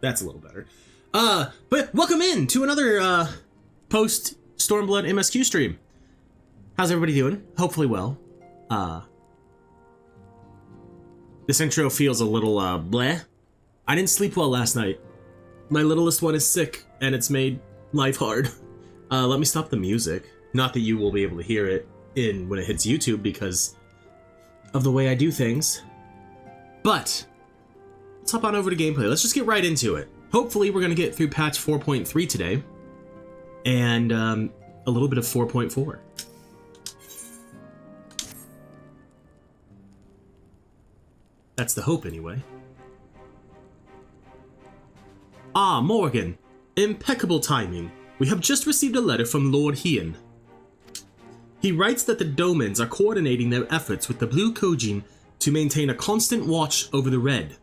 That's a little better. But welcome in to another Post-Stormblood MSQ stream. How's everybody doing? Hopefully well. This intro feels a little bleh. I didn't sleep well last night. My littlest one is sick, and it's made life hard. Let me stop the music. Not that you will be able to hear it when it hits YouTube because of the way I do things. But let's hop on over to gameplay. Let's just get right into it. Hopefully we're going to get through patch 4.3 today, and a little bit of 4.4. That's the hope, anyway. Ah, Morrighan. Impeccable timing. We have just received a letter from Lord Morrighan. He writes that the Domans are coordinating their efforts with the Blue Kojin to maintain a constant watch over the Red.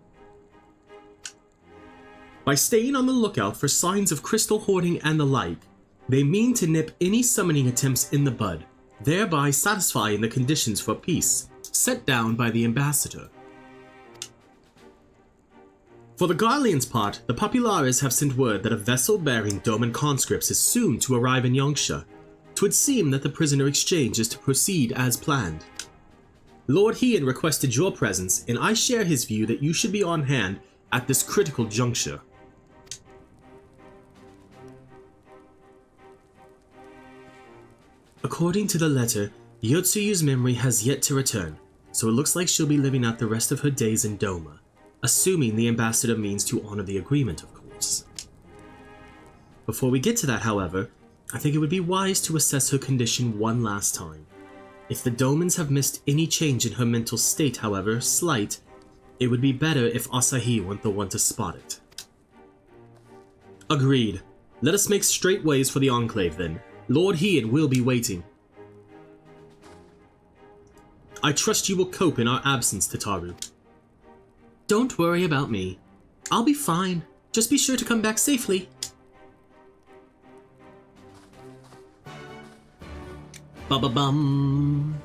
By staying on the lookout for signs of crystal hoarding and the like, they mean to nip any summoning attempts in the bud, thereby satisfying the conditions for peace set down by the ambassador. For the Garleans' part, the Populares have sent word that a vessel bearing Doman conscripts is soon to arrive in Yangsha. 'Twould seem that the prisoner exchange is to proceed as planned. Lord Morrighan requested your presence, and I share his view that you should be on hand at this critical juncture. According to the letter, Tsuyu's memory has yet to return, so it looks like she'll be living out the rest of her days in Doma, assuming the ambassador means to honor the agreement, of course. Before we get to that, however, I think it would be wise to assess her condition one last time. If the Domans have missed any change in her mental state, however slight, it would be better if Asahi weren't the one to spot it. Agreed. Let us make straight ways for the Enclave then. Lord Morrighan will be waiting. I trust you will cope in our absence, Tataru. Don't worry about me. I'll be fine. Just be sure to come back safely. Ba-ba-bum.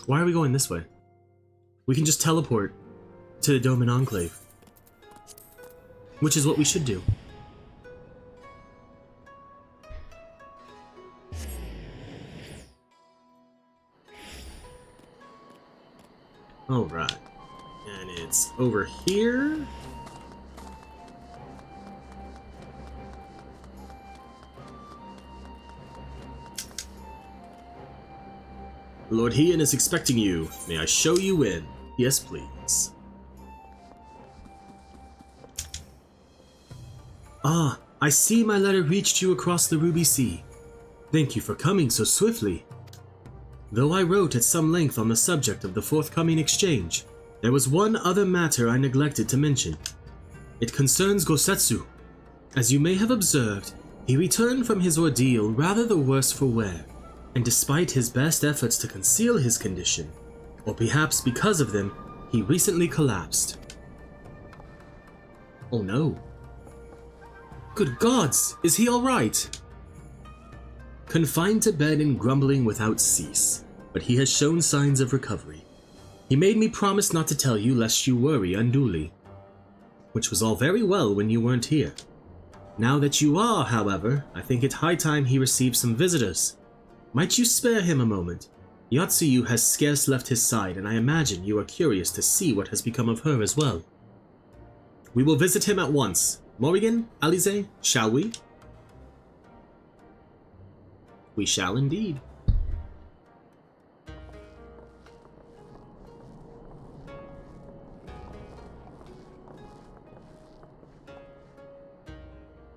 Why are we going this way? We can just teleport to the Doman Enclave. Which is what we should do. Alright. And it's over here. Lord Morrighan is expecting you. May I show you in? Yes, please. Ah, I see my letter reached you across the Ruby Sea. Thank you for coming so swiftly. Though I wrote at some length on the subject of the forthcoming exchange, there was one other matter I neglected to mention. It concerns Gosetsu. As you may have observed, he returned from his ordeal rather the worse for wear, and despite his best efforts to conceal his condition, or perhaps because of them, he recently collapsed. Oh no. Good gods, is he alright? Confined to bed and grumbling without cease, but he has shown signs of recovery. He made me promise not to tell you lest you worry unduly, which was all very well when you weren't here. Now that you are, however, I think it high time he received some visitors. Might you spare him a moment? Tsuyu has scarce left his side, and I imagine you are curious to see what has become of her as well. We will visit him at once. Morrighan, Alize, shall we? We shall indeed.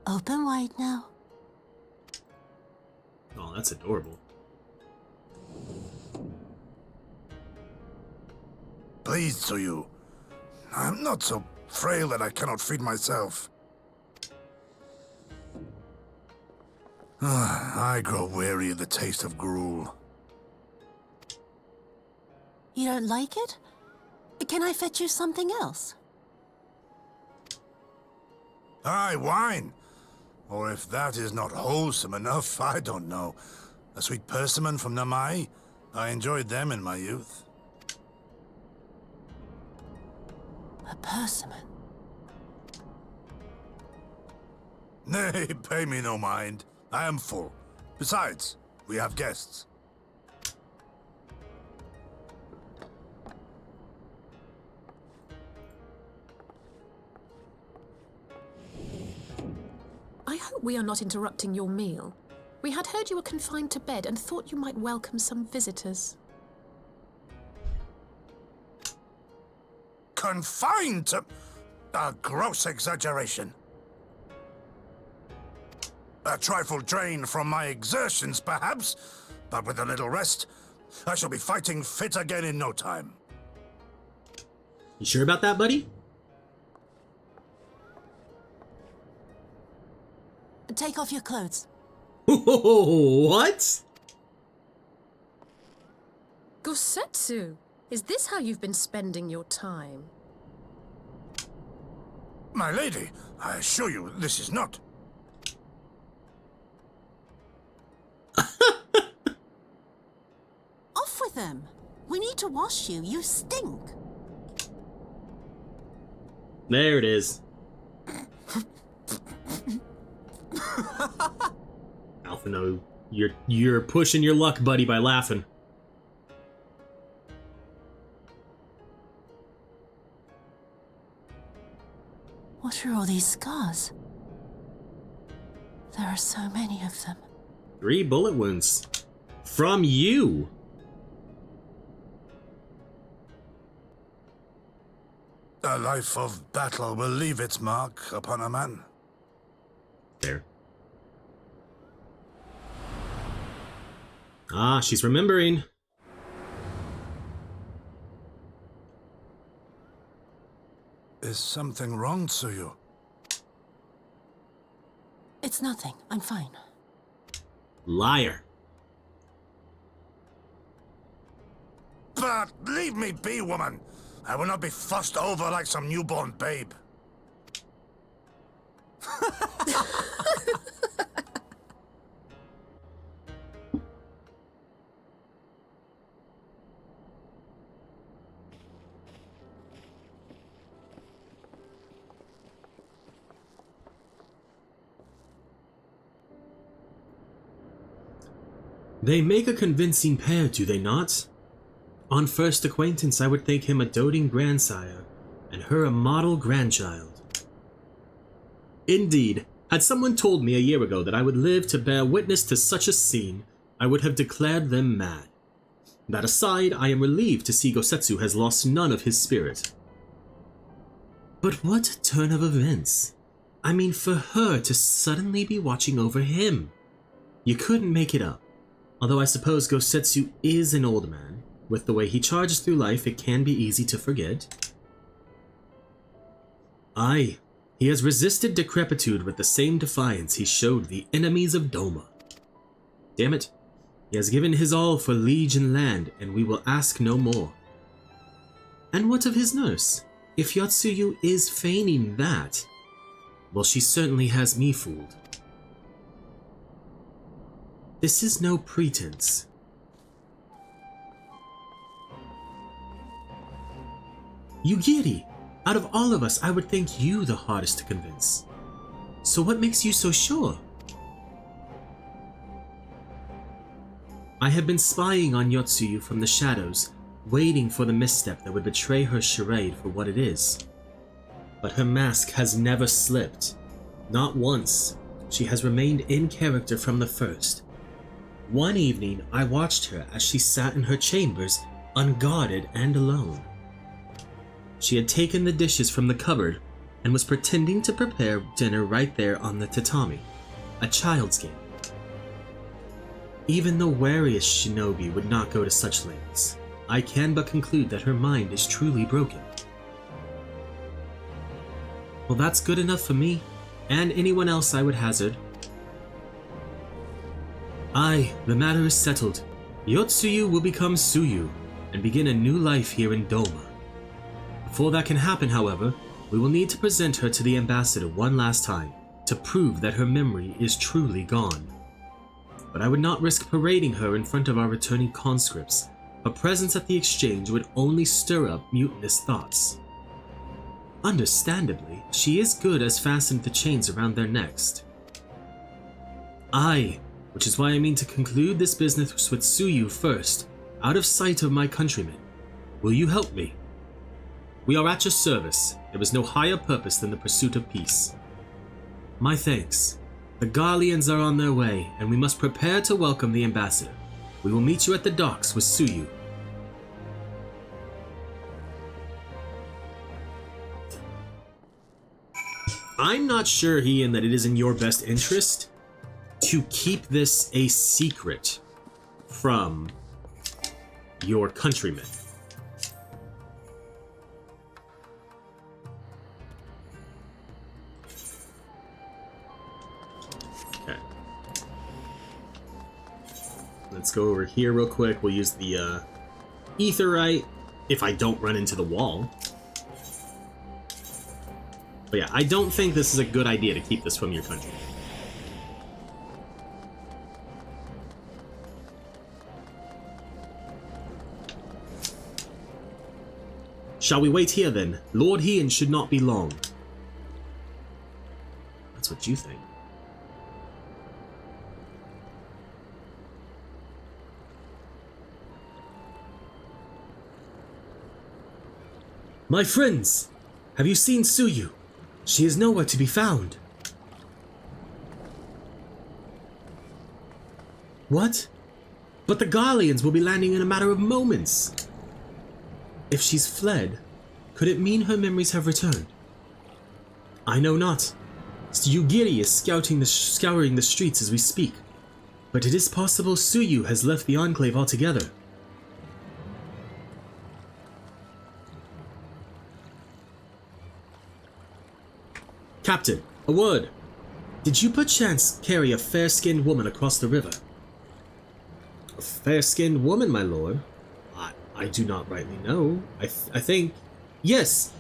Open wide now. Oh, that's adorable. Please, Tsuyu. I'm not so frail that I cannot feed myself. I grow weary of the taste of gruel. You don't like it? Can I fetch you something else? Aye, wine. Or if that is not wholesome enough, I don't know. A sweet persimmon from Namai? I enjoyed them in my youth. A persimmon. Nay, pay me no mind. I am full. Besides, we have guests. I hope we are not interrupting your meal. We had heard you were confined to bed and thought you might welcome some visitors. Confined to... a gross exaggeration. A trifle drained from my exertions, perhaps, but with a little rest, I shall be fighting fit again in no time. You sure about that, buddy? Take off your clothes. What? Gosetsu, is this how you've been spending your time? My lady, I assure you, this is not... Off with them. We need to wash you. You stink. There it is. Alpha, no, you're pushing your luck, buddy, by laughing. What are all these scars? There are so many of them. 3 bullet wounds. From you! A life of battle will leave its mark upon a man. There. Ah, she's remembering. Is something wrong, Tsuyu? It's nothing. I'm fine. Liar. But leave me be, woman. I will not be fussed over like some newborn babe. They make a convincing pair, do they not? On first acquaintance, I would think him a doting grandsire, and her a model grandchild. Indeed, had someone told me a year ago that I would live to bear witness to such a scene, I would have declared them mad. That aside, I am relieved to see Gosetsu has lost none of his spirit. But what a turn of events. I mean, for her to suddenly be watching over him. You couldn't make it up. Although I suppose Gosetsu is an old man. With the way he charges through life, it can be easy to forget. Aye, he has resisted decrepitude with the same defiance he showed the enemies of Doma. Damn it, he has given his all for liege and land, and we will ask no more. And what of his nurse? If Yotsuyu is feigning that, well, she certainly has me fooled. This is no pretense. Yugiri, out of all of us, I would think you the hardest to convince. So what makes you so sure? I have been spying on Yotsuyu from the shadows, waiting for the misstep that would betray her charade for what it is. But her mask has never slipped. Not once. She has remained in character from the first. One evening, I watched her as she sat in her chambers, unguarded and alone. She had taken the dishes from the cupboard and was pretending to prepare dinner right there on the tatami, a child's game. Even the wariest shinobi would not go to such lengths. I can but conclude that her mind is truly broken. Well, that's good enough for me, and anyone else I would hazard. Aye, the matter is settled. Yotsuyu will become Tsuyu, and begin a new life here in Doma. Before that can happen, however, we will need to present her to the ambassador one last time, to prove that her memory is truly gone. But I would not risk parading her in front of our returning conscripts. Her presence at the exchange would only stir up mutinous thoughts. Understandably, she is good as fastened the chains around their necks. Aye, which is why I mean to conclude this business with Tsuyu first, out of sight of my countrymen. Will you help me? We are at your service. There is no higher purpose than the pursuit of peace. My thanks. The Garleans are on their way, and we must prepare to welcome the ambassador. We will meet you at the docks with Tsuyu. I'm not sure, Ian, that it is in your best interest to keep this a secret from your countrymen. Okay. Let's go over here real quick. We'll use the Aetheryte if I don't run into the wall. But yeah, I don't think this is a good idea to keep this from your country. Shall we wait here then? Lord Ian should not be long. That's what you think. My friends, have you seen Tsuyu? She is nowhere to be found. What? But the Garleans will be landing in a matter of moments. If she's fled, could it mean her memories have returned? I know not. Tsuyugiri is scouring the streets as we speak. But it is possible Tsuyu has left the Enclave altogether. Captain, a word. Did you perchance carry a fair-skinned woman across the river? A fair-skinned woman, my lord? I do not rightly know. I think... Yes,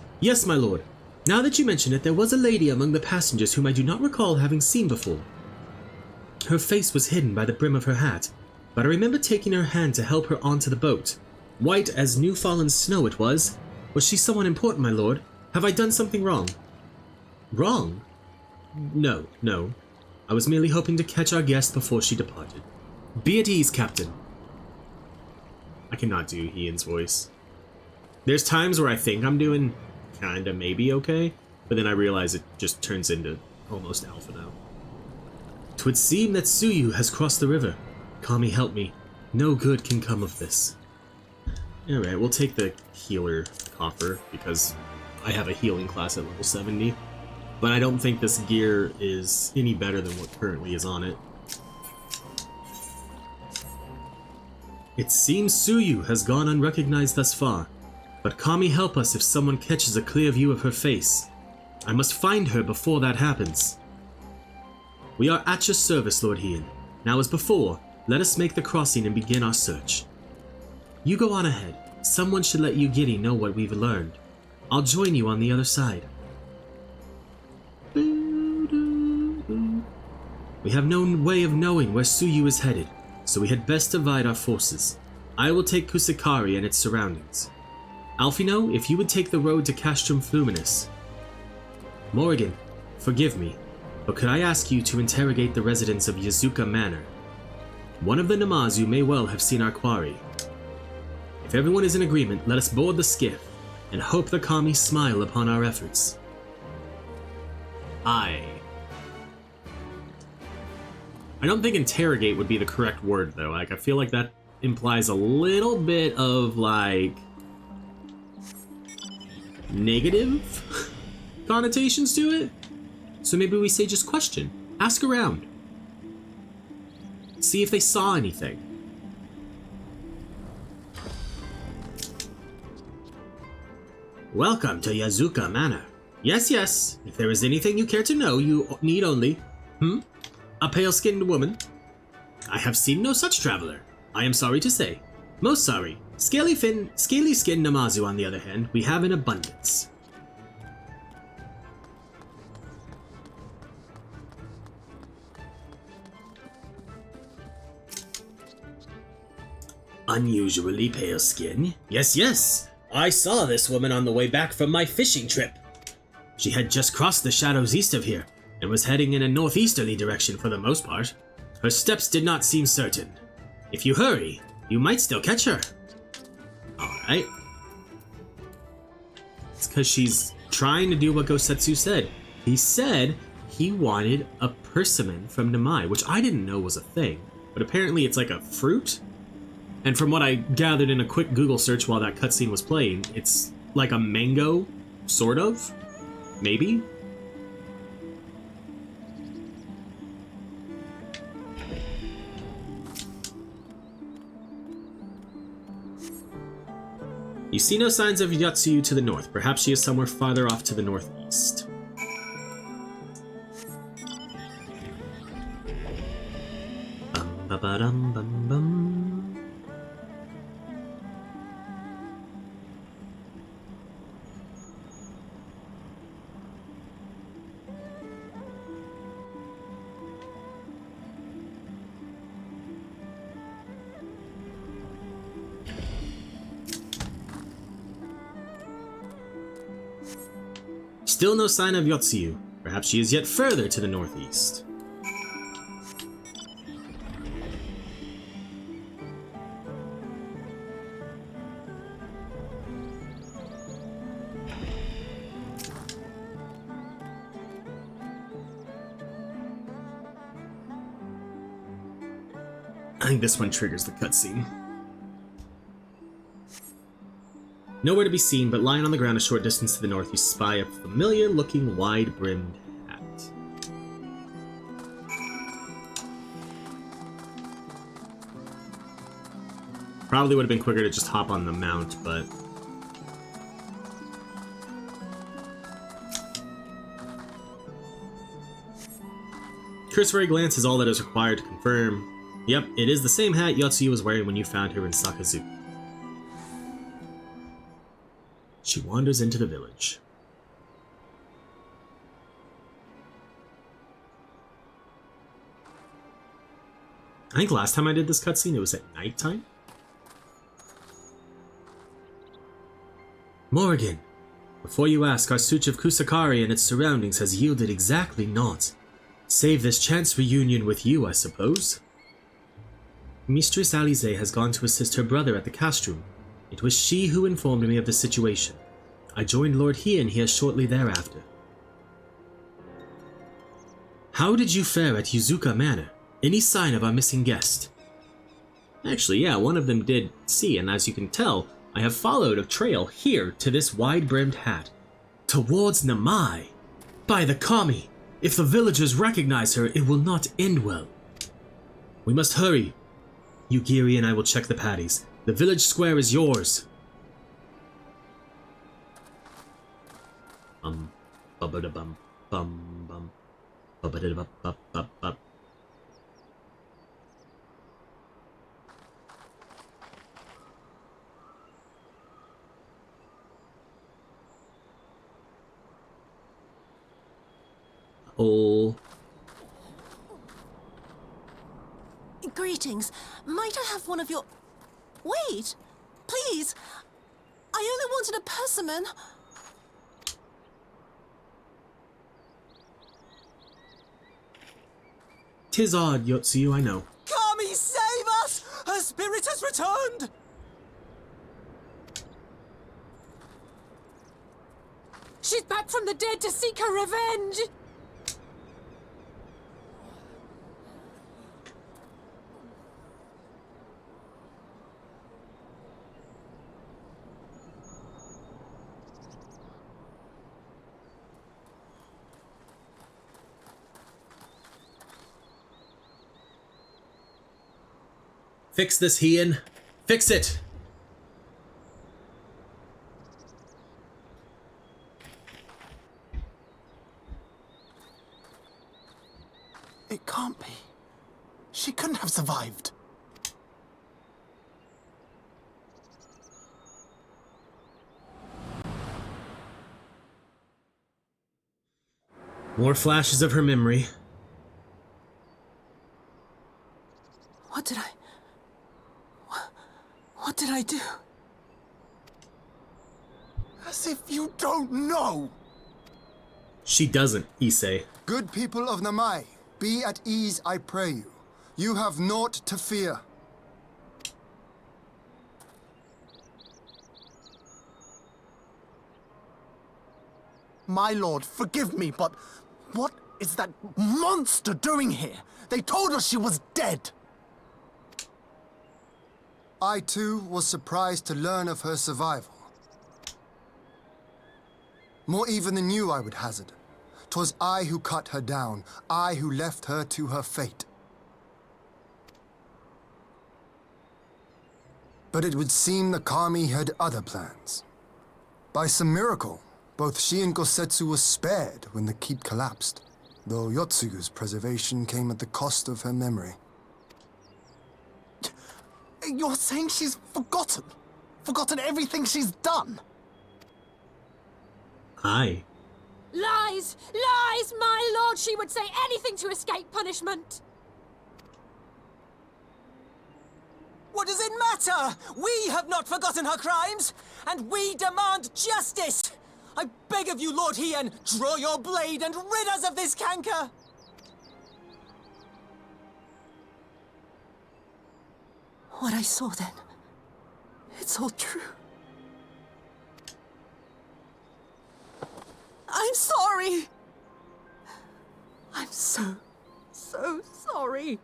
my lord. Now that you mention it, there was a lady among the passengers whom I do not recall having seen before. Her face was hidden by the brim of her hat, but I remember taking her hand to help her onto the boat. White as new-fallen snow it was. Was she someone important, my lord? Have I done something wrong? Wrong? No. I was merely hoping to catch our guest before she departed. Be at ease, Captain. I cannot do Ian's voice. There's times where I think I'm doing kinda maybe okay, but then I realize it just turns into almost alpha now. 'Twould seem that Tsuyu has crossed the river. Kami, help me. No good can come of this. Alright, we'll take the healer coffer, because I have a healing class at level 70. But I don't think this gear is any better than what currently is on it. It seems Tsuyu has gone unrecognized thus far, but Kami help us if someone catches a clear view of her face. I must find her before that happens. We are at your service, Lord Ian. Now as before, let us make the crossing and begin our search. You go on ahead. Someone should let Yugiri know what we've learned. I'll join you on the other side. We have no way of knowing where Tsuyu is headed, so we had best divide our forces. I will take Kusakari and its surroundings. Alfino, if you would take the road to Castrum Fluminus. Morrighan, forgive me, but could I ask you to interrogate the residents of Yazuka Manor? One of the Namazu may well have seen our quarry. If everyone is in agreement, let us board the skiff, and hope the Kami smile upon our efforts. I don't think interrogate would be the correct word, though. Like, I feel like that implies a little bit of, like, negative connotations to it. So maybe we say just question. Ask around. See if they saw anything. Welcome to Yazuka Manor. Yes. If there is anything you care to know, you need only... A pale-skinned woman? I have seen no such traveler. I am sorry to say. Most sorry. Scaly-skinned Namazu, on the other hand, we have in abundance. Unusually pale skin? Yes. I saw this woman on the way back from my fishing trip. She had just crossed the shadows east of here, and was heading in a northeasterly direction for the most part. Her steps did not seem certain. If you hurry, you might still catch her. Alright. It's because she's trying to do what Gosetsu said. He said he wanted a persimmon from Namai, which I didn't know was a thing. But apparently it's like a fruit. And from what I gathered in a quick Google search while that cutscene was playing, it's like a mango, sort of. Maybe? You see no signs of Tsuyu to the north. Perhaps she is somewhere farther off to the northeast. Bum-ba-ba-dum-bum-bum. Still no sign of Tsuyu. Perhaps she is yet further to the northeast. I think this one triggers the cutscene. Nowhere to be seen, but lying on the ground a short distance to the north, you spy a familiar-looking, wide-brimmed hat. Probably would have been quicker to just hop on the mount, but... cursory glance is all that is required to confirm. Yep, it is the same hat Tsuyu was wearing when you found her in Sakazuki. She wanders into the village. I think last time I did this cutscene, it was at nighttime. Morrighan, before you ask, our search of Kusakari and its surroundings has yielded exactly naught. Save this chance reunion with you, I suppose. Mistress Alize has gone to assist her brother at the castrum. It was she who informed me of the situation. I joined Lord Heian here shortly thereafter. How did you fare at Yuzuka Manor? Any sign of our missing guest? Actually, yeah, one of them did see, and as you can tell, I have followed a trail here to this wide-brimmed hat. Towards Namai. By the Kami, if the villagers recognize her, it will not end well. We must hurry. Yugiri and I will check the paddies. The village square is yours. Bum-ba-da-bum, bum-bum, bum-ba-da-bum-bum-bum. Oh. Greetings. Might I have one of your... Wait! Please! I only wanted a persimmon. 'Tis odd, Tsuyu, I know. Kami, save us! Her spirit has returned! She's back from the dead to seek her revenge! Fix this, Heian. Fix it! It can't be. She couldn't have survived. More flashes of her memory. What did I do? As if you don't know! She doesn't, Issei. Good people of Namai, be at ease, I pray you. You have naught to fear. My lord, forgive me, but what is that monster doing here? They told us she was dead. I too was surprised to learn of her survival. More even than you, I would hazard. 'Twas I who cut her down, I who left her to her fate. But it would seem the Kami had other plans. By some miracle, both she and Gosetsu were spared when the keep collapsed, though Yotsuyu's preservation came at the cost of her memory. You're saying she's forgotten? Forgotten everything she's done? Aye. Lies! Lies! My lord, she would say anything to escape punishment! What does it matter? We have not forgotten her crimes, and we demand justice! I beg of you, Lord Hien, draw your blade and rid us of this canker! What I saw then, it's all true. I'm sorry. I'm so sorry.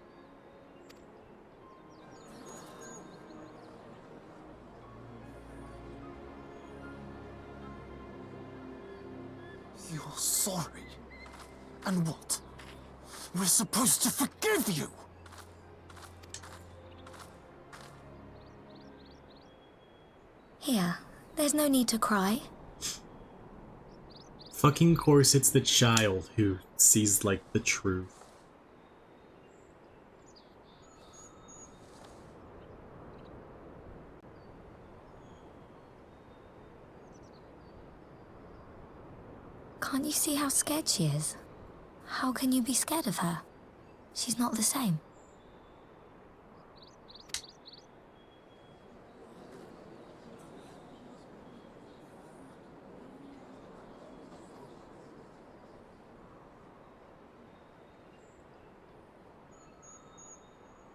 You're sorry? And what? We're supposed to forgive you? Here, there's no need to cry. Fucking course it's the child who sees, like, the truth. Can't you see how scared she is? How can you be scared of her? She's not the same.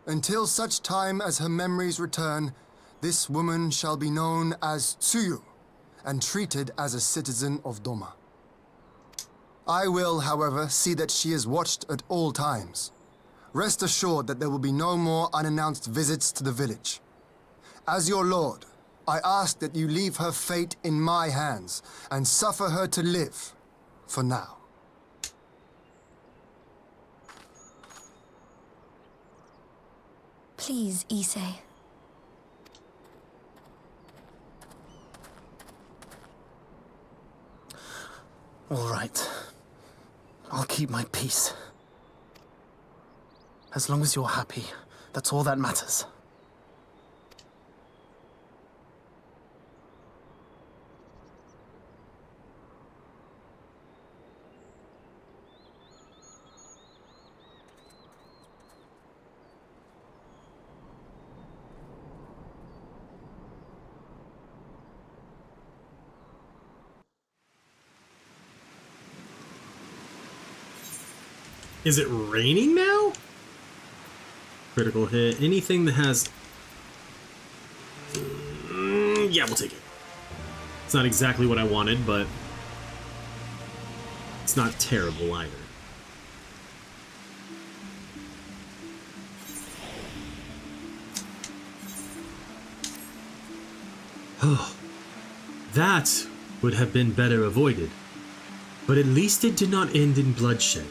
Until such time as her memories return, this woman shall be known as Tsuyu, and treated as a citizen of Doma. I will, however, see that she is watched at all times. Rest assured that there will be no more unannounced visits to the village. As your lord, I ask that you leave her fate in my hands, and suffer her to live, for now. Please, Issei. All right. I'll keep my peace. As long as you're happy, that's all that matters. Is it raining now? Critical hit. Anything that has... yeah, we'll take it. It's not exactly what I wanted, but... it's not terrible either. Oh, that would have been better avoided. But at least it did not end in bloodshed.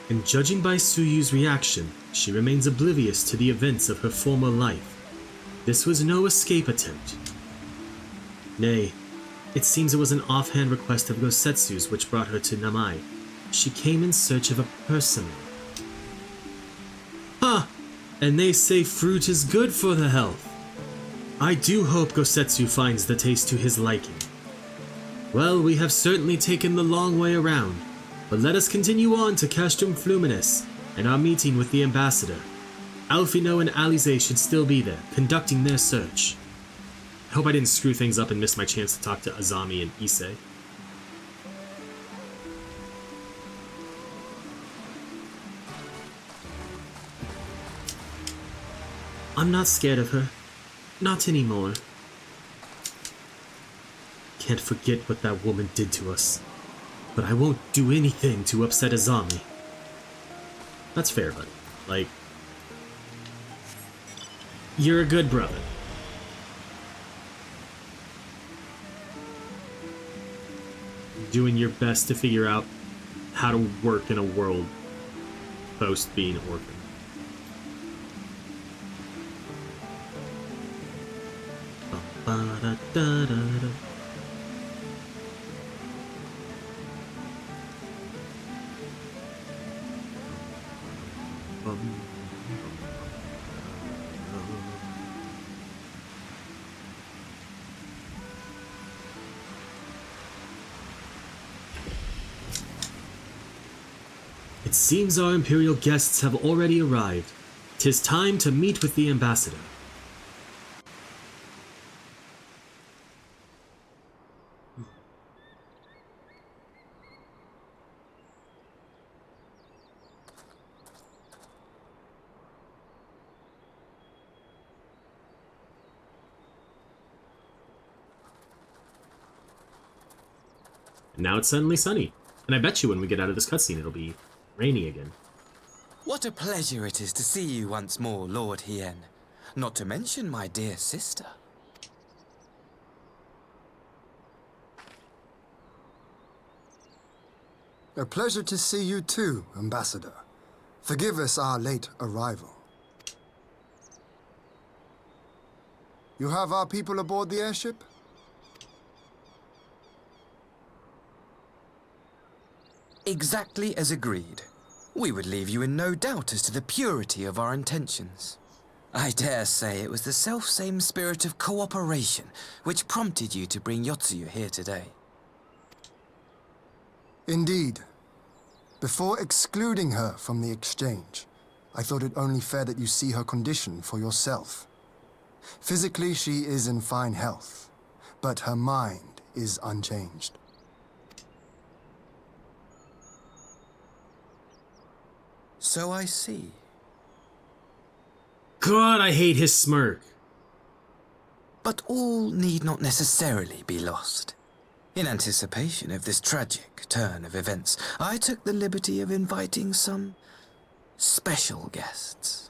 And judging by Tsuyu's reaction, she remains oblivious to the events of her former life. This was no escape attempt. Nay, it seems it was an offhand request of Gosetsu's which brought her to Namai. She came in search of a personal. Huh! And they say fruit is good for the health. I do hope Gosetsu finds the taste to his liking. Well, we have certainly taken the long way around. But let us continue on to Castrum Fluminis and our meeting with the ambassador. Alfino and Alize should still be there, conducting their search. I hope I didn't screw things up and miss my chance to talk to Azami and Issei. I'm not scared of her. Not anymore. Can't forget what that woman did to us. But I won't do anything to upset Azami. That's fair, buddy. Like, you're a good brother. Doing your best to figure out how to work in a world post being an orphan. Ba-da-da-da-da. It seems our Imperial guests have already arrived. 'Tis time to meet with the ambassador. Now it's suddenly sunny. And I bet you when we get out of this cutscene it'll be rainy again. What a pleasure it is to see you once more, Lord Hien. Not to mention my dear sister. A pleasure to see you too, Ambassador. Forgive us our late arrival. You have our people aboard the airship? Exactly as agreed. We would leave you in no doubt as to the purity of our intentions. I dare say it was the selfsame spirit of cooperation which prompted you to bring Yotsuyu here today. Indeed. Before excluding her from the exchange, I thought it only fair that you see her condition for yourself. Physically, she is in fine health, but her mind is unchanged. So I see. God, I hate his smirk. But all need not necessarily be lost. In anticipation of this tragic turn of events, I took the liberty of inviting some special guests.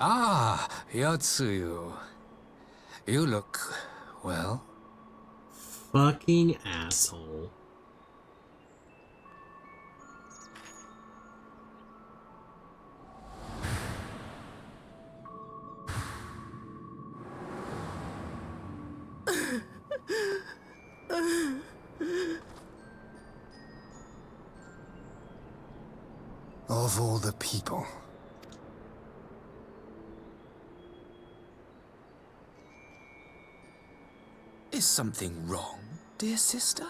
Ah, Yotsuyu. You look, well. Fucking asshole. Of all the people. Is something wrong, dear sister?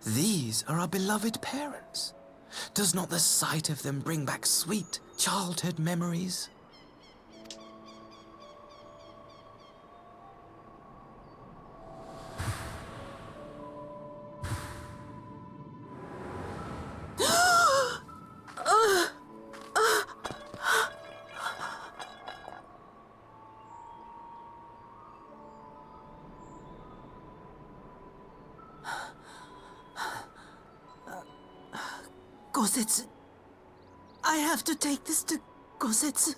These are our beloved parents. Does not the sight of them bring back sweet childhood memories? Gosetsu. I have to take this to Gosetsu.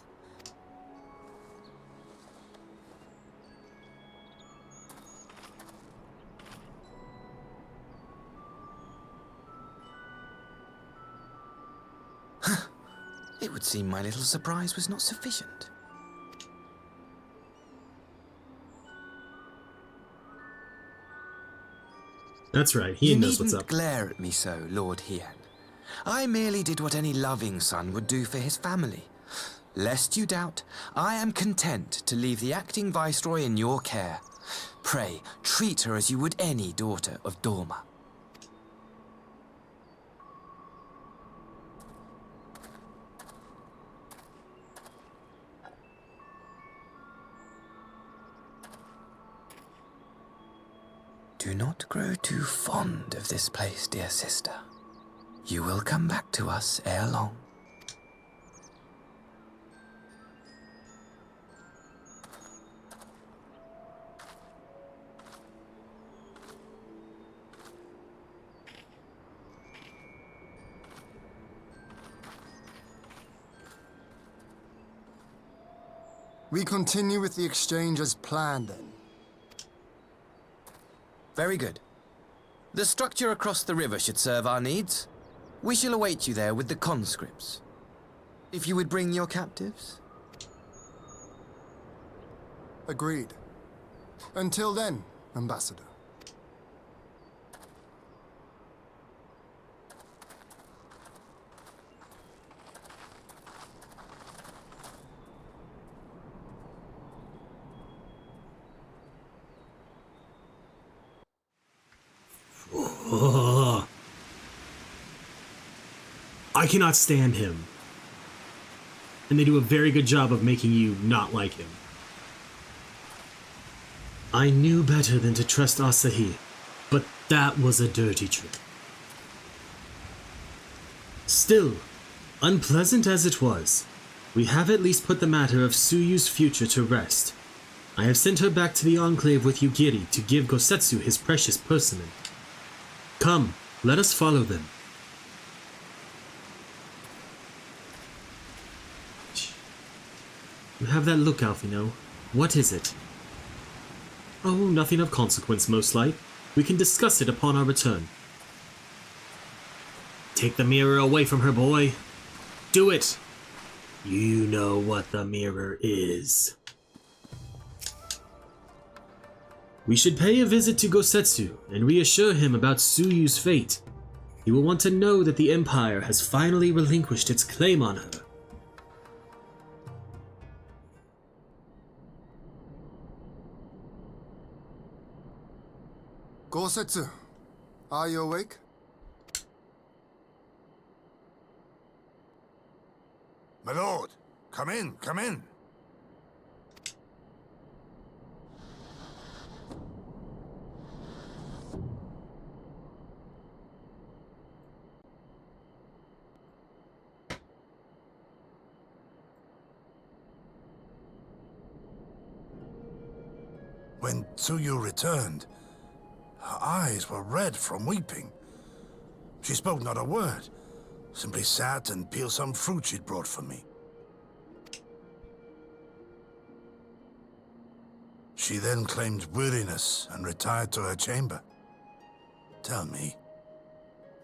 It would seem my little surprise was not sufficient. That's right, he knows what's up. You needn't glare at me so, Lord Hien. I merely did what any loving son would do for his family. Lest you doubt, I am content to leave the acting viceroy in your care, Pray, treat her as you would any daughter of Dorma. Do not grow too fond of this place, dear sister. You will come back to us ere long. We continue with the exchange as planned, then. Very good. The structure across the river should serve our needs. We shall await you there with the conscripts. If you would bring your captives. Agreed. Until then, Ambassador. Ugh. I cannot stand him. And they do a very good job of making you not like him. I knew better than to trust Asahi, but that was a dirty trick. Still, unpleasant as it was, we have at least put the matter of Tsuyu's future to rest. I have sent her back to the Enclave with Yugiri to give Gosetsu his precious persimmon. Come, let us follow them. You have that look, Alfino. What is it? Oh, nothing of consequence, most like. We can discuss it upon our return. Take the mirror away from her, boy. Do it. You know what the mirror is. We should pay a visit to Gosetsu and reassure him about Tsuyu's fate. He will want to know that the Empire has finally relinquished its claim on her. Gosetsu, are you awake? My lord, come in, come in. When Tsuyu returned, her eyes were red from weeping. She spoke not a word, simply sat and peeled some fruit she'd brought for me. She then claimed weariness and retired to her chamber. Tell me,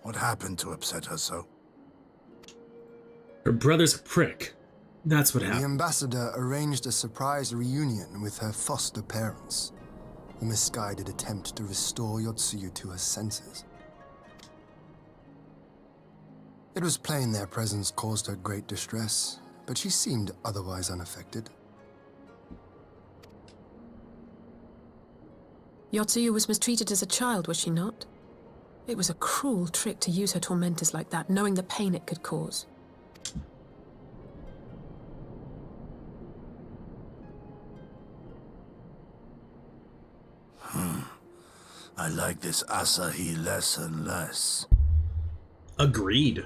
what happened to upset her so? Her brother's a prick. That's what happened. The ambassador arranged a surprise reunion with her foster parents. A misguided attempt to restore Yotsuyu to her senses. It was plain their presence caused her great distress, but she seemed otherwise unaffected. Yotsuyu was mistreated as a child, was she not? It was a cruel trick to use her tormentors like that, knowing the pain it could cause. I like this Asahi less and less. Agreed.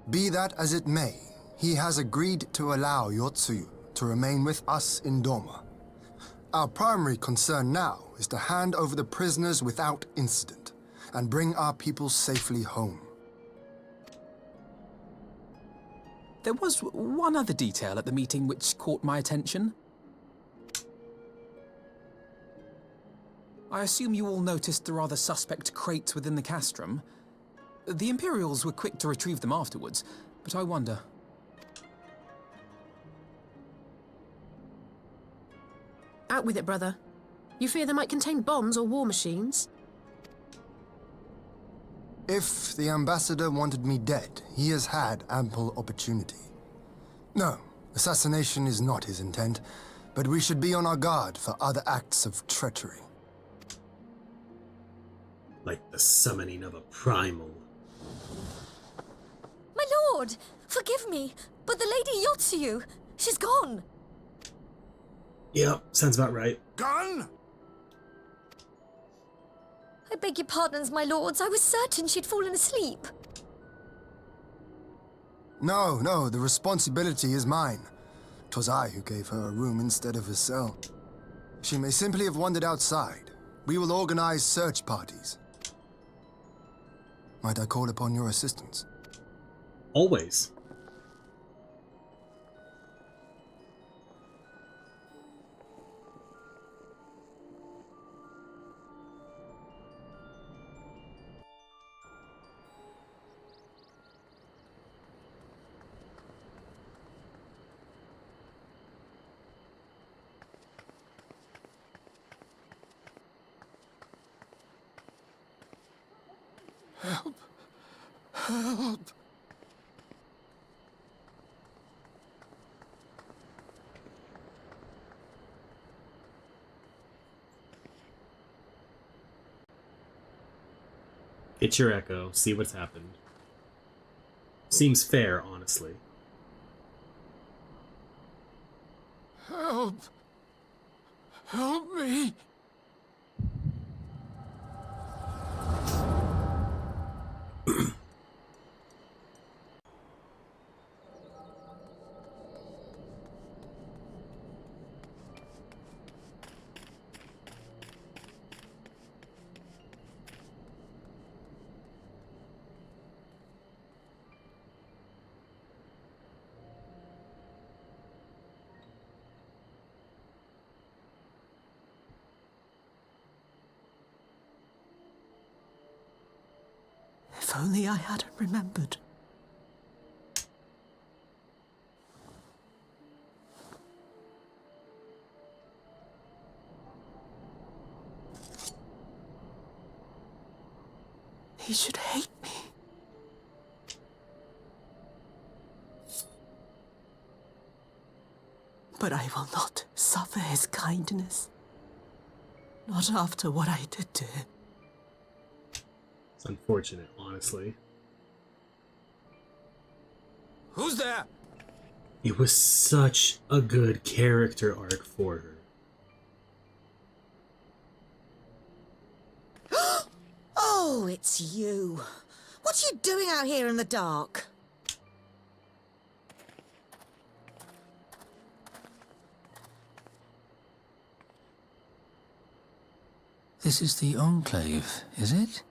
Be that as it may, he has agreed to allow Yotsuyu to remain with us in Doma. Our primary concern now is to hand over the prisoners without incident and bring our people safely home. There was one other detail at the meeting which caught my attention. I assume you all noticed the rather suspect crates within the castrum. The Imperials were quick to retrieve them afterwards, but I wonder... Out with it, brother. You fear they might contain bombs or war machines? If the ambassador wanted me dead, he has had ample opportunity. No, assassination is not his intent. But we should be on our guard for other acts of treachery. Like the summoning of a primal. My lord! Forgive me, but the Lady Yotsuyu, she's gone! Yep, sounds about right. Gone? I beg your pardons, my lords. I was certain she'd fallen asleep. No, the responsibility is mine. 'Twas I who gave her a room instead of a cell. She may simply have wandered outside. We will organize search parties. Might I call upon your assistance? Always. Help! Help! Get your echo, see what's happened. Seems fair, honestly. Help! Help me! If only I hadn't remembered. He should hate me. But I will not suffer his kindness. Not after what I did to him. It's unfortunate, honestly. Who's there? It was such a good character arc for her. Oh, it's you. What are you doing out here in the dark? This is the Enclave, is it?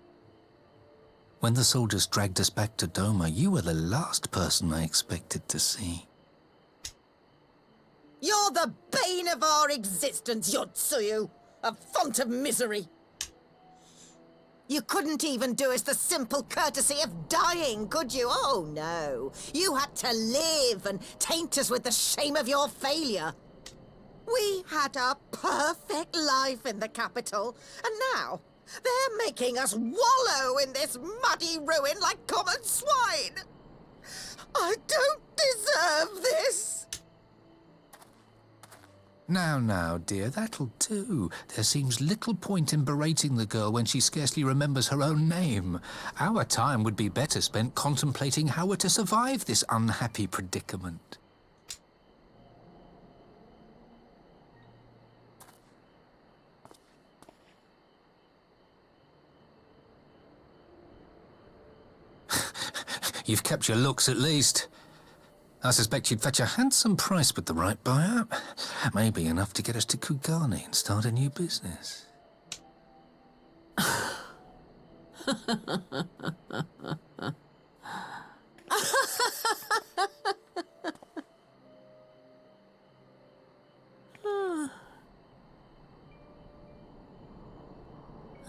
When the soldiers dragged us back to Doma, you were the last person I expected to see. You're the bane of our existence, Tsuyu. A font of misery. You couldn't even do us the simple courtesy of dying, could you? Oh, no. You had to live and taint us with the shame of your failure. We had a perfect life in the capital, and now they're making us wallow in this muddy ruin like common swine. I don't deserve this. Now, dear, that'll do. There seems little point in berating the girl when she scarcely remembers her own name. Our time would be better spent contemplating how we're to survive this unhappy predicament. You've kept your looks, at least. I suspect you'd fetch a handsome price with the right buyer. Maybe enough to get us to Kugani and start a new business.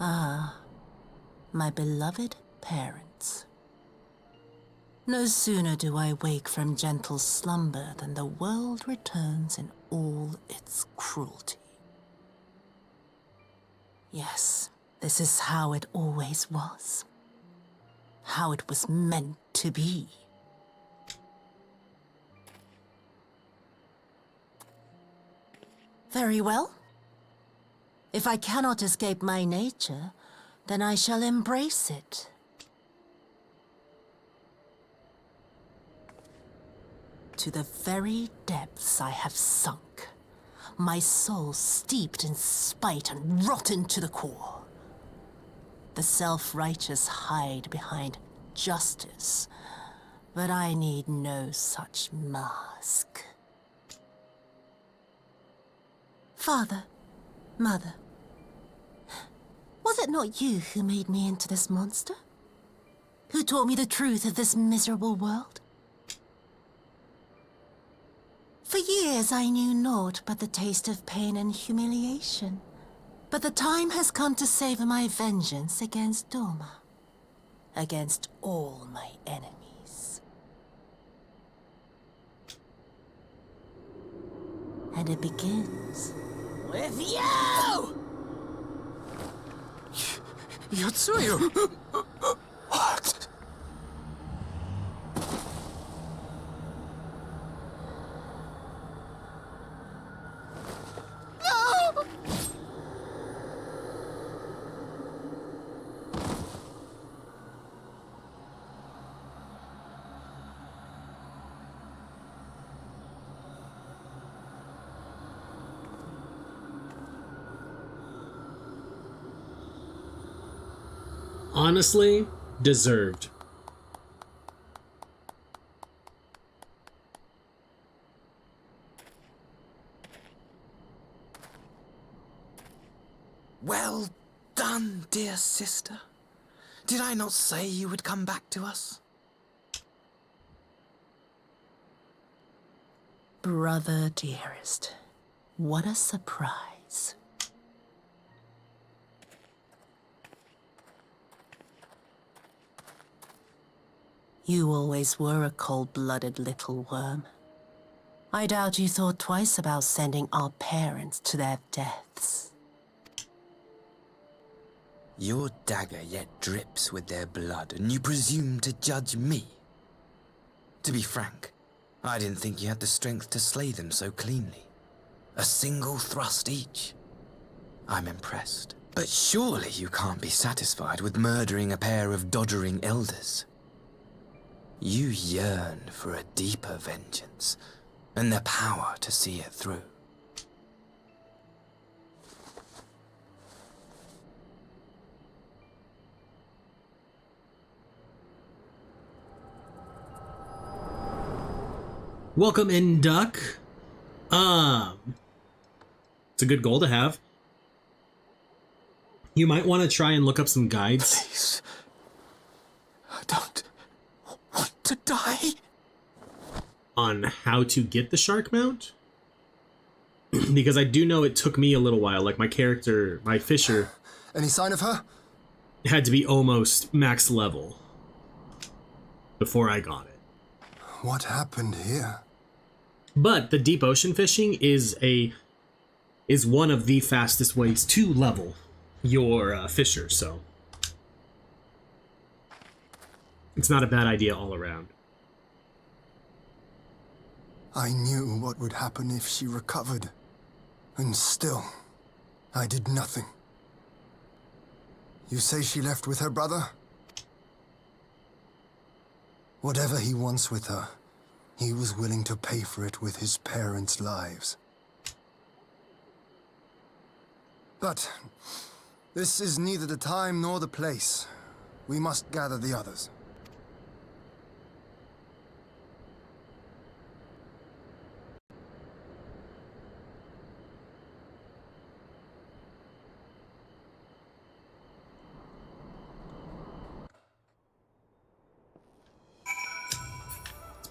Ah, my beloved parents. No sooner do I wake from gentle slumber than the world returns in all its cruelty. Yes, this is how it always was. How it was meant to be. Very well. If I cannot escape my nature, then I shall embrace it. To the very depths I have sunk, my soul steeped in spite and rotten to the core. The self-righteous hide behind justice, but I need no such mask. Father, Mother, was it not you who made me into this monster? Who taught me the truth of this miserable world? For years I knew naught but the taste of pain and humiliation. But the time has come to savor my vengeance against Doma. Against all my enemies. And it begins with you! Tsuyu! What? No! Honestly, deserved. Well done, dear sister. Did I not say you would come back to us? Brother dearest, what a surprise. You always were a cold-blooded little worm. I doubt you thought twice about sending our parents to their deaths. Your dagger yet drips with their blood, and you presume to judge me? To be frank, I didn't think you had the strength to slay them so cleanly. A single thrust each. I'm impressed. But surely you can't be satisfied with murdering a pair of doddering elders. You yearn for a deeper vengeance, and the power to see it through. Welcome in, Duck. It's a good goal to have. You might want to try and look up some guides. Please. I don't want to die. On how to get the shark mount. Because I do know it took me a little while. Like my character, my fisher. Any sign of her? Had to be almost max level before I got it. What happened here? But the deep ocean fishing is one of the fastest ways to level your fisher, so it's not a bad idea all around. I knew what would happen if she recovered, and still, I did nothing. You say she left with her brother? Whatever he wants with her, he was willing to pay for it with his parents' lives. But this is neither the time nor the place. We must gather the others.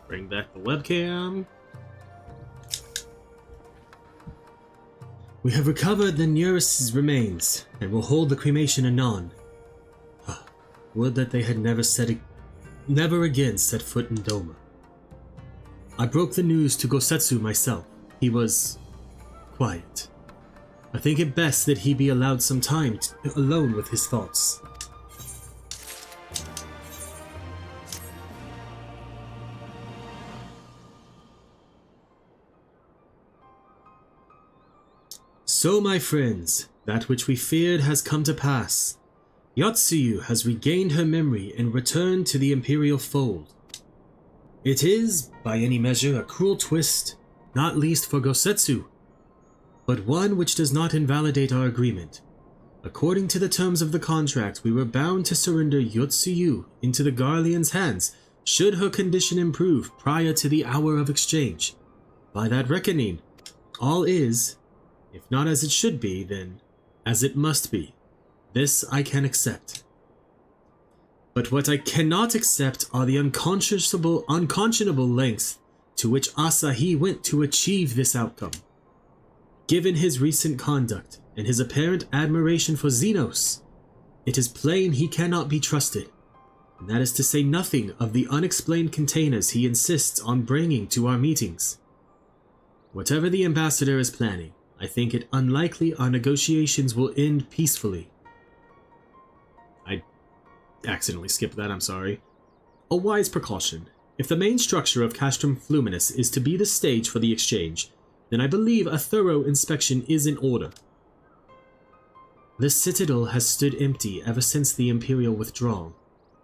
Bring back the webcam. We have recovered the Neurus's remains, and will hold the cremation anon. Would that they had never again set foot in Doma. I broke the news to Gosetsu myself. He was quiet. I think it best that he be allowed some time alone with his thoughts. So, my friends, that which we feared has come to pass. Tsuyu has regained her memory and returned to the Imperial fold. It is, by any measure, a cruel twist, not least for Gosetsu, but one which does not invalidate our agreement. According to the terms of the contract, we were bound to surrender Tsuyu into the Garleans' hands should her condition improve prior to the hour of exchange. By that reckoning, all is, if not as it should be, then as it must be. This I can accept. But what I cannot accept are the unconscionable lengths to which Asahi went to achieve this outcome. Given his recent conduct and his apparent admiration for Xenos, it is plain he cannot be trusted, and that is to say nothing of the unexplained containers he insists on bringing to our meetings. Whatever the ambassador is planning, I think it unlikely our negotiations will end peacefully. I accidentally skipped that, I'm sorry. A wise precaution. If the main structure of Castrum Fluminus is to be the stage for the exchange, then I believe a thorough inspection is in order. The citadel has stood empty ever since the Imperial withdrawal.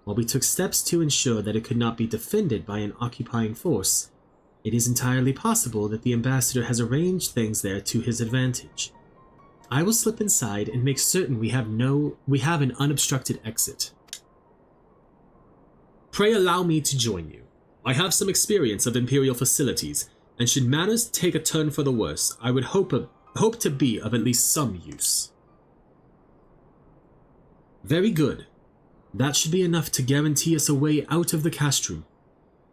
While we took steps to ensure that it could not be defended by an occupying force, it is entirely possible that the ambassador has arranged things there to his advantage. I will slip inside and make certain we have an unobstructed exit. Pray allow me to join you. I have some experience of Imperial facilities, and should matters take a turn for the worse, I would hope to be of at least some use. Very good. That should be enough to guarantee us a way out of the castrum.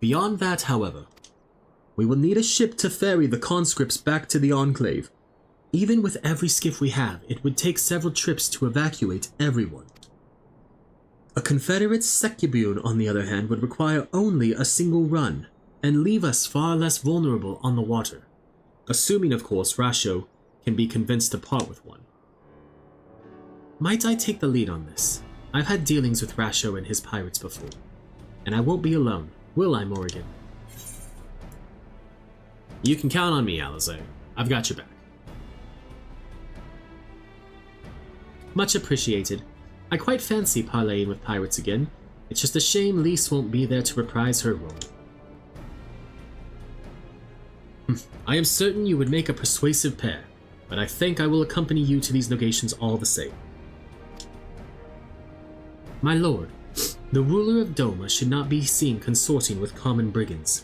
Beyond that, however, we will need a ship to ferry the conscripts back to the Enclave. Even with every skiff we have, it would take several trips to evacuate everyone. A Confederate Secubune, on the other hand, would require only a single run, and leave us far less vulnerable on the water. Assuming, of course, Rasho can be convinced to part with one. Might I take the lead on this? I've had dealings with Rasho and his pirates before, and I won't be alone, will I, Morrighan? You can count on me, Alizé. I've got your back. Much appreciated. I quite fancy parleying with pirates again. It's just a shame Lise won't be there to reprise her role. I am certain you would make a persuasive pair, but I think I will accompany you to these negations all the same. My lord, the ruler of Doma should not be seen consorting with common brigands.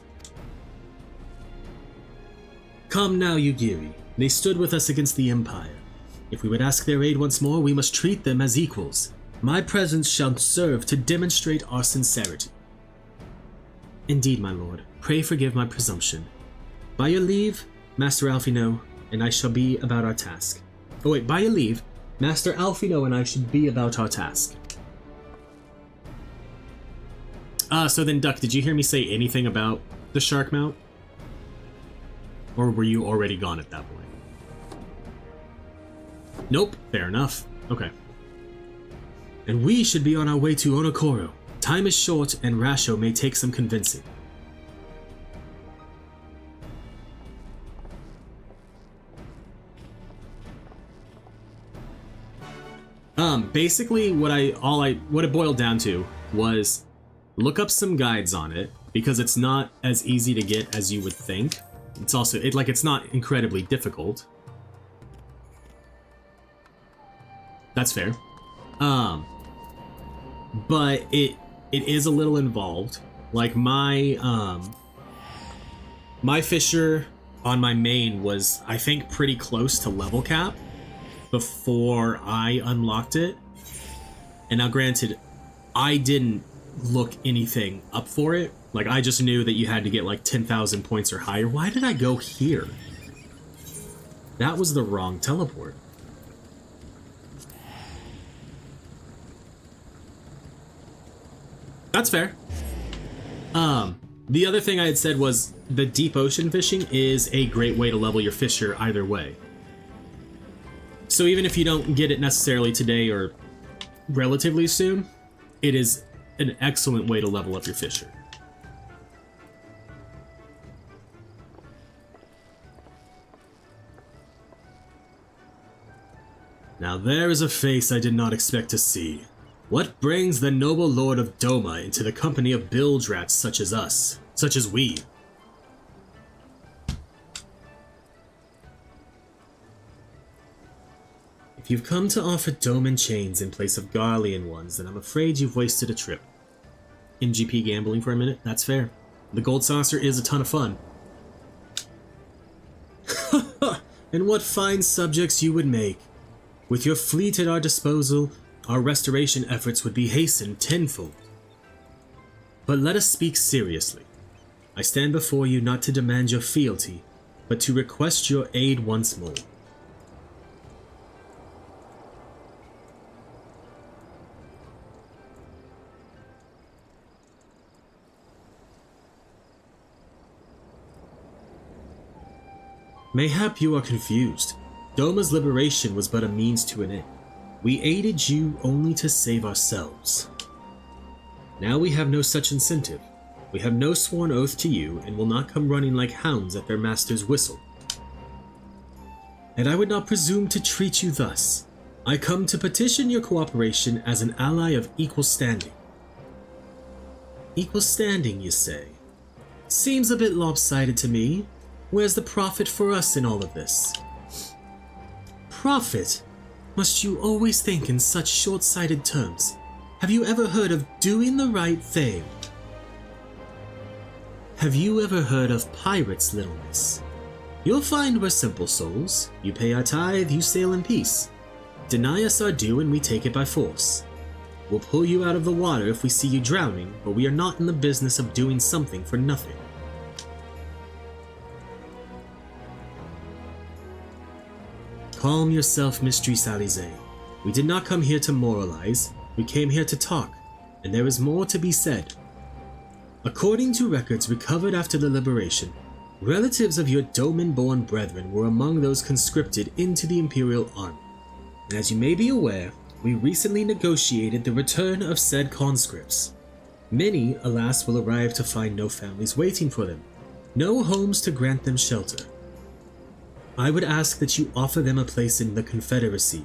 Come now, Yugiri. They stood with us against the Empire. If we would ask their aid once more, we must treat them as equals. My presence shall serve to demonstrate our sincerity. Indeed, my lord. Pray forgive my presumption. By your leave, Master Alfino, and I shall be about our task. Oh wait, by your leave, Master Alfino and I should be about our task. So then, Duck, did you hear me say anything about the shark mount? Or were you already gone at that point? Nope, fair enough. Okay. And we should be on our way to Onokoro. Time is short, and Rasho may take some convincing. Basically, what it boiled down to was look up some guides on it, because it's not as easy to get as you would think. It's also, it's not incredibly difficult. That's fair. But it is a little involved. Like my fisher on my main was, I think, pretty close to level cap before I unlocked it. And now granted, I didn't look anything up for it. Like, I just knew that you had to get like 10,000 points or higher. Why did I go here? That was the wrong teleport. That's fair. The other thing I had said was the deep ocean fishing is a great way to level your fisher either way. So even if you don't get it necessarily today or relatively soon, it is an excellent way to level up your fisher. Now there is a face I did not expect to see. What brings the noble lord of Doma into the company of bilge rats such as us, such as we? If you've come to offer Doman chains in place of Garlean ones, then I'm afraid you've wasted a trip. MGP gambling for a minute? That's fair. The gold saucer is a ton of fun. And what fine subjects you would make. With your fleet at our disposal, our restoration efforts would be hastened tenfold. But let us speak seriously. I stand before you not to demand your fealty, but to request your aid once more. Mayhap you are confused. Doma's liberation was but a means to an end. We aided you only to save ourselves. Now we have no such incentive. We have no sworn oath to you and will not come running like hounds at their master's whistle. And I would not presume to treat you thus. I come to petition your cooperation as an ally of equal standing. Equal standing, you say? Seems a bit lopsided to me. Where's the profit for us in all of this? Profit? Must you always think in such short-sighted terms? Have you ever heard of doing the right thing? Have you ever heard of pirates, little miss? You'll find we're simple souls. You pay our tithe, you sail in peace. Deny us our due and we take it by force. We'll pull you out of the water if we see you drowning, but we are not in the business of doing something for nothing. Calm yourself, Mistress Alize. We did not come here to moralize, we came here to talk, and there is more to be said. According to records recovered after the liberation, relatives of your Doman-born brethren were among those conscripted into the Imperial Army. And as you may be aware, we recently negotiated the return of said conscripts. Many, alas, will arrive to find no families waiting for them, no homes to grant them shelter. I would ask that you offer them a place in the Confederacy.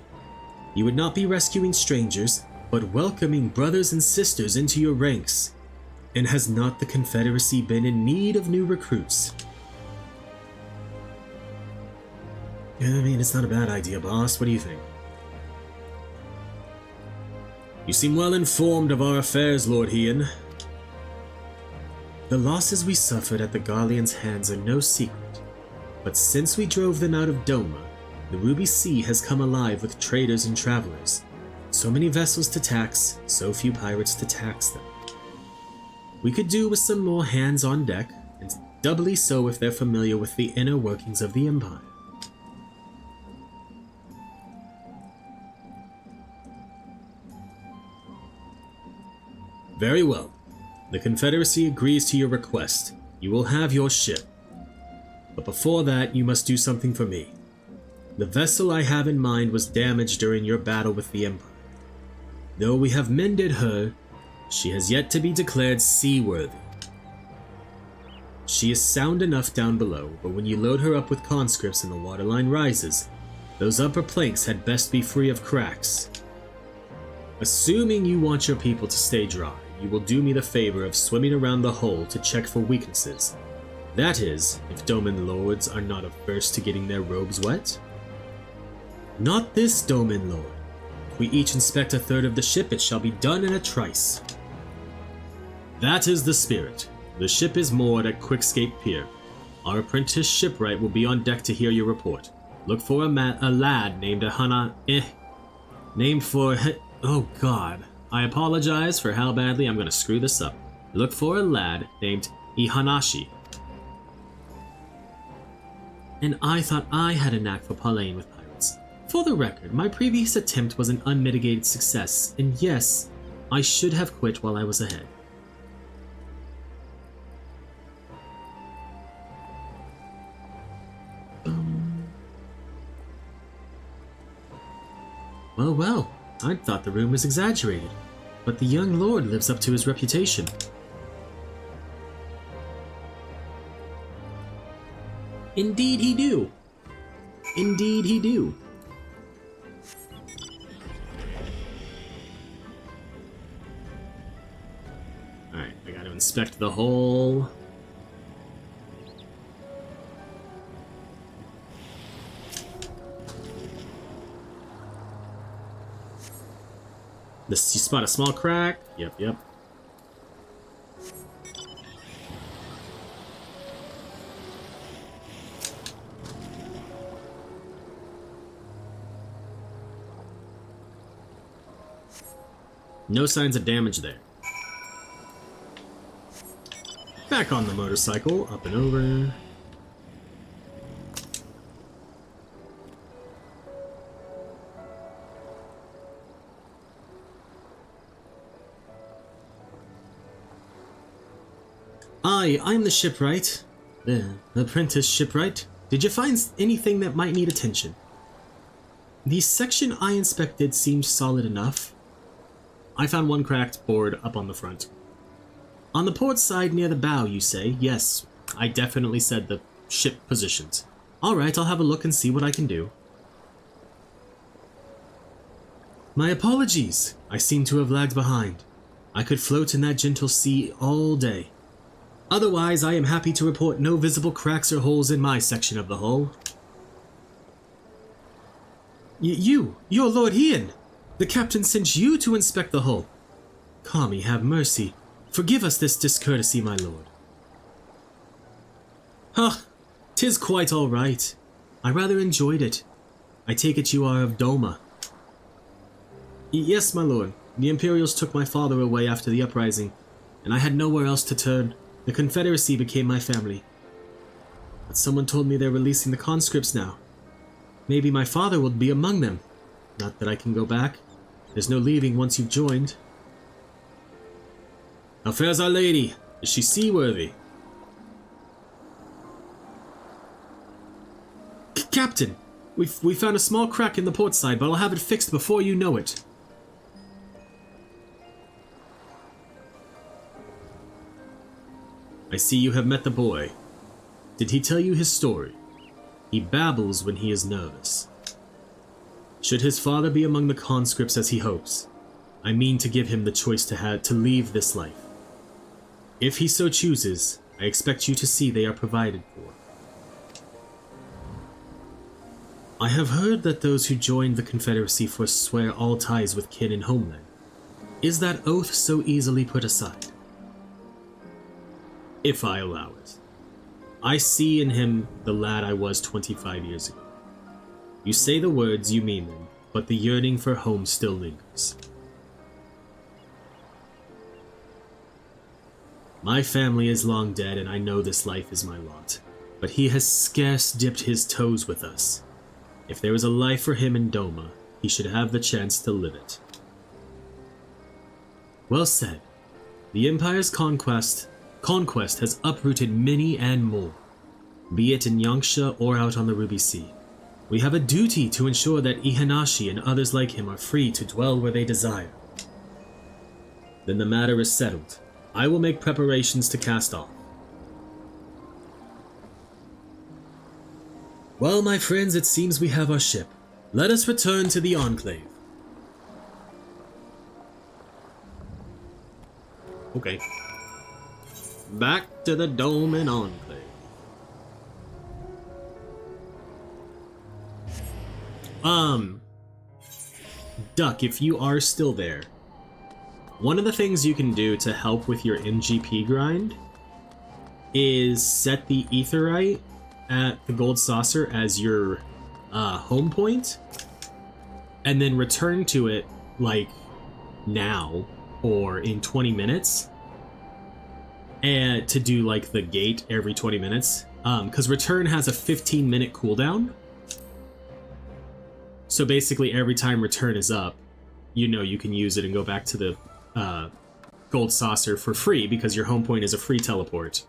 You would not be rescuing strangers, but welcoming brothers and sisters into your ranks. And has not the Confederacy been in need of new recruits? I mean, it's not a bad idea, boss. What do you think? You seem well informed of our affairs, Lord Hien. The losses we suffered at the Garleans' hands are no secret. But since we drove them out of Doma, the Ruby Sea has come alive with traders and travelers. So many vessels to tax, so few pirates to tax them. We could do with some more hands on deck, and doubly so if they're familiar with the inner workings of the Empire. Very well. The Confederacy agrees to your request. You will have your ship. But before that, you must do something for me. The vessel I have in mind was damaged during your battle with the Empire. Though we have mended her, she has yet to be declared seaworthy. She is sound enough down below, but when you load her up with conscripts and the waterline rises, those upper planks had best be free of cracks. Assuming you want your people to stay dry, you will do me the favor of swimming around the hull to check for weaknesses. That is, if Doman lords are not averse to getting their robes wet. Not this Doman lord. If we each inspect a third of the ship, it shall be done in a trice. That is the spirit. The ship is moored at Quickscape Pier. Our apprentice shipwright will be on deck to hear your report. Look for a lad named oh god. I apologize for how badly I'm gonna screw this up. Look for a lad named Ihanashi. And I thought I had a knack for parleying with pirates. For the record, my previous attempt was an unmitigated success, and yes, I should have quit while I was ahead. Well, I thought the room was exaggerated, but the young lord lives up to his reputation. Indeed he do. Indeed he do. I gotta inspect the hull. You spot a small crack. Yep. No signs of damage there. Back on the motorcycle, up and over. I'm the shipwright. The apprentice shipwright. Did you find anything that might need attention? The section I inspected seemed solid enough. I found one cracked board up on the front. On the port side near the bow, you say? Yes, I definitely said the ship positions. Alright, I'll have a look and see what I can do. My apologies. I seem to have lagged behind. I could float in that gentle sea all day. Otherwise, I am happy to report no visible cracks or holes in my section of the hull. You're Lord Ian. The captain sent you to inspect the hull. Kami, have mercy. Forgive us this discourtesy, my lord. Huh, 'tis quite all right. I rather enjoyed it. I take it you are of Doma. Yes, my lord. The Imperials took my father away after the uprising, and I had nowhere else to turn. The Confederacy became my family. But someone told me they're releasing the conscripts now. Maybe my father will be among them. Not that I can go back. There's no leaving once you've joined. How fares our lady? Is she seaworthy? Captain, we found a small crack in the port side, but I'll have it fixed before you know it. I see you have met the boy. Did he tell you his story? He babbles when he is nervous. Should his father be among the conscripts as he hopes, I mean to give him the choice to leave this life. If he so chooses, I expect you to see they are provided for. I have heard that those who joined the Confederacy forswear all ties with kin and homeland. Is that oath so easily put aside? If I allow it. I see in him the lad I was 25 years ago. You say the words, you mean them, but the yearning for home still lingers. My family is long dead, and I know this life is my lot, but he has scarce dipped his toes with us. If there is a life for him in Doma, he should have the chance to live it. Well said. The Empire's conquest has uprooted many and more, be it in Yangsha or out on the Ruby Sea. We have a duty to ensure that Ihanashi and others like him are free to dwell where they desire. Then the matter is settled. I will make preparations to cast off. Well, my friends, it seems we have our ship. Let us return to the Enclave. Okay. Back to the Doman Enclave. Duck, if you are still there, one of the things you can do to help with your MGP grind is set the Aetheryte at the Gold Saucer as your home point, and then return to it, like, now, or in 20 minutes, and to do, like, the gate every 20 minutes, because return has a 15-minute cooldown. So basically, every time return is up, you know you can use it and go back to the Gold Saucer for free, because your home point is a free teleport,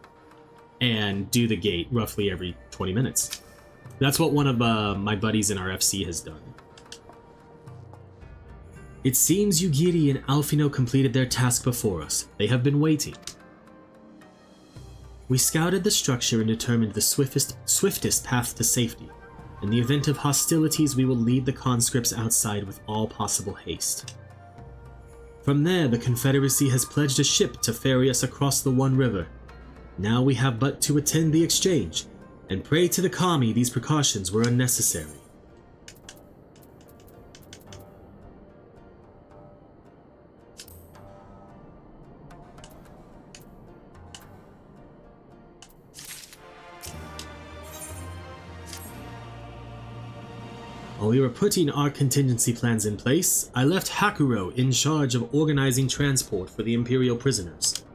and do the gate roughly every 20 minutes. That's what one of my buddies in our FC has done. It seems Yugiri and Alfino completed their task before us. They have been waiting. We scouted the structure and determined the swiftest path to safety. In the event of hostilities, we will lead the conscripts outside with all possible haste. From there, the Confederacy has pledged a ship to ferry us across the One River. Now we have but to attend the exchange, and pray to the Kami these precautions were unnecessary. While we were putting our contingency plans in place, I left Hakuro in charge of organizing transport for the Imperial prisoners.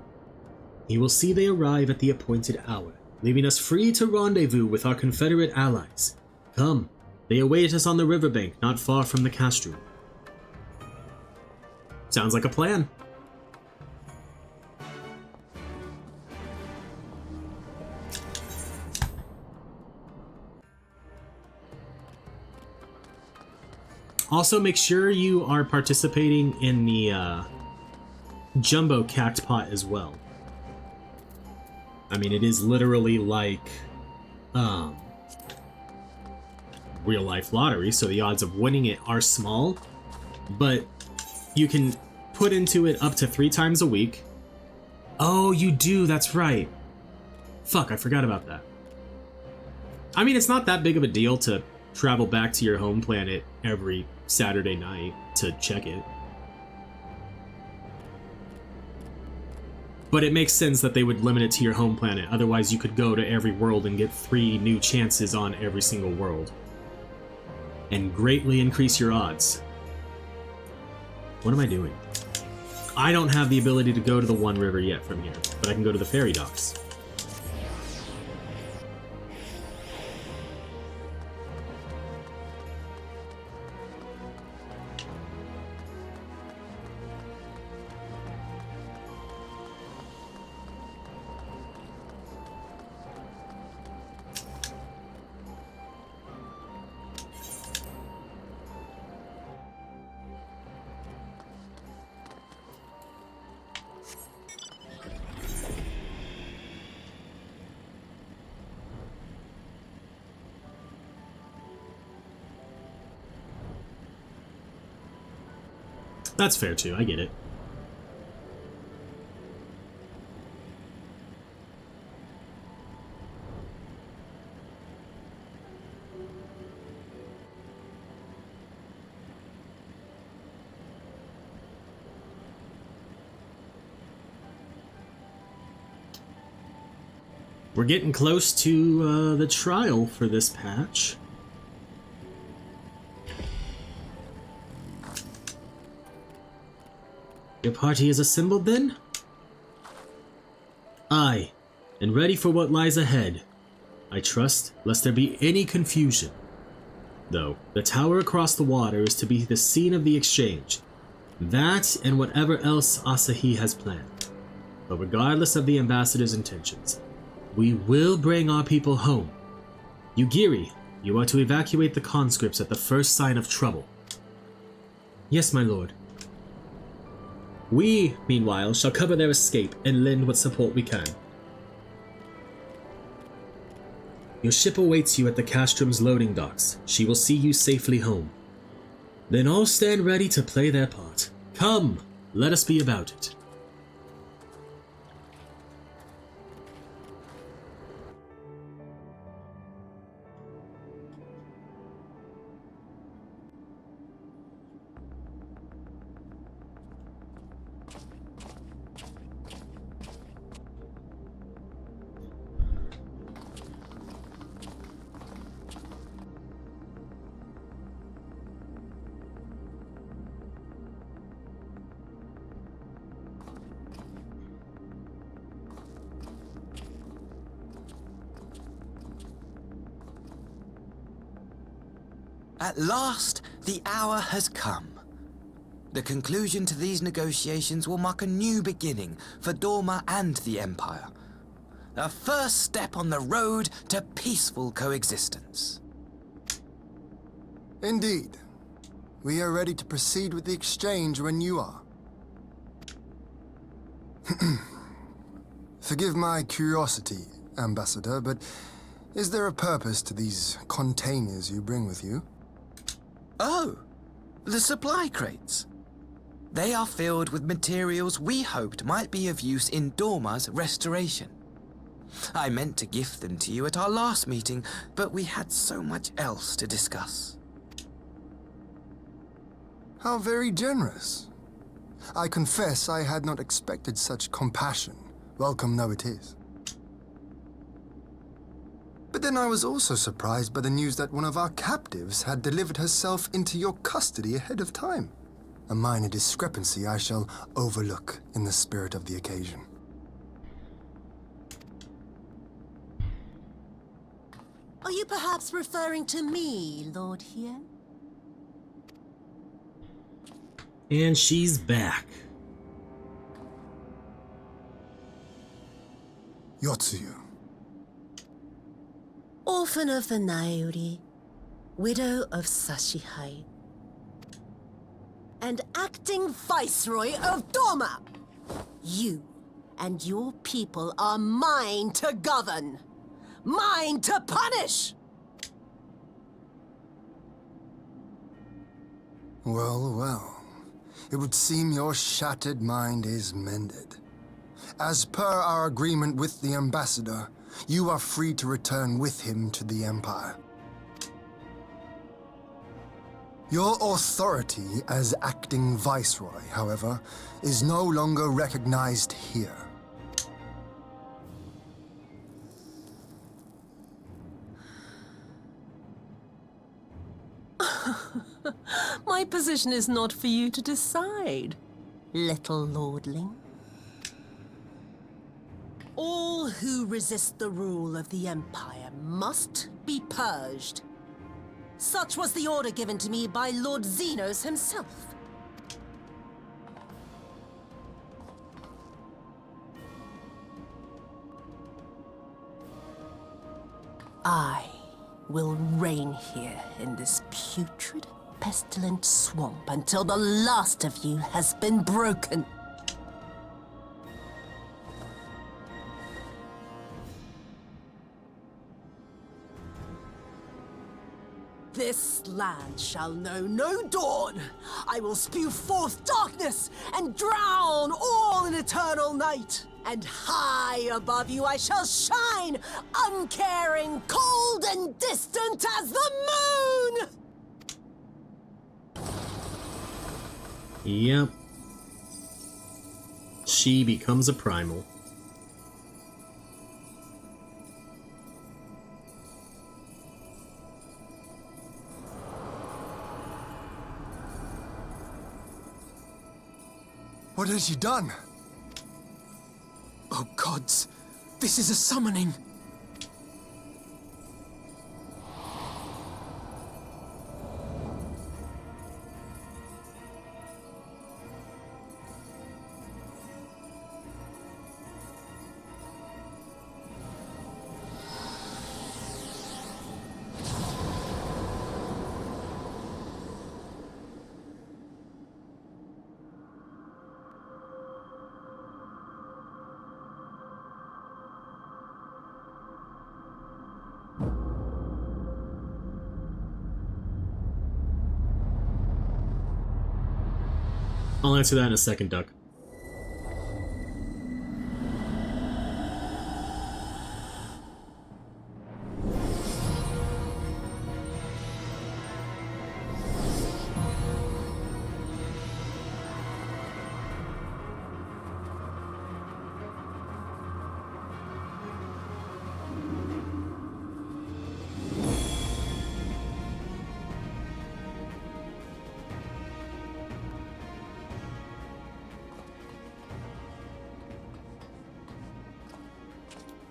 He will see they arrive at the appointed hour, leaving us free to rendezvous with our Confederate allies. Come, they await us on the riverbank not far from the castrum. Sounds like a plan. Also, make sure you are participating in the Jumbo Cact Pot as well. I mean, it is literally like real life lottery, so the odds of winning it are small, but you can put into it up to 3 times a week. Oh, you do, that's right. Fuck, I forgot about that. I mean, it's not that big of a deal to travel back to your home planet every Saturday night to check it. But it makes sense that they would limit it to your home planet, otherwise you could go to every world and get 3 new chances on every single world. And greatly increase your odds. What am I doing? I don't have the ability to go to the One River yet from here, but I can go to the ferry docks. That's fair too, I get it. We're getting close to the trial for this patch. Your party is assembled then? Aye, and ready for what lies ahead. I trust, lest there be any confusion. Though, the tower across the water is to be the scene of the exchange. That and whatever else Asahi has planned. But regardless of the ambassador's intentions, we will bring our people home. Yugiri, you are to evacuate the conscripts at the first sign of trouble. Yes, my lord. We, meanwhile, shall cover their escape and lend what support we can. Your ship awaits you at the castrum's loading docks. She will see you safely home. Then all stand ready to play their part. Come, let us be about it. At last, the hour has come. The conclusion to these negotiations will mark a new beginning for Dorma and the Empire. A first step on the road to peaceful coexistence. Indeed. We are ready to proceed with the exchange when you are. Forgive my curiosity, Ambassador, but is there a purpose to these containers you bring with you? Oh, the supply crates. They are filled with materials we hoped might be of use in Dorma's restoration. I meant to gift them to you at our last meeting, but we had so much else to discuss. How very generous. I confess I had not expected such compassion, welcome though it is. But then I was also surprised by the news that one of our captives had delivered herself into your custody ahead of time. A minor discrepancy I shall overlook in the spirit of the occasion. Are you perhaps referring to me, Lord Hien? And she's back. Tsuyu. Orphan of the Nairi, widow of Sashihai, and acting Viceroy of Doma. You and your people are mine to govern, mine to punish! Well, well. It would seem your shattered mind is mended. As per our agreement with the ambassador, you are free to return with him to the Empire. Your authority as acting Viceroy, however, is no longer recognized here. My position is not for you to decide, little lordling. All who resist the rule of the Empire must be purged. Such was the order given to me by Lord Xenos himself. I will reign here in this putrid, pestilent swamp until the last of you has been broken. This land shall know no dawn. I will spew forth darkness and drown all in eternal night. And high above you I shall shine, uncaring, cold and distant as the moon! Yep. She becomes a primal. What has she done? Oh gods, this is a summoning. I'll answer that in a second, Duck.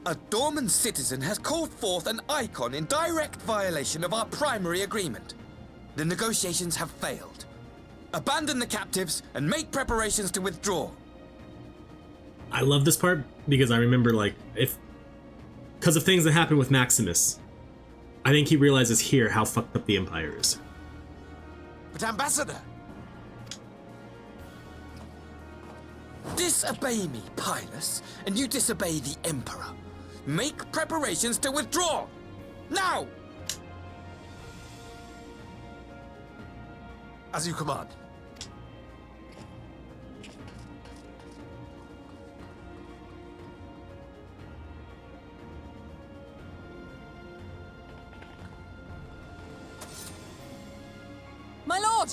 A Doman citizen has called forth an icon in direct violation of our primary agreement. The negotiations have failed. Abandon the captives and make preparations to withdraw. I love this part because I remember, like, because of things that happened with Maximus, I think he realizes here how fucked up the Empire is. But Ambassador! Disobey me, Pilus, and you disobey the Emperor. Make preparations to withdraw! Now! As you command.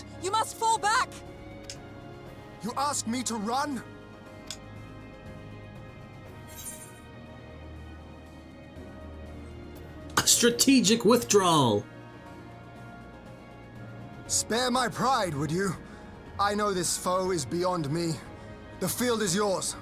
lord! You must fall back! You ask me to run? Strategic withdrawal. Spare my pride, would you? I know this foe is beyond me. The field is yours.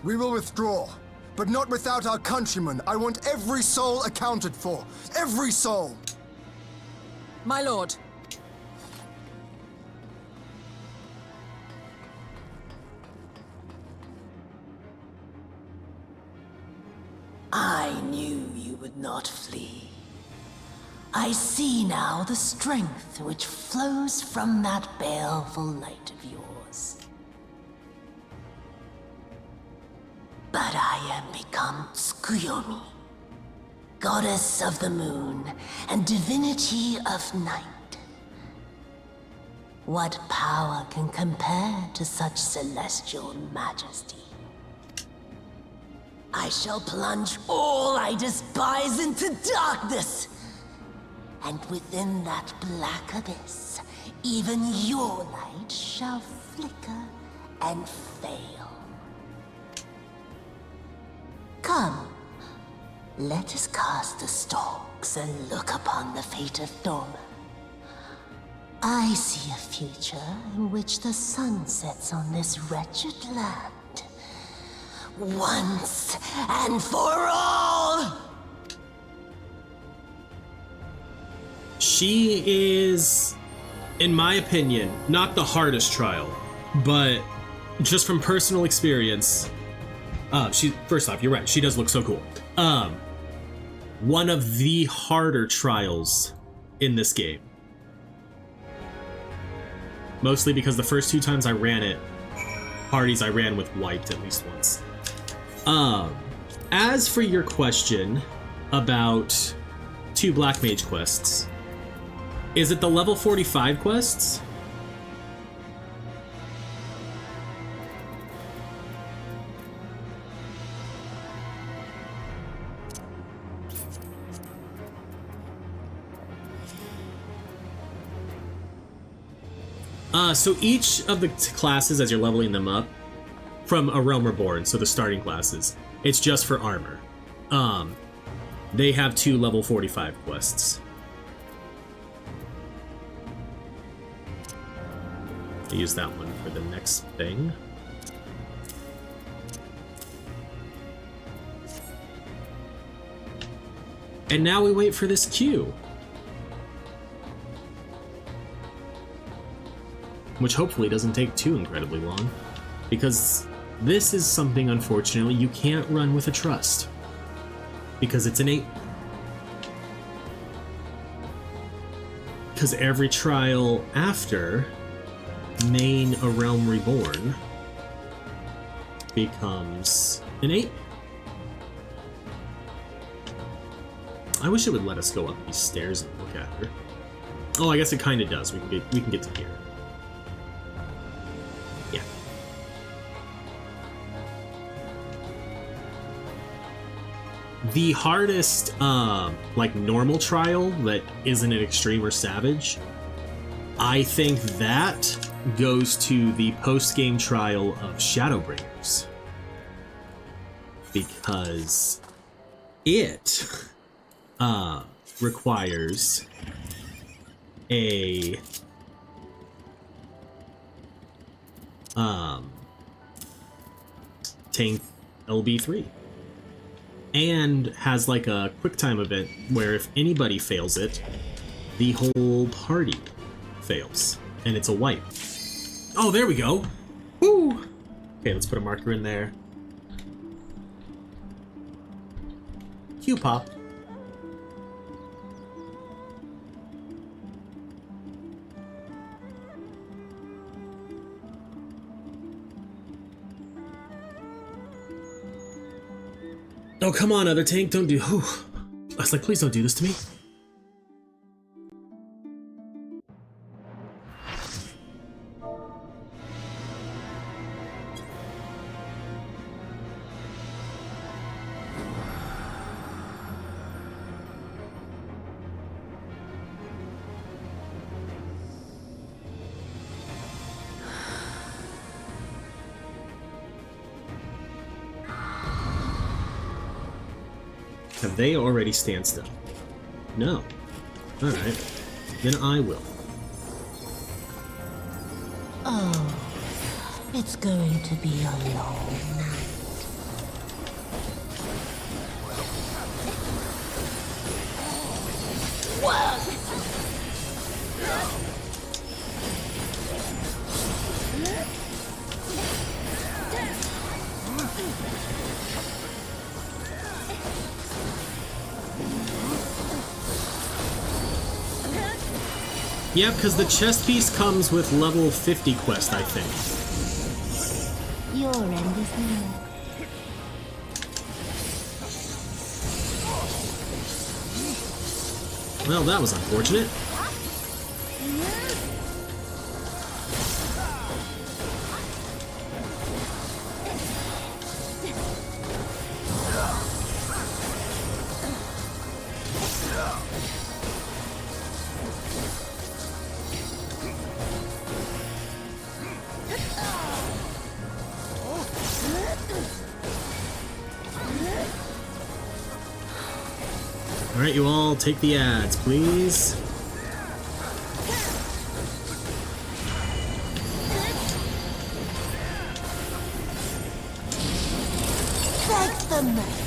We will withdraw, but not without our countrymen. I want every soul accounted for. Every soul! My lord. I knew you would not flee. I see now the strength which flows from that baleful light of yours. But I am become Tsuyu, goddess of the moon and divinity of night. What power can compare to such celestial majesty? I shall plunge all I despise into darkness. And within that black abyss, even your light shall flicker and fail. Come, let us cast the stalks and look upon the fate of Doman. I see a future in which the sun sets on this wretched land. Once and for all! She is, in my opinion, not the hardest trial, but just from personal experience, first off, you're right, she does look so cool. One of the harder trials in this game. Mostly because the first 2 times I ran it, parties I ran with wiped at least once. As for your question about 2 Black Mage quests, is it the level 45 quests? So each of the classes, as you're leveling them up, from A Realm Reborn, so the starting classes, it's just for armor. They have 2 level 45 quests. I use that one for the next thing. And now we wait for this queue. Which hopefully doesn't take too incredibly long. Because this is something, unfortunately, you can't run with a trust. Because it's innate. Because every trial after main A Realm Reborn becomes innate. I wish it would let us go up these stairs and look at her. Oh, I guess it kind of does. We can get to here. Yeah. The hardest, like, normal trial that isn't an extreme or savage, I think that goes to the post-game trial of Shadowbringers. Because it requires a tank LB3 and has like a quick time event where if anybody fails it, the whole party fails and it's a wipe. Oh, there we go. Woo! Okay, let's put a marker in there. Q pop. Oh, come on, other tank, don't do... Whew. I was like, please don't do this to me. Have they already stand still? No. Alright. Then I will. Oh, it's going to be a long night. Yeah, because the chest piece comes with level 50 quest, I think. Your end is near. Well, that was unfortunate. Alright, you all take the ads, please. That's the mess.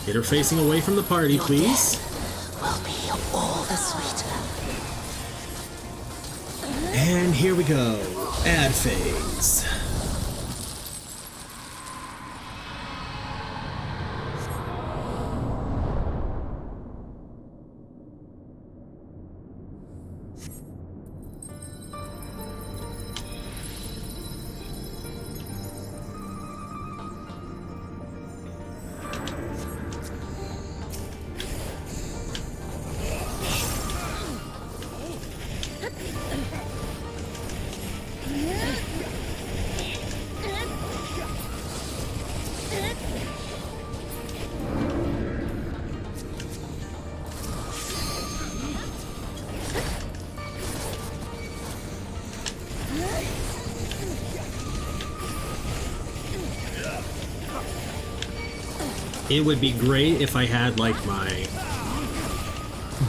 Get her facing away from the party, please. Will be all the sweeter. And here we go. Ad phase. It would be great if I had, like, my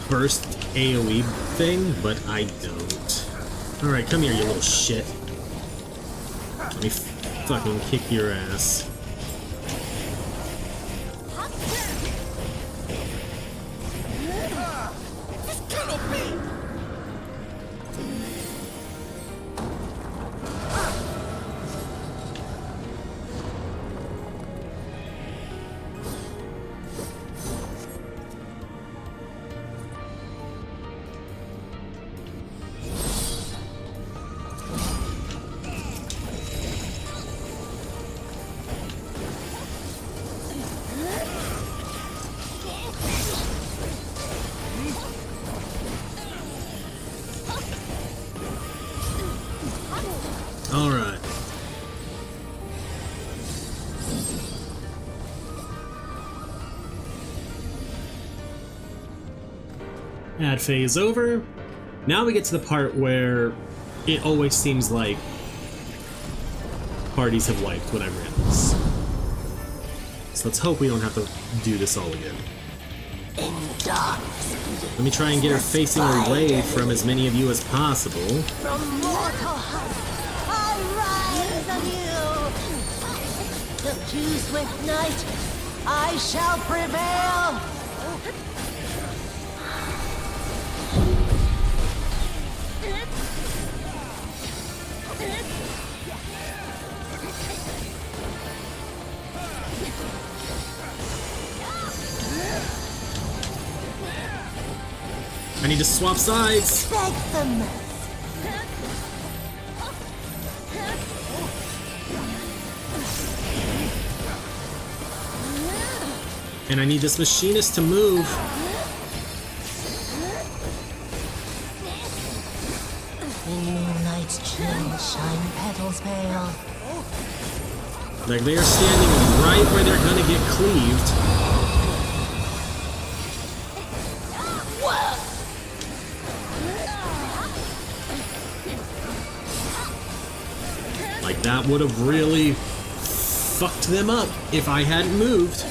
burst AoE thing, but I don't. Alright, come here, you little shit. Let me fucking kick your ass. Alright. Ad phase over. Now we get to the part where it always seems like parties have wiped when I've ran this. So let's hope we don't have to do this all again. Let me try and get her facing away from as many of you as possible. From mortal heights, I rise anew. Diffused with night, I shall prevail. I need to swap sides. Beg the mess. And I need this machinist to move. In moonlight's chill, shine petals pale. Like they are standing right where they're gonna get cleaved. That would have really fucked them up if I hadn't moved.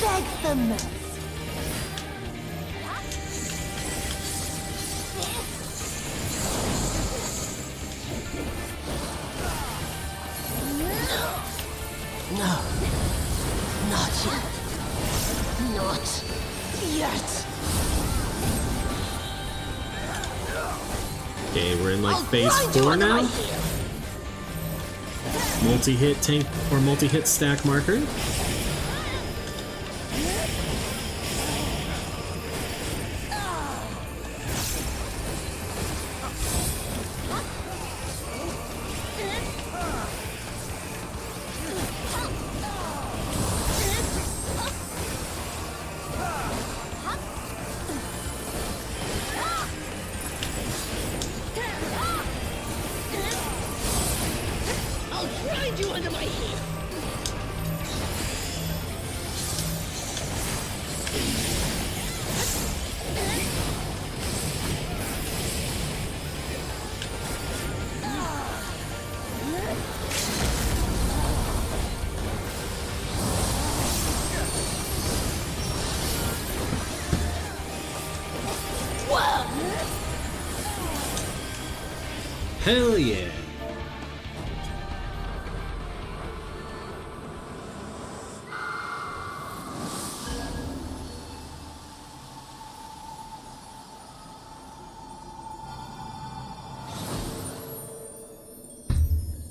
Beg for mercy. No. Not yet. Not yet. Okay, we're in like phase 4 now. Multi-hit tank or multi-hit stack marker. Hell yeah.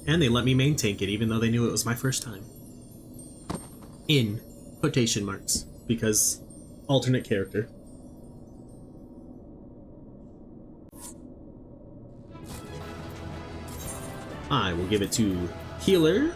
And they let me main tank it even though they knew it was my first time. In quotation marks, because alternate character. I will give it to healer.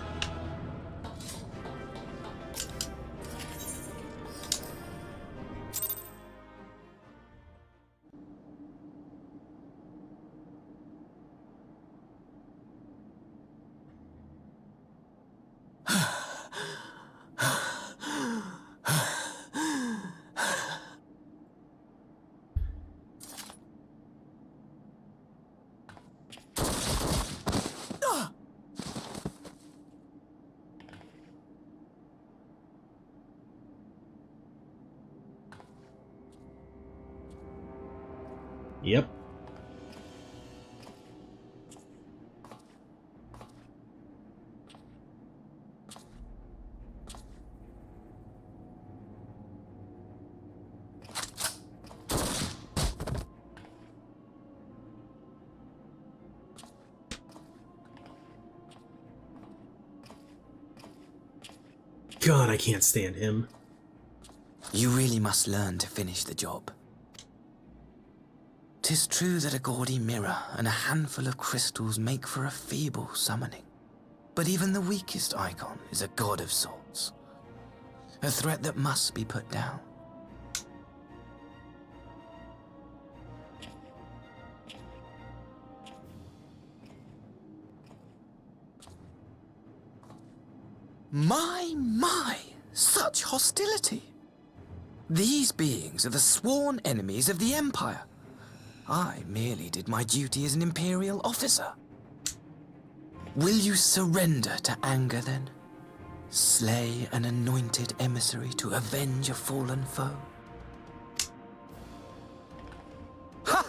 Yep. God, I can't stand him. You really must learn to finish the job. 'Tis true that a gaudy mirror and a handful of crystals make for a feeble summoning. But even the weakest icon is a god of sorts. A threat that must be put down. My, such hostility! These beings are the sworn enemies of the Empire. I merely did my duty as an Imperial officer. Will you surrender to anger, then? Slay an anointed emissary to avenge a fallen foe? Ha!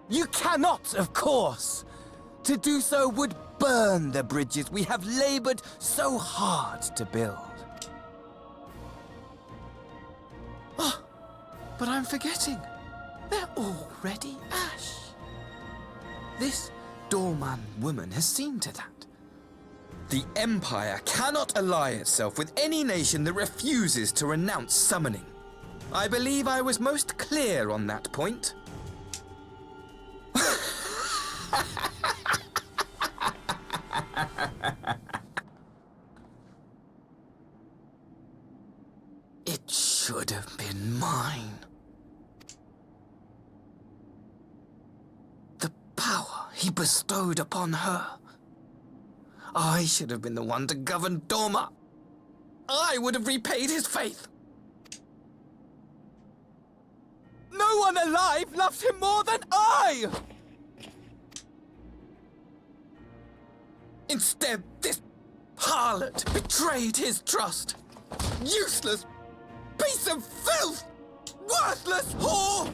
You cannot, of course! To do so would burn the bridges we have labored so hard to build. Oh, but I'm forgetting. They're already ash. This Doman woman has seen to that. The Empire cannot ally itself with any nation that refuses to renounce summoning. I believe I was most clear on that point. It should have been mine. The power he bestowed upon her. I should have been the one to govern Doma. I would have repaid his faith. No one alive loves him more than I! Instead, this harlot betrayed his trust. Useless piece of filth! Worthless whore!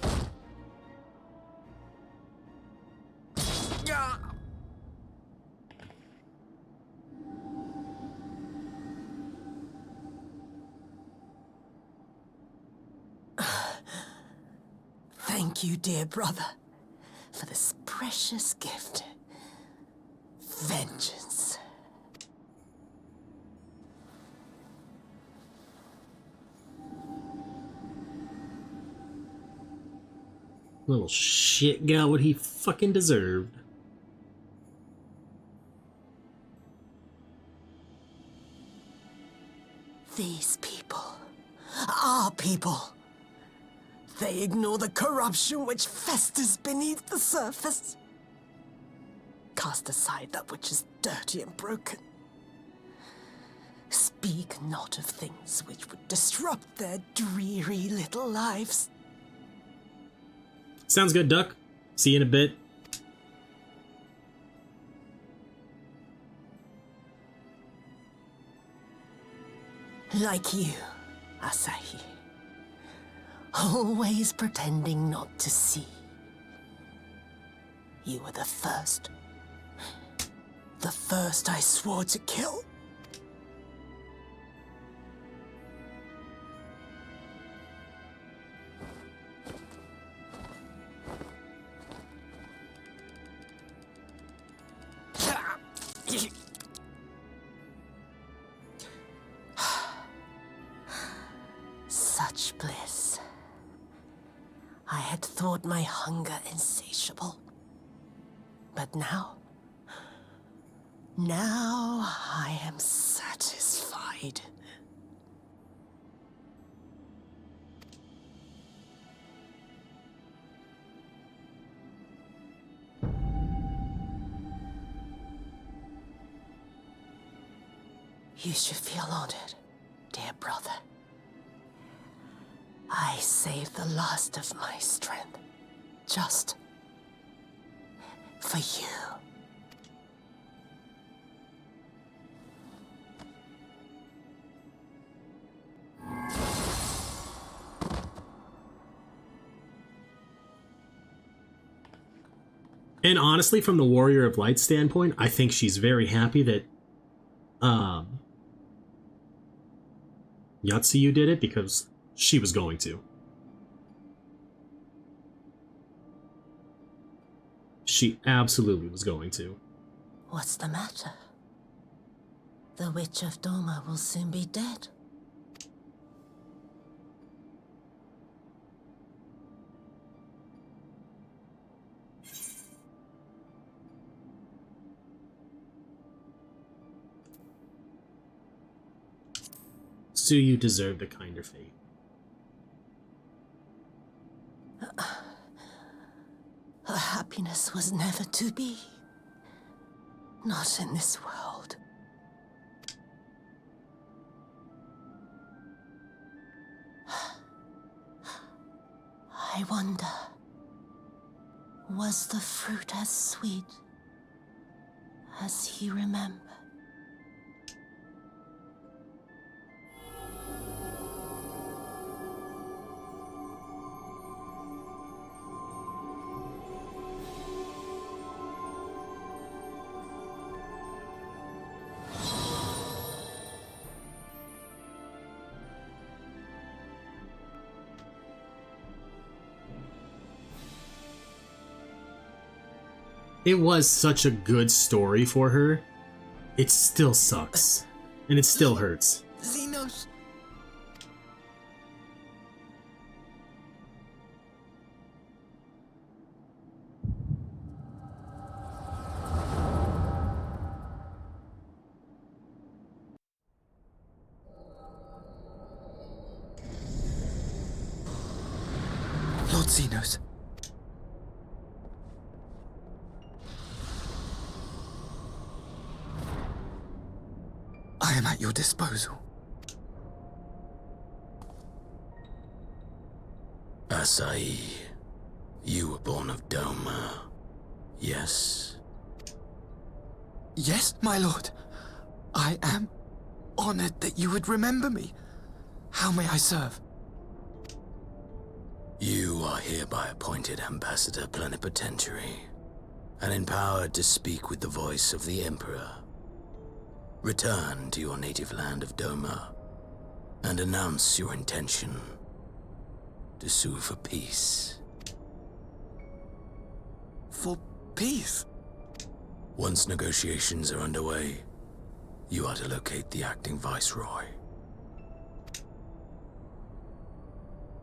Thank you, dear brother, for this precious gift. Vengeance. Little shit got what he fucking deserved. These people, our people, they ignore the corruption which festers beneath the surface. Cast aside that which is dirty and broken. Speak not of things which would disrupt their dreary little lives. Sounds good, Duck. See you in a bit. Like you, Asahi. Always pretending not to see. You were the first. The first I swore to kill. Such bliss. I had thought my hunger insatiable. But now I am satisfied. You should feel honored, dear brother. I saved the last of my strength, just for you. And honestly, from the Warrior of Light standpoint, I think she's very happy that Yatsuyu did it, because she was going to. She absolutely was going to. What's the matter? The Witch of Doma will soon be dead. Tsuyu deserved a kinder fate. Her happiness was never to be. Not in this world. I wonder, was the fruit as sweet as he remembered? It was such a good story for her. It still sucks. And it still hurts. Xenos. Lord Xenos. I am at your disposal. Asahi. You were born of Doma, yes? Yes, my lord. I am honored that you would remember me. How may I serve? You are hereby appointed Ambassador Plenipotentiary, and empowered to speak with the voice of the Emperor. Return to your native land of Doma, and announce your intention to sue for peace. For peace? Once negotiations are underway, you are to locate the acting Viceroy.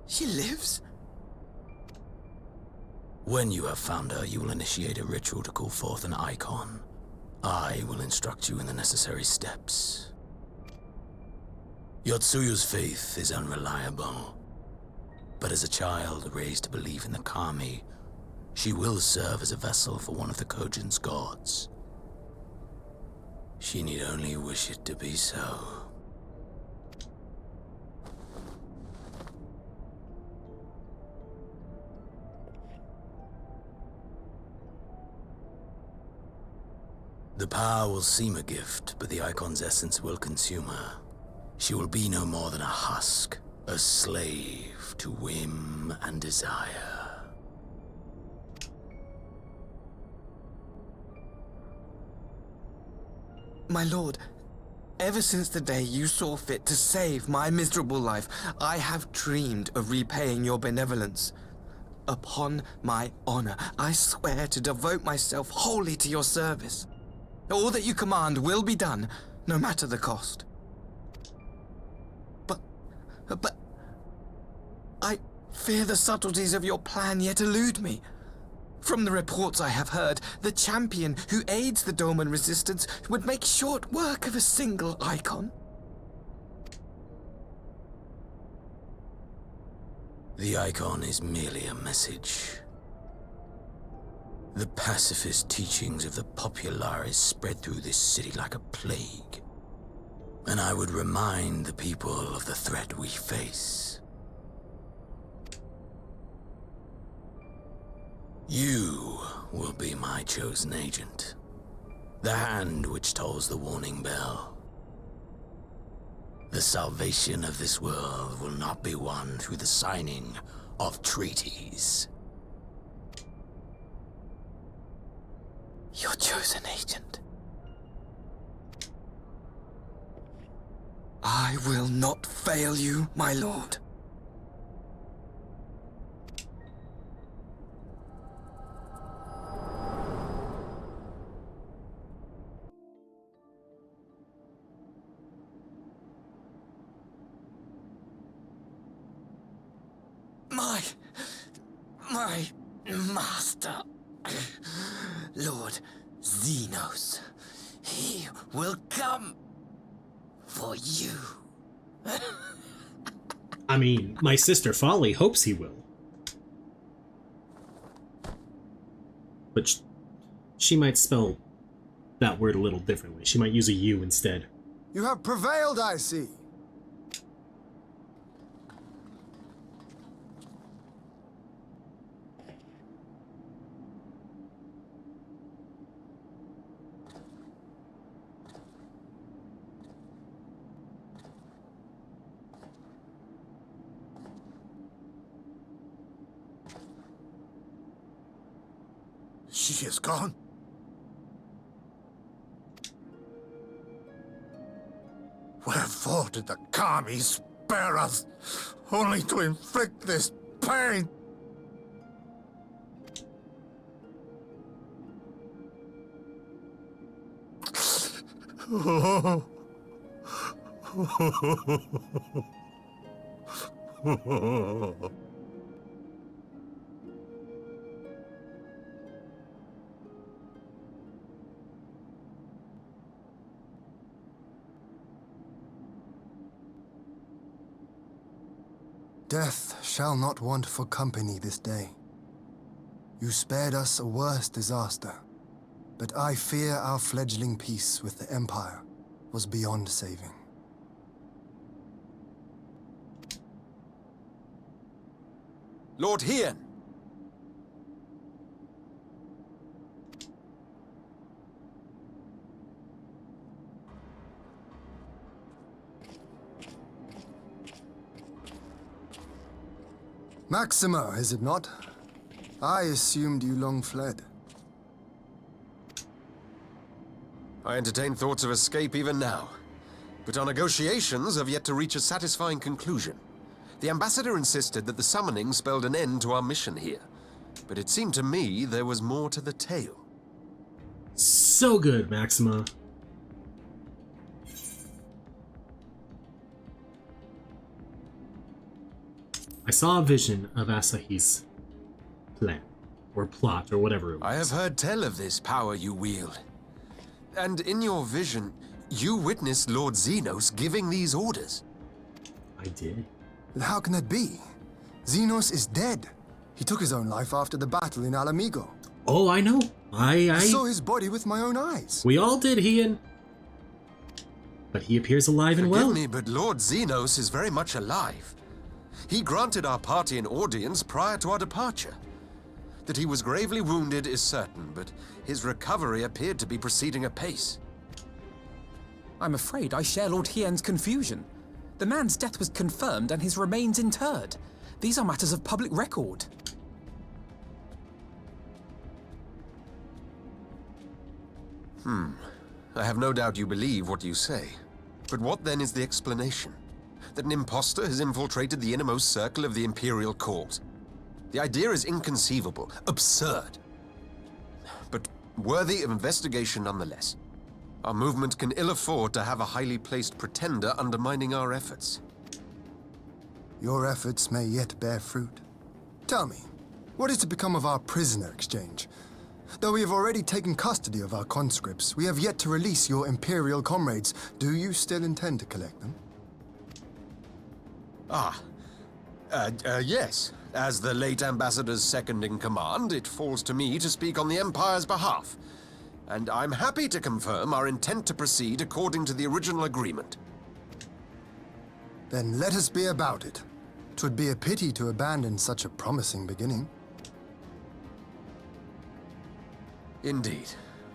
She lives? When you have found her, you will initiate a ritual to call forth an icon. I will instruct you in the necessary steps. Your Tsuyu's faith is unreliable, but as a child raised to believe in the Kami, she will serve as a vessel for one of the Kojin's gods. She need only wish it to be so. The power will seem a gift, but the icon's essence will consume her. She will be no more than a husk, a slave to whim and desire. My lord, ever since the day you saw fit to save my miserable life, I have dreamed of repaying your benevolence. Upon my honor, I swear to devote myself wholly to your service. All that you command will be done, no matter the cost. But I fear the subtleties of your plan yet elude me. From the reports I have heard, the champion who aids the Doman resistance would make short work of a single icon. The icon is merely a message. The pacifist teachings of the Populares spread through this city like a plague. And I would remind the people of the threat we face. You will be my chosen agent. The hand which tolls the warning bell. The salvation of this world will not be won through the signing of treaties. Your chosen agent. I will not fail you, my lord. My master, Lord Xenos, he will come for you. I mean, my sister Folly hopes he will. But she might spell that word a little differently. She might use a U instead. You have prevailed, I see. She is gone. Wherefore did the Kami spare us, only to inflict this pain? Death shall not want for company this day. You spared us a worse disaster, but I fear our fledgling peace with the Empire was beyond saving. Lord Hien! Maxima, is it not? I assumed you long fled. I entertain thoughts of escape even now. But our negotiations have yet to reach a satisfying conclusion. The ambassador insisted that the summoning spelled an end to our mission here. But it seemed to me there was more to the tale. So good, Maxima. I saw a vision of Asahi's plan, or plot, or whatever it was. I have heard tell of this power you wield. And in your vision, you witnessed Lord Xenos giving these orders. I did. How can that be? Xenos is dead. He took his own life after the battle in Alamigo. Oh, I know. I saw his body with my own eyes. We all did, Ian. But he appears alive and well. Forgive me, but Lord Xenos is very much alive. He granted our party an audience prior to our departure. That he was gravely wounded is certain, but his recovery appeared to be proceeding apace. I'm afraid I share Lord Hien's confusion. The man's death was confirmed and his remains interred. These are matters of public record. I have no doubt you believe what you say. But what then is the explanation? That an impostor has infiltrated the innermost circle of the Imperial Court? The idea is inconceivable, absurd. But worthy of investigation nonetheless. Our movement can ill afford to have a highly placed pretender undermining our efforts. Your efforts may yet bear fruit. Tell me, what is to become of our prisoner exchange? Though we have already taken custody of our conscripts, we have yet to release your Imperial comrades. Do you still intend to collect them? Yes. As the late Ambassador's second-in-command, it falls to me to speak on the Empire's behalf. And I'm happy to confirm our intent to proceed according to the original agreement. Then let us be about it. 'Twould be a pity to abandon such a promising beginning. Indeed.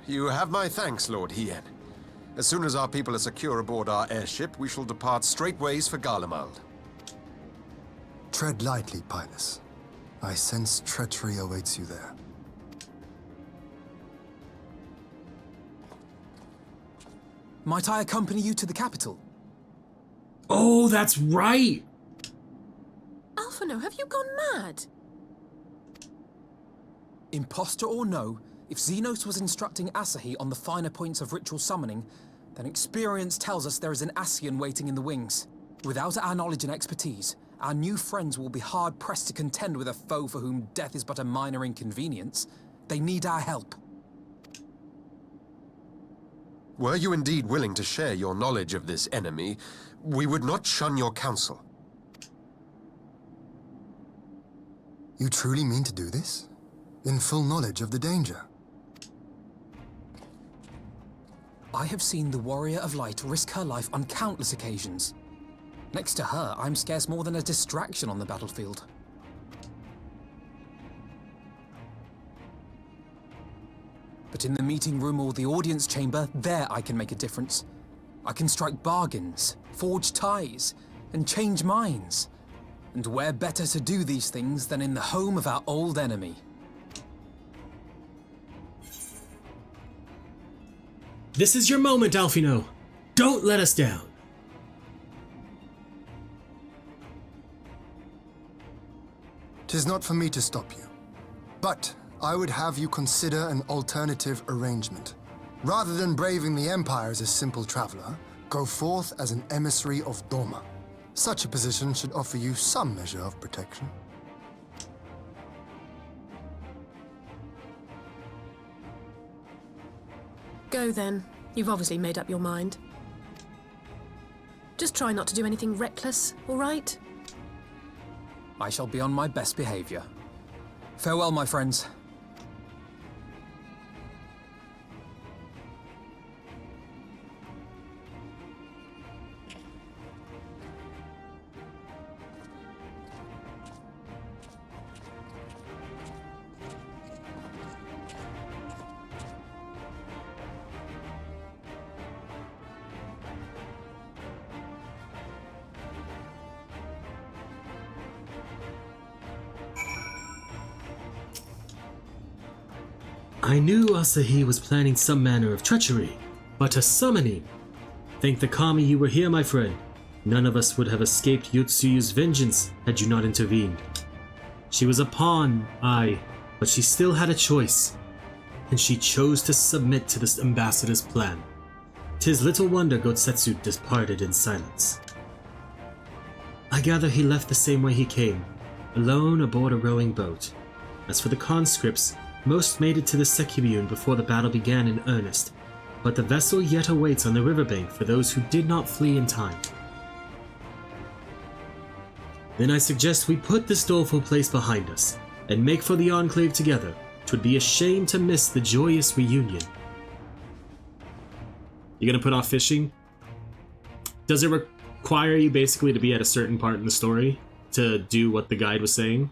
You have my thanks, Lord Hien. As soon as our people are secure aboard our airship, we shall depart straightways for Garlemald. Tread lightly, Pilus. I sense treachery awaits you there. Might I accompany you to the capital? Oh, that's right! Alphino, have you gone mad? Imposter or no, if Xenos was instructing Asahi on the finer points of ritual summoning, then experience tells us there is an Ascian waiting in the wings. Without our knowledge and expertise, our new friends will be hard-pressed to contend with a foe for whom death is but a minor inconvenience. They need our help. Were you indeed willing to share your knowledge of this enemy, we would not shun your counsel. You truly mean to do this? In full knowledge of the danger? I have seen the Warrior of Light risk her life on countless occasions. Next to her, I'm scarce more than a distraction on the battlefield. But in the meeting room or the audience chamber, there I can make a difference. I can strike bargains, forge ties, and change minds. And where better to do these things than in the home of our old enemy? This is your moment, Alphino. Don't let us down. Tis not for me to stop you, but I would have you consider an alternative arrangement. Rather than braving the Empire as a simple traveler, go forth as an emissary of Doma. Such a position should offer you some measure of protection. Go then. You've obviously made up your mind. Just try not to do anything reckless, all right? I shall be on my best behavior. Farewell, my friends. I knew Asahi was planning some manner of treachery, but a summoning. Thank the kami you were here, my friend. None of us would have escaped Yotsuyu's vengeance had you not intervened. She was a pawn, aye, but she still had a choice, and she chose to submit to this ambassador's plan. 'Tis little wonder Gotsetsu departed in silence. I gather he left the same way he came, alone aboard a rowing boat. As for the conscripts, most made it to the Sekibune before the battle began in earnest, but the vessel yet awaits on the riverbank for those who did not flee in time. Then I suggest we put this doleful place behind us, and make for the Enclave together. 'Twould be a shame to miss the joyous reunion. You gonna put off fishing? Does it require you basically to be at a certain part in the story to do what the guide was saying?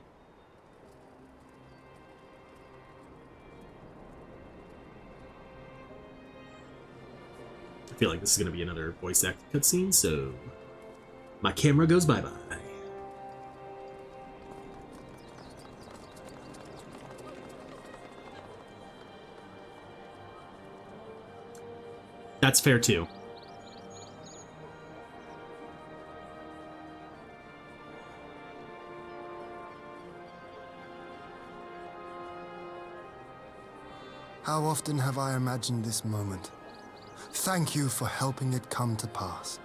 I feel like this is gonna be another voice act cutscene, so my camera goes bye-bye. That's fair too. How often have I imagined this moment? Thank you for helping it come to pass.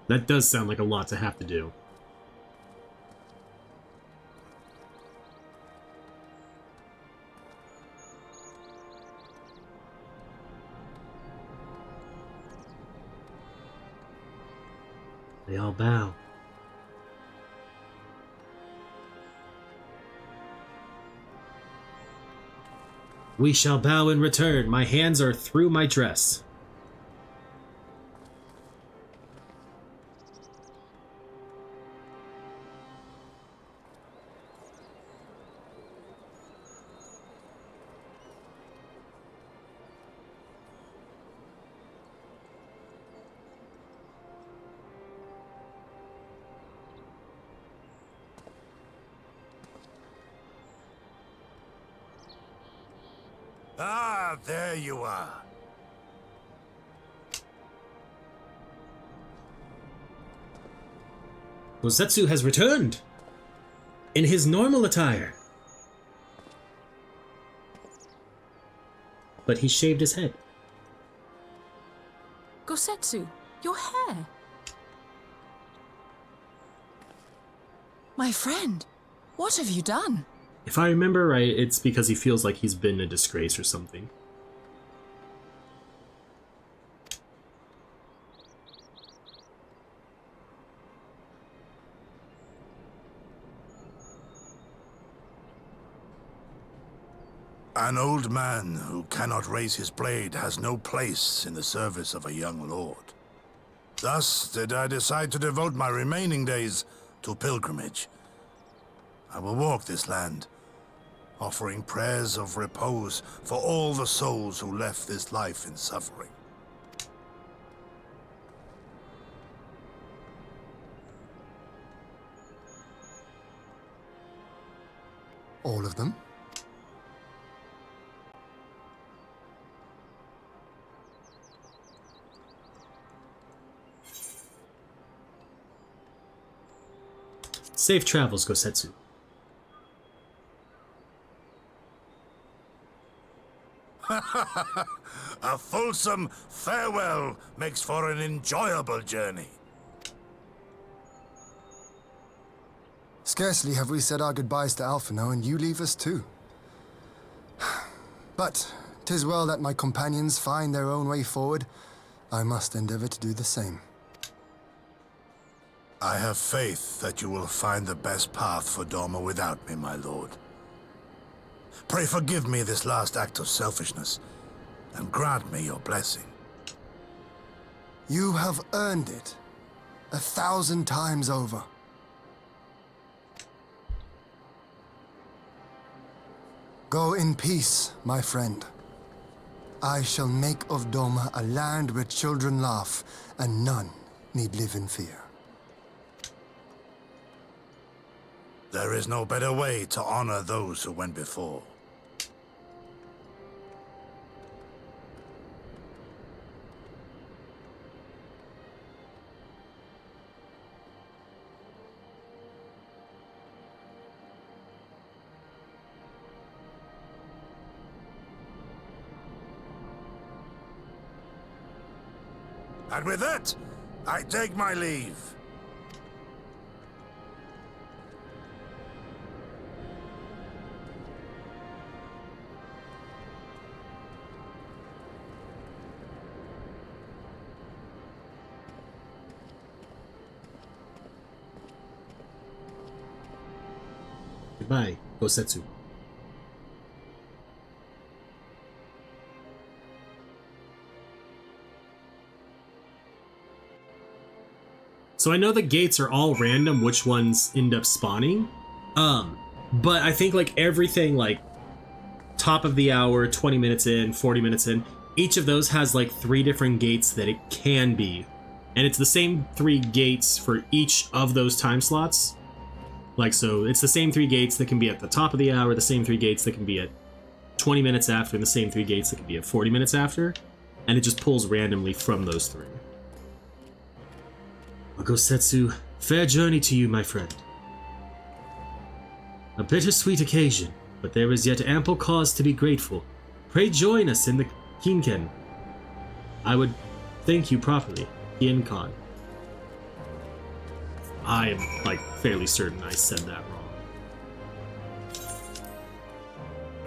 That does sound like a lot to have to do. They all bow. We shall bow in return. My hands are through my dress. Ah, there you are. Gosetsu has returned! In his normal attire. But he shaved his head. Gosetsu, your hair. My friend, what have you done? If I remember right, it's because he feels like he's been a disgrace or something. An old man who cannot raise his blade has no place in the service of a young lord. Thus did I decide to devote my remaining days to pilgrimage. I will walk this land, offering prayers of repose for all the souls who left this life in suffering. All of them? Safe travels, Gosetsu. A fulsome farewell makes for an enjoyable journey. Scarcely have we said our goodbyes to Alphino, and you leave us too. But 'tis well that my companions find their own way forward. I must endeavor to do the same. I have faith that you will find the best path for Doma without me, my lord. Pray forgive me this last act of selfishness, and grant me your blessing. You have earned it 1,000 times over. Go in peace, my friend. I shall make of Doma a land where children laugh and none need live in fear. There is no better way to honor those who went before. And with that, I take my leave. Goodbye, Gosetsu. So I know the gates are all random which ones end up spawning. But I think like everything like top of the hour, 20 minutes in, 40 minutes in, each of those has like 3 different gates that it can be. And it's the same 3 gates for each of those time slots. Like, so it's the same 3 gates that can be at the top of the hour, the same 3 gates that can be at 20 minutes after, and the same 3 gates that can be at 40 minutes after. And it just pulls randomly from those 3. Gosetsu, fair journey to you, my friend. A bittersweet occasion, but there is yet ample cause to be grateful. Pray join us in the Kinken. I would thank you properly, Kinkan. I am, like, fairly certain I said that wrong.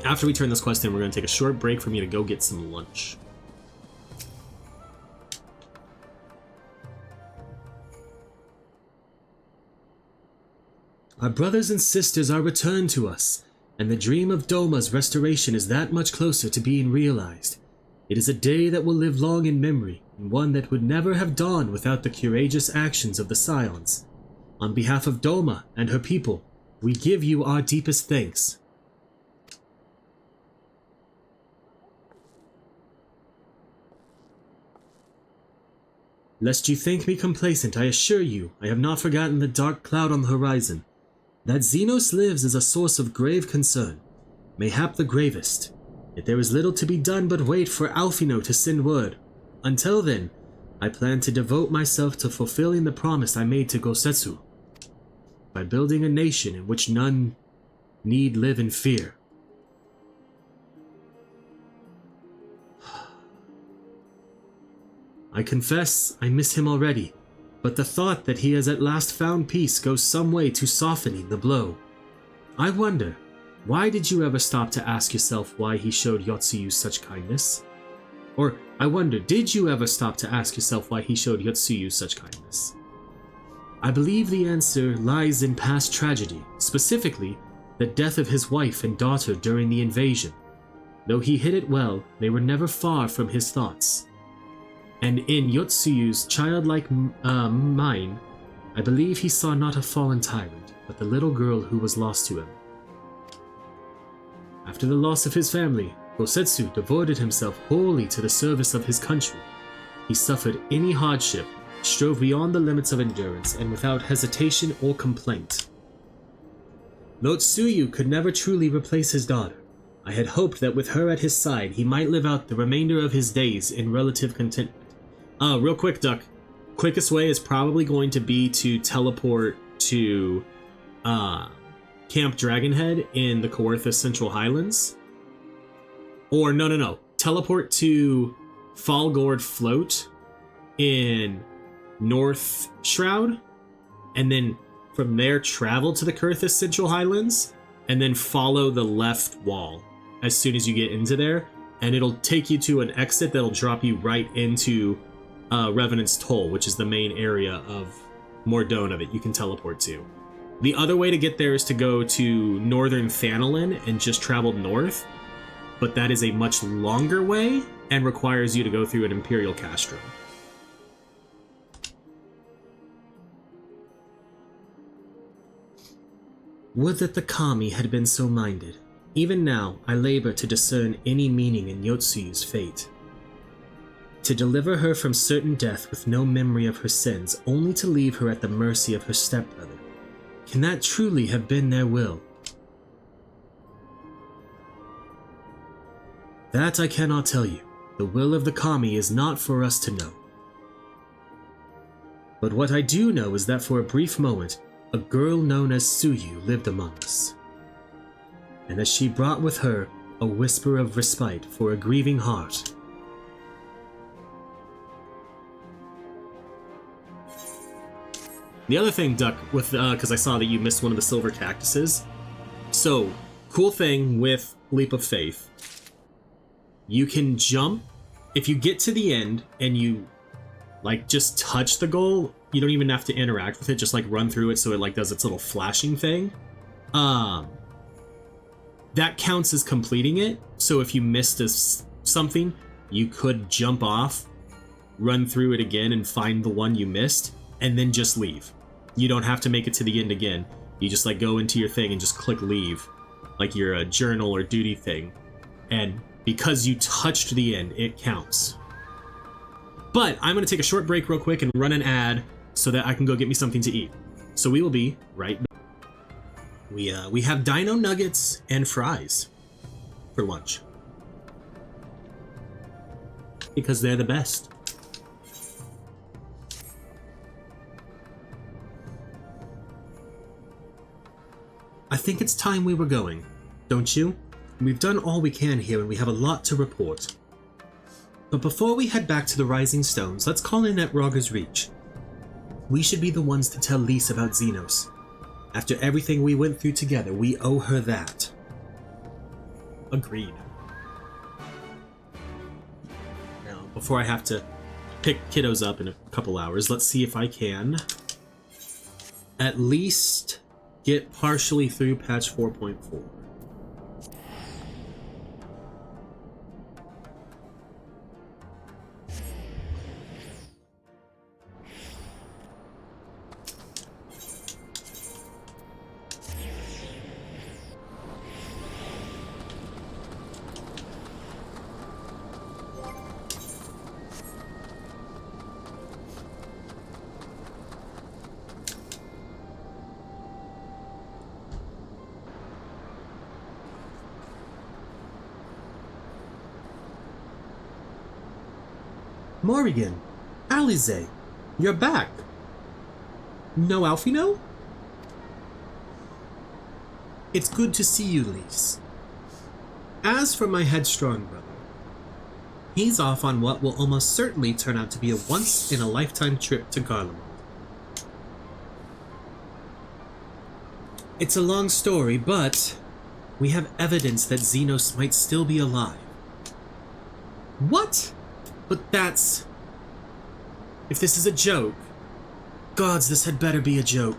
After we turn this quest in, we're going to take a short break for me to go get some lunch. Our brothers and sisters are returned to us, and the dream of Doma's restoration is that much closer to being realized. It is a day that will live long in memory, and one that would never have dawned without the courageous actions of the Scions. On behalf of Doma and her people, we give you our deepest thanks. Lest you think me complacent, I assure you, I have not forgotten the dark cloud on the horizon. That Xenos lives is a source of grave concern, mayhap the gravest. Yet there is little to be done but wait for Alfino to send word. Until then, I plan to devote myself to fulfilling the promise I made to Gosetsu, by building a nation in which none need live in fear. I confess I miss him already, but the thought that he has at last found peace goes some way to softening the blow. I wonder, why did you ever stop to ask yourself why he showed Yotsuyu such kindness? Or, I wonder, did you ever stop to ask yourself why he showed Yotsuyu such kindness? I believe the answer lies in past tragedy, specifically the death of his wife and daughter during the invasion. Though he hid it well, they were never far from his thoughts. And in Yotsuyu's childlike mind, I believe he saw not a fallen tyrant, but the little girl who was lost to him. After the loss of his family, Gosetsu devoted himself wholly to the service of his country. He suffered any hardship, strove beyond the limits of endurance, and without hesitation or complaint. Though Tsuyu could never truly replace his daughter, I had hoped that with her at his side, he might live out the remainder of his days in relative contentment. Real quick, Duck. Quickest way is probably going to be to teleport to Camp Dragonhead in the Kawortha Central Highlands. Or no. Teleport to Falgord Float in North Shroud, and then from there travel to the Kurthus Central Highlands, and then follow the left wall as soon as you get into there, and it'll take you to an exit that'll drop you right into Revenant's Toll, which is the main area of Mordona that you can teleport to. The other way to get there is to go to northern Thanalin and just travel north, but that is a much longer way and requires you to go through an Imperial Castrum. Would that the Kami had been so minded. Even now, I labor to discern any meaning in Yotsuyu's fate. To deliver her from certain death with no memory of her sins, only to leave her at the mercy of her stepbrother. Can that truly have been their will? That I cannot tell you. The will of the Kami is not for us to know. But what I do know is that for a brief moment, a girl known as Tsuyu lived among us. And that she brought with her a whisper of respite for a grieving heart. The other thing, Duck, with because I saw that you missed one of the silver cactuses. So, cool thing with Leap of Faith. You can jump. If you get to the end and you, like, just touch the goal, you don't even have to interact with it, just, like, run through it so it, like, does its little flashing thing. That counts as completing it. So if you missed something, you could jump off, run through it again and find the one you missed, and then just leave. You don't have to make it to the end again. You just like go into your thing and just click leave, like your journal or duty thing. And because you touched the end, it counts. But I'm going to take a short break real quick and run an ad so that I can go get me something to eat. So we will be right back. We have dino nuggets and fries for lunch. Because they're the best. I think it's time we were going, don't you? We've done all we can here and we have a lot to report. But before we head back to the Rising Stones, let's call in at Rogger's Reach. We should be the ones to tell Lise about Xenos. After everything we went through together, we owe her that. Agreed. Now, before I have to pick kiddos up in a couple hours, let's see if I can at least get partially through patch 4.4. Morrighan, Alize, you're back. No Alfino? It's good to see you, Lise. As for my headstrong brother, he's off on what will almost certainly turn out to be a once-in-a-lifetime trip to Garleans. It's a long story, but we have evidence that Xenos might still be alive. What? But that's... If this is a joke... Gods, this had better be a joke.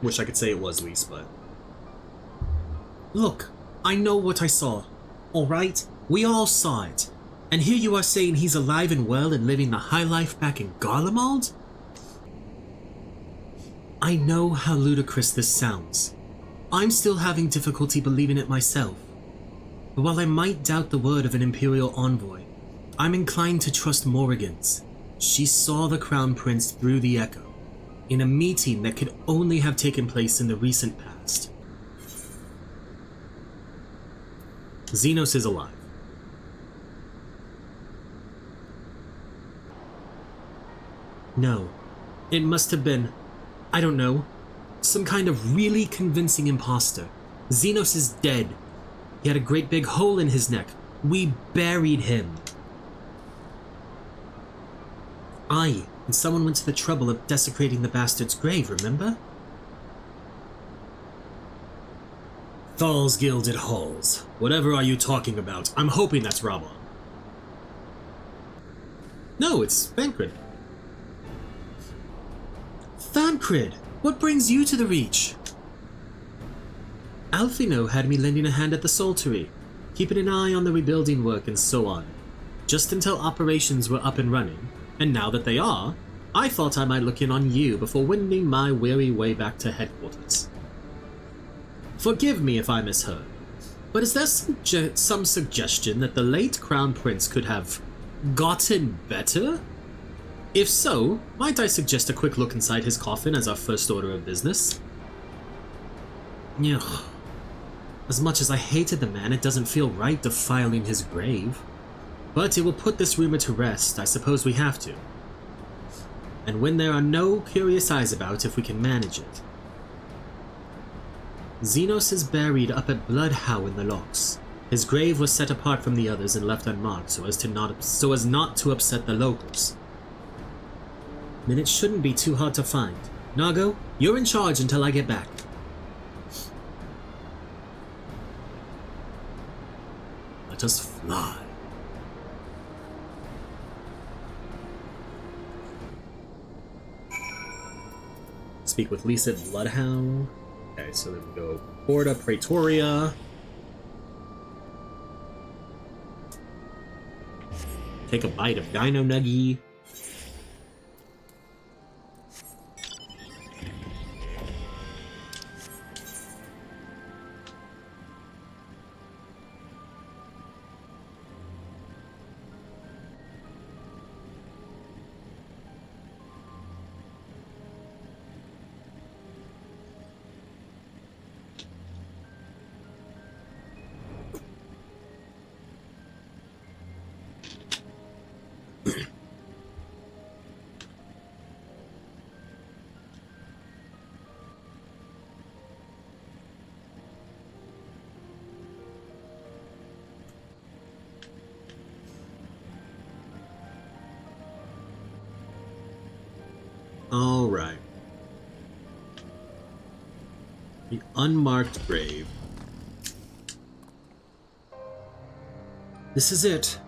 Wish I could say it was Lise, but... Look, I know what I saw. Alright? We all saw it. And here you are saying he's alive and well and living the high life back in Garlemald? I know how ludicrous this sounds. I'm still having difficulty believing it myself. But while I might doubt the word of an Imperial envoy, I'm inclined to trust Morrigan's. She saw the Crown Prince through the Echo, in a meeting that could only have taken place in the recent past. Xenos is alive. No, it must have been, I don't know, some kind of really convincing imposter. Xenos is dead. He had a great big hole in his neck. We buried him. And someone went to the trouble of desecrating the bastard's grave, remember? Thal's gilded halls. Whatever are you talking about? I'm hoping that's Rabon. No, it's Thancred. Thancred! What brings you to the Reach? Alphino had me lending a hand at the Saltery, keeping an eye on the rebuilding work and so on, just until operations were up and running, and now that they are, I thought I might look in on you before wending my weary way back to headquarters. Forgive me if I misheard, but is there some suggestion that the late Crown Prince could have gotten better? If so, might I suggest a quick look inside his coffin as our first order of business? Ugh. As much as I hated the man, it doesn't feel right defiling his grave. But it will put this rumor to rest, I suppose we have to. And when there are no curious eyes about, if we can manage it. Xenos is buried up at Bloodhow in the Locks. His grave was set apart from the others and left unmarked so as not to upset the locals. Then it shouldn't be too hard to find. Nago, you're in charge until I get back. Let us fly. Speak with Lisa at Bloodhound. Okay, so then we go Porta Praetoria. Take a bite of Dino Nuggy. Alright. The unmarked grave. This is it.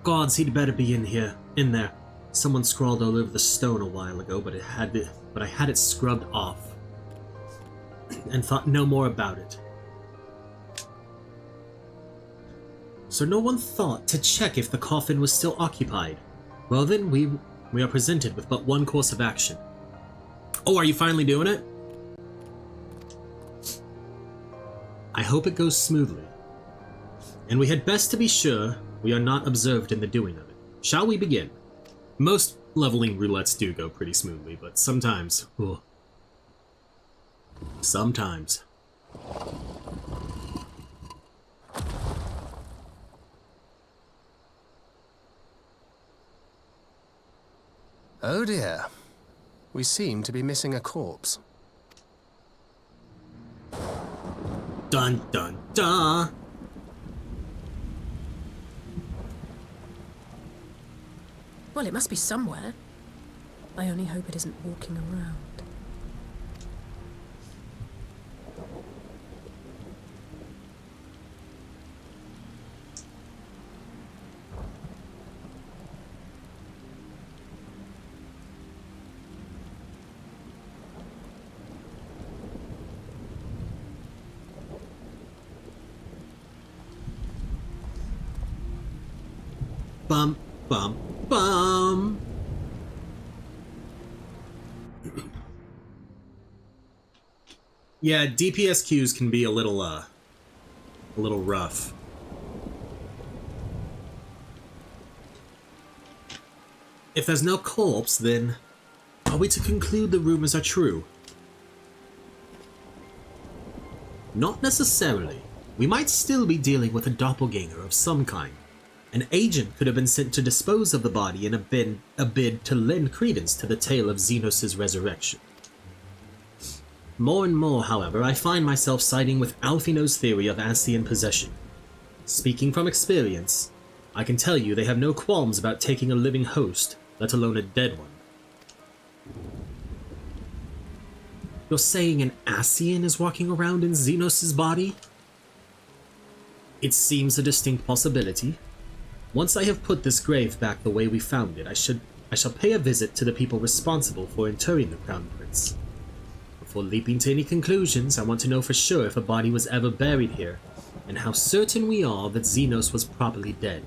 Gods, he'd better be in there. Someone scrawled all over the stone a while ago, but I had it scrubbed off. And thought no more about it. So no one thought to check if the coffin was still occupied. Well then, we are presented with but one course of action. Oh, are you finally doing it? I hope it goes smoothly. And we had best to be sure we are not observed in the doing of it. Shall we begin? Most leveling roulettes do go pretty smoothly, but sometimes... ugh. Sometimes. Oh dear. We seem to be missing a corpse. Dun dun dun! Well, it must be somewhere. I only hope it isn't walking around. Bum, bum, bum. Yeah, DPS queues can be a little rough. If there's no corpse, then are we to conclude the rumors are true? Not necessarily. We might still be dealing with a doppelganger of some kind. An agent could have been sent to dispose of the body in a bid to lend credence to the tale of Xenos' resurrection. More and more, however, I find myself siding with Alphino's theory of Ascian possession. Speaking from experience, I can tell you they have no qualms about taking a living host, let alone a dead one. You're saying an Ascian is walking around in Xenos' body? It seems a distinct possibility. Once I have put this grave back the way we found it, I shall pay a visit to the people responsible for interring the Crown Prince. Before leaping to any conclusions, I want to know for sure if a body was ever buried here, and how certain we are that Xenos was properly dead.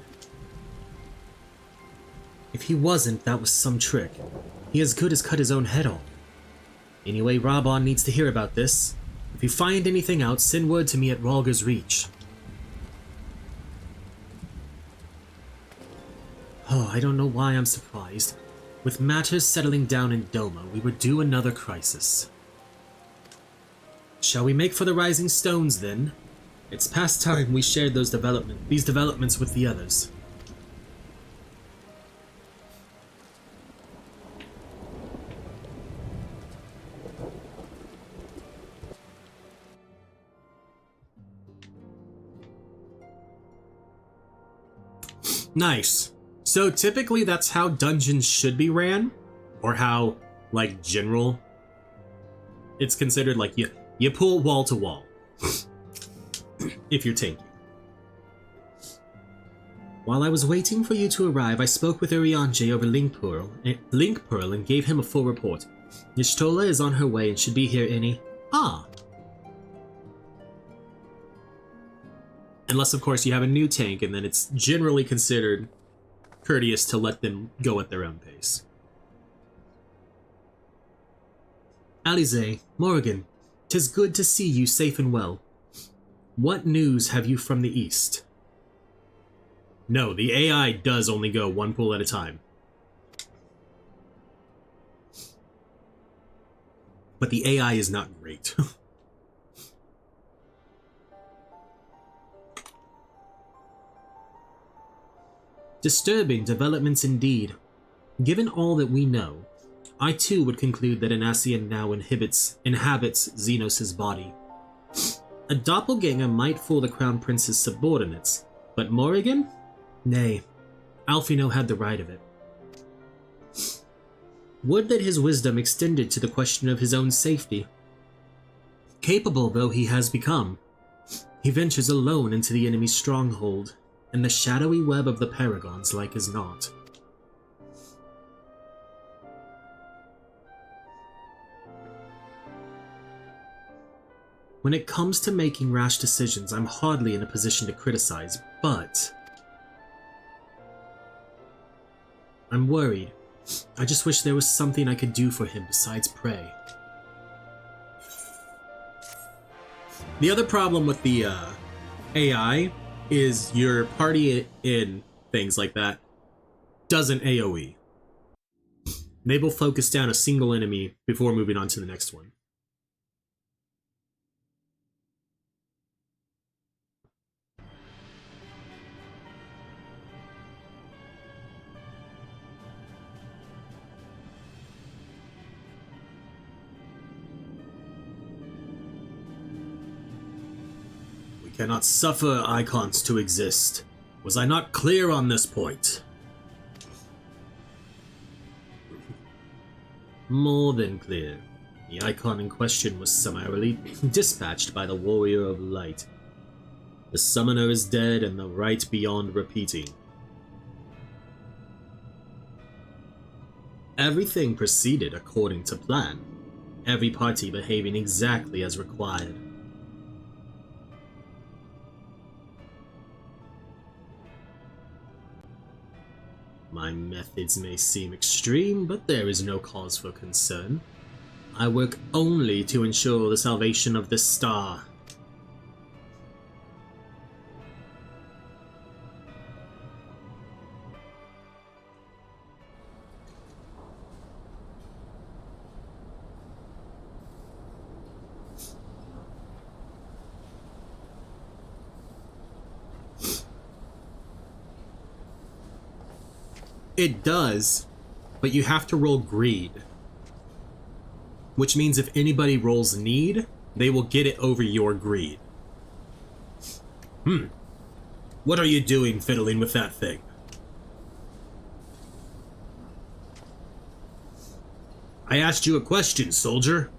If he wasn't, that was some trick. He as good as cut his own head off. Anyway, Raban needs to hear about this. If you find anything out, send word to me at Rhalger's Reach. Oh, I don't know why I'm surprised. With matters settling down in Doma, we were due another crisis. Shall we make for the Rising Stones, then? It's past time we shared these developments with the others. Nice. So typically that's how dungeons should be ran, or how, like, general. It's considered like you pull wall to wall. If you're tanky. While I was waiting for you to arrive, I spoke with Urianger over Link Pearl and gave him a full report. Y'shtola is on her way and should be here any... Unless, of course, you have a new tank, and then it's generally considered courteous to let them go at their own pace. Alize, Morrighan, 'tis good to see you safe and well. What news have you from the east? No, the AI does only go one pull at a time. But the AI is not great. Disturbing developments indeed. Given all that we know, I too would conclude that an Ascian now inhabits Xenos' body. A doppelganger might fool the Crown Prince's subordinates, but Morrighan? Nay, Alphino had the right of it. Would that his wisdom extended to the question of his own safety. Capable though he has become, he ventures alone into the enemy's stronghold, and the shadowy web of the Paragons like as not. When it comes to making rash decisions, I'm hardly in a position to criticize, but I'm worried. I just wish there was something I could do for him besides pray. The other problem with the AI is your party in things like that doesn't AoE. They will focus down a single enemy before moving on to the next one. Cannot suffer icons to exist. Was I not clear on this point? More than clear. The icon in question was summarily dispatched by the Warrior of Light. The summoner is dead and the right beyond repeating. Everything proceeded according to plan. Every party behaving exactly as required. My methods may seem extreme, but there is no cause for concern. I work only to ensure the salvation of this star. It does, but you have to roll greed. Which means if anybody rolls need, they will get it over your greed. What are you doing fiddling with that thing? I asked you a question, soldier.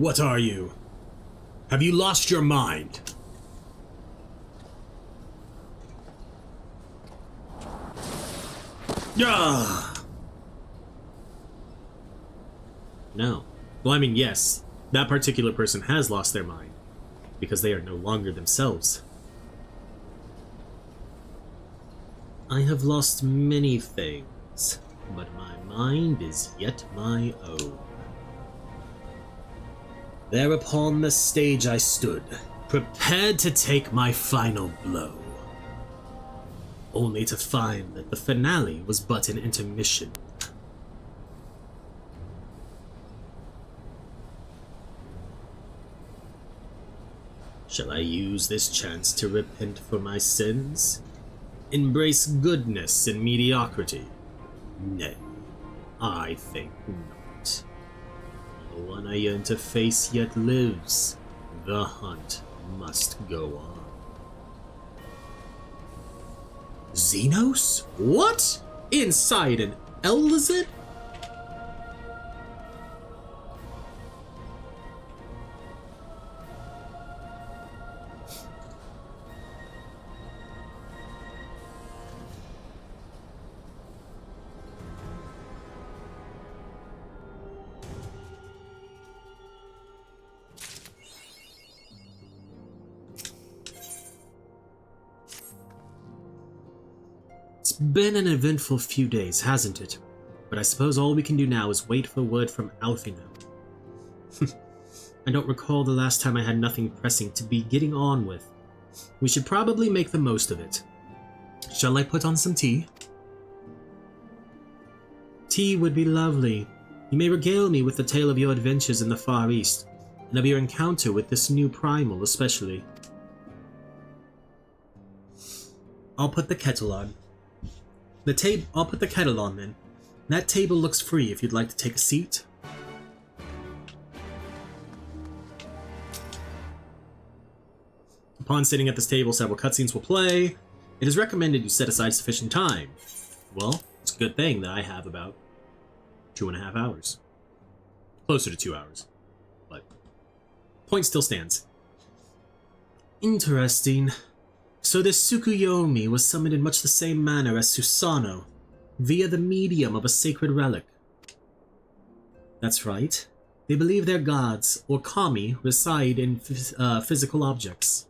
What are you? Have you lost your mind? Yeah. No. Well, I mean, yes, that particular person has lost their mind, because they are no longer themselves. I have lost many things, but my mind is yet my own. There upon the stage I stood, prepared to take my final blow, only to find that the finale was but an intermission. Shall I use this chance to repent for my sins? Embrace goodness in mediocrity? Nay, I think not. The one I yearn to face yet lives. The hunt must go on. Xenos? What? Inside an Elizid? It's been an eventful few days, hasn't it? But I suppose all we can do now is wait for word from Alfino. I don't recall the last time I had nothing pressing to be getting on with. We should probably make the most of it. Shall I put on some tea? Tea would be lovely. You may regale me with the tale of your adventures in the Far East, and of your encounter with this new primal especially. I'll put the kettle on. I'll put the kettle on then. That table looks free if you'd like to take a seat. Upon sitting at this table, several cutscenes will play. It is recommended you set aside sufficient time. Well, it's a good thing that I have about 2.5 hours. Closer to 2 hours. But point still stands. Interesting. So this Tsukuyomi was summoned in much the same manner as Susano, via the medium of a sacred relic. That's right. They believe their gods, or kami, reside in physical objects.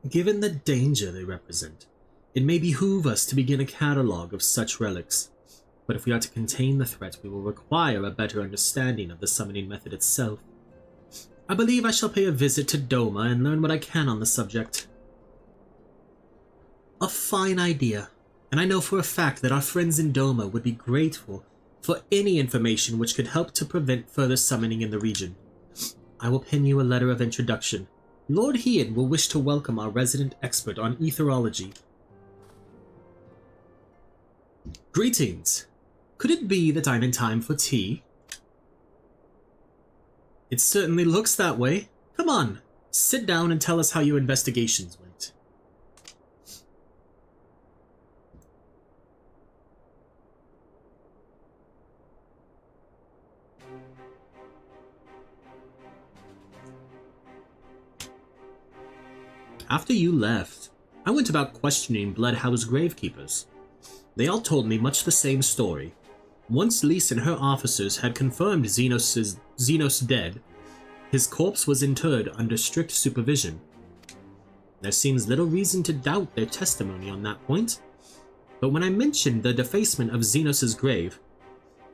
Given the danger they represent, it may behoove us to begin a catalogue of such relics. But if we are to contain the threat, we will require a better understanding of the summoning method itself. I believe I shall pay a visit to Doma and learn what I can on the subject. A fine idea, and I know for a fact that our friends in Doma would be grateful for any information which could help to prevent further summoning in the region. I will pen you a letter of introduction. Lord Heian will wish to welcome our resident expert on etherology. Greetings. Could it be that I'm in time for tea? It certainly looks that way. Come on, sit down and tell us how your investigations went. After you left, I went about questioning Bloodhouse gravekeepers. They all told me much the same story. Once Lise and her officers had confirmed Xenos dead, his corpse was interred under strict supervision. There seems little reason to doubt their testimony on that point, but when I mentioned the defacement of Xenos' grave,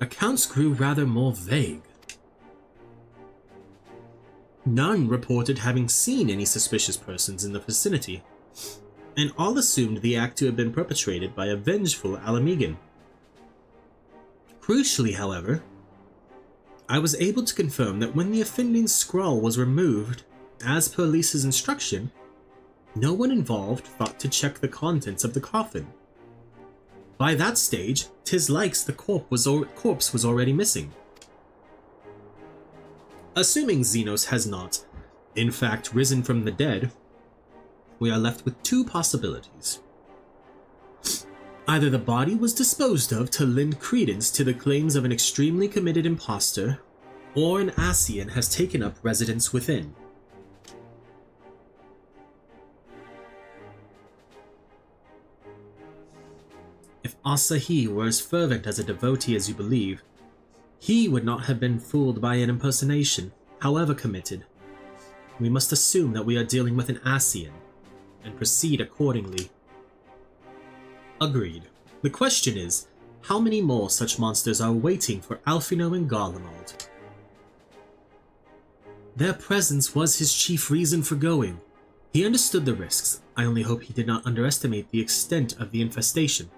accounts grew rather more vague. None reported having seen any suspicious persons in the vicinity, and all assumed the act to have been perpetrated by a vengeful Alamegan. Crucially, however, I was able to confirm that when the offending scroll was removed, as per Lisa's instruction, no one involved thought to check the contents of the coffin. By that stage, 'tis likes the corpse was already missing. Assuming Xenos has not, in fact, risen from the dead, we are left with two possibilities. Either the body was disposed of to lend credence to the claims of an extremely committed imposter, or an Ascian has taken up residence within. If Asahi were as fervent as a devotee as you believe, he would not have been fooled by an impersonation, however committed. We must assume that we are dealing with an Ascian, and proceed accordingly. Agreed. The question is, how many more such monsters are waiting for Alphino and Garleans? Their presence was his chief reason for going. He understood the risks. I only hope he did not underestimate the extent of the infestation.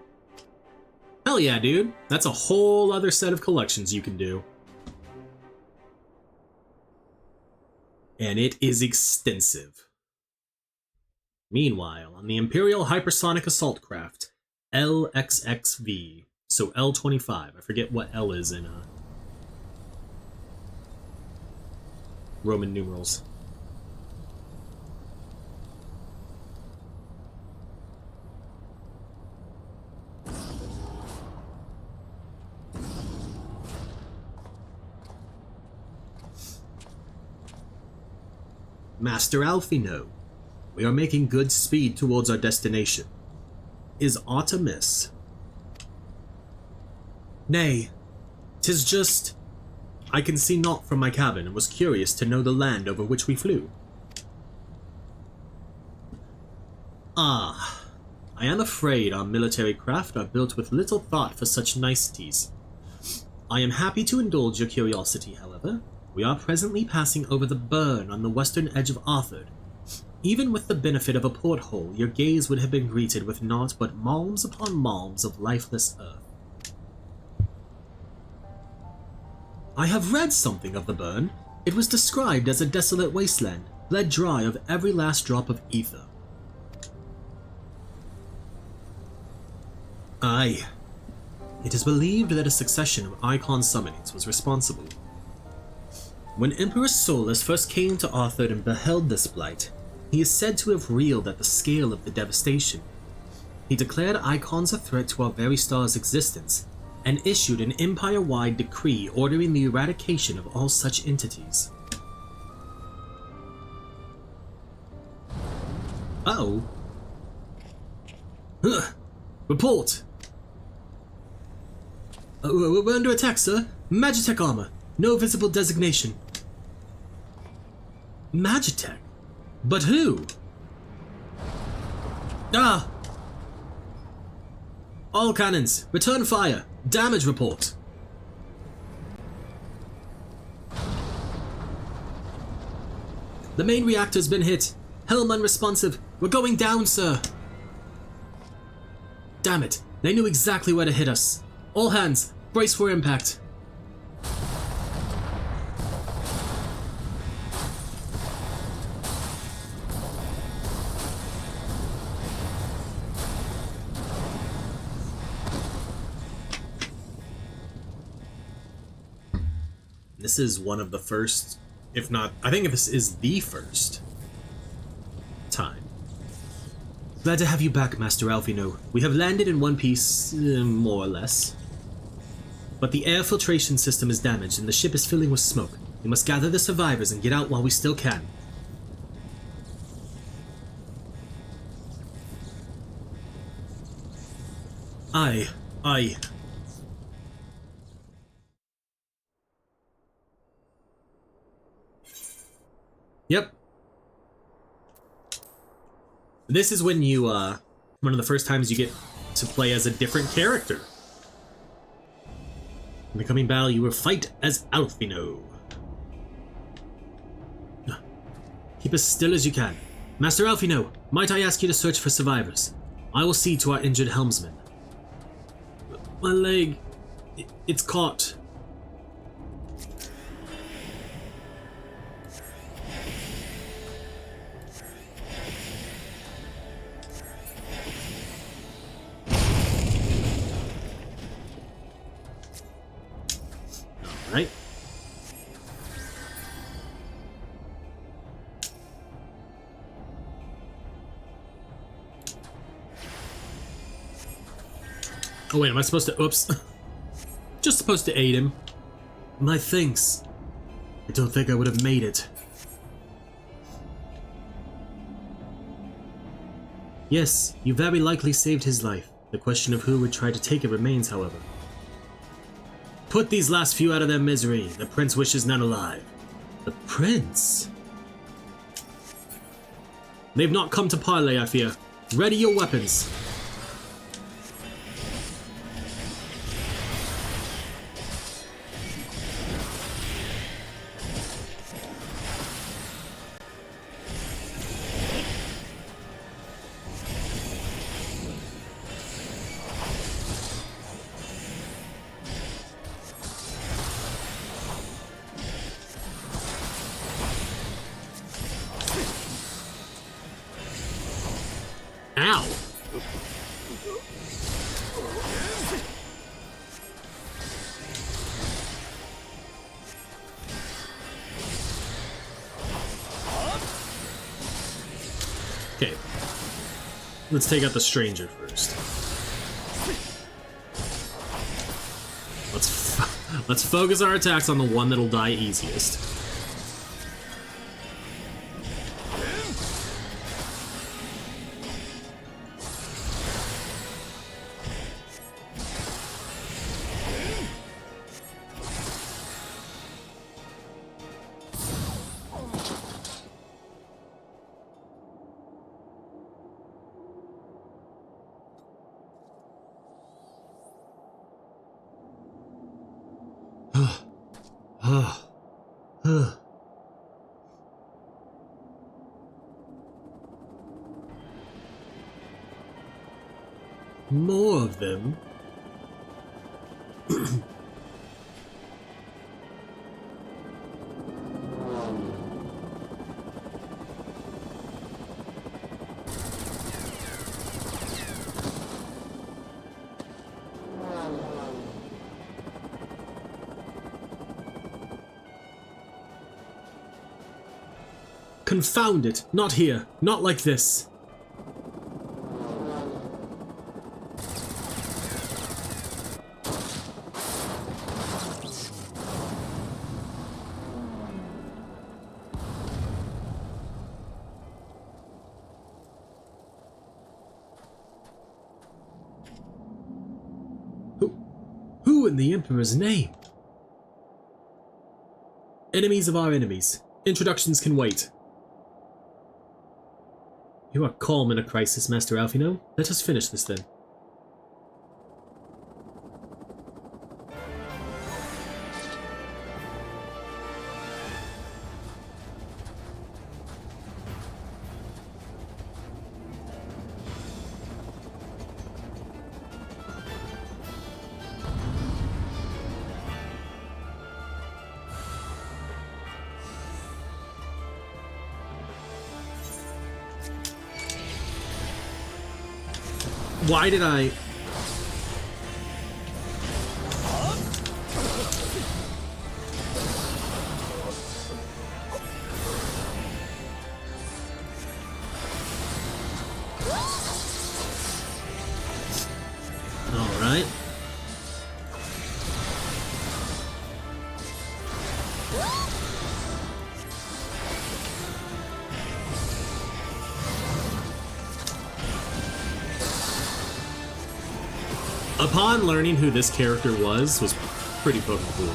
Hell yeah, dude. That's a whole other set of collections you can do. And it is extensive. Meanwhile, on the Imperial Hypersonic Assault Craft, LXXV, so L25, I forget what L is in Roman numerals. Master Alphino, we are making good speed towards our destination. Is aught amiss? Nay, 'tis just... I can see naught from my cabin and was curious to know the land over which we flew. Ah, I am afraid our military craft are built with little thought for such niceties. I am happy to indulge your curiosity, however. We are presently passing over the burn on the western edge of Arthur. Even with the benefit of a porthole, your gaze would have been greeted with naught but malms upon malms of lifeless earth. I have read something of the burn. It was described as a desolate wasteland, bled dry of every last drop of ether. Aye. It is believed that a succession of icon summonings was responsible. When Emperor Solus first came to Arthur and beheld this blight, he is said to have reeled at the scale of the devastation. He declared icons a threat to our very star's existence, and issued an empire-wide decree ordering the eradication of all such entities. Uh-oh. Report! We're under attack, sir. Magitech armor. No visible designation. Magitech? But who? Ah! All cannons, return fire. Damage report. The main reactor's been hit. Helm unresponsive. We're going down, sir. Damn it. They knew exactly where to hit us. All hands, brace for impact. This is one of the first, if not, I think this is the first time. Glad to have you back, Master Alphino. We have landed in one piece, more or less. But the air filtration system is damaged and the ship is filling with smoke. We must gather the survivors and get out while we still can. Aye. Yep. This is when you, one of the first times you get to play as a different character. In the coming battle, you will fight as Alphino. Keep as still as you can. Master Alphino, might I ask you to search for survivors? I will see to our injured helmsman. My leg, it's caught. Right. Oh wait, am I supposed to, oops. Just supposed to aid him. My thanks. I don't think I would have made it. Yes, you very likely saved his life. The question of who would try to take it remains, however. Put these last few out of their misery. The prince wishes none alive. The prince? They've not come to parley, I fear. Ready your weapons. Ow! Okay. Let's take out the stranger first. Let's focus our attacks on the one that'll die easiest. More of them? Confound it! Not here! Not like this! Who in the Emperor's name? Enemies of our enemies. Introductions can wait. You are calm in a crisis, Master Alfino. Let us finish this then. Why did I... All right. Upon learning who this character was pretty fucking cool.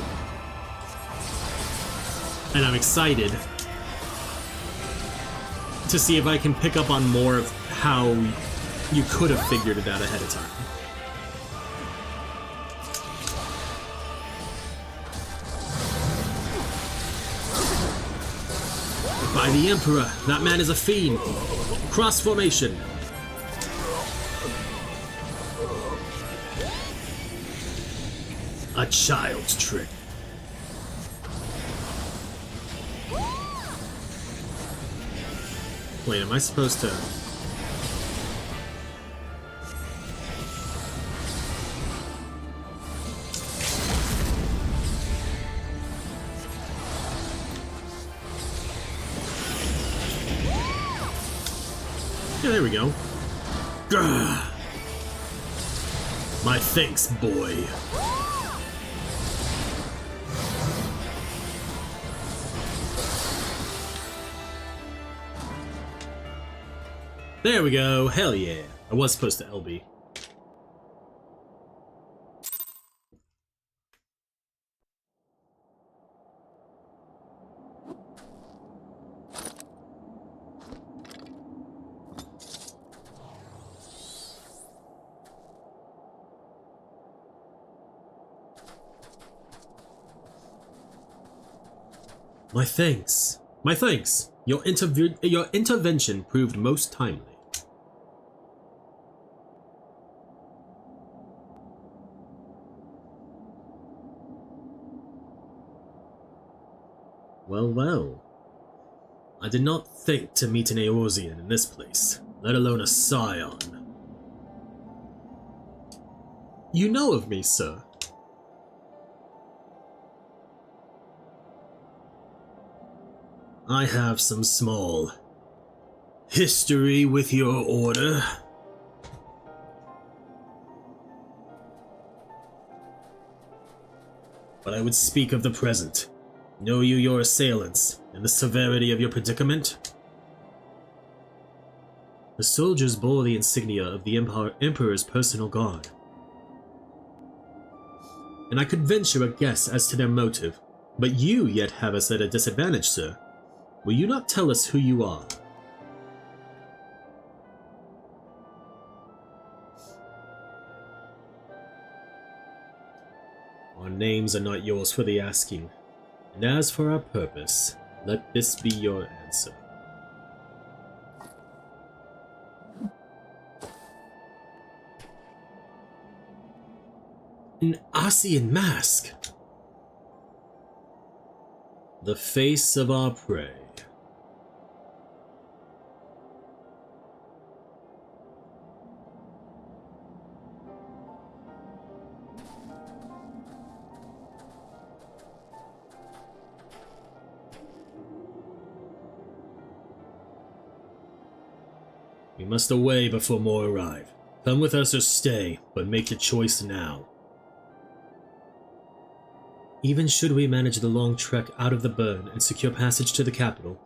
And I'm excited to see if I can pick up on more of how you could have figured it out ahead of time. By the Emperor, that man is a fiend. Cross formation. A child's trick. Wait, am I supposed to... Yeah, there we go. Grr. My thanks, boy. There we go. Hell yeah. I was supposed to LB. My thanks. My thanks. Your intervention proved most timely. Well, well. I did not think to meet an Eorzean in this place, let alone a scion. You know of me, sir. I have some small history with your order. But I would speak of the present. Know you your assailants, and the severity of your predicament? The soldiers bore the insignia of the Emperor's personal guard. And I could venture a guess as to their motive, but you yet have us at a disadvantage, sir. Will you not tell us who you are? Our names are not yours for the asking, and as for our purpose, let this be your answer. An Asian mask! The face of our prey. We must away before more arrive. Come with us or stay, but make your choice now. Even should we manage the long trek out of the burn and secure passage to the capital,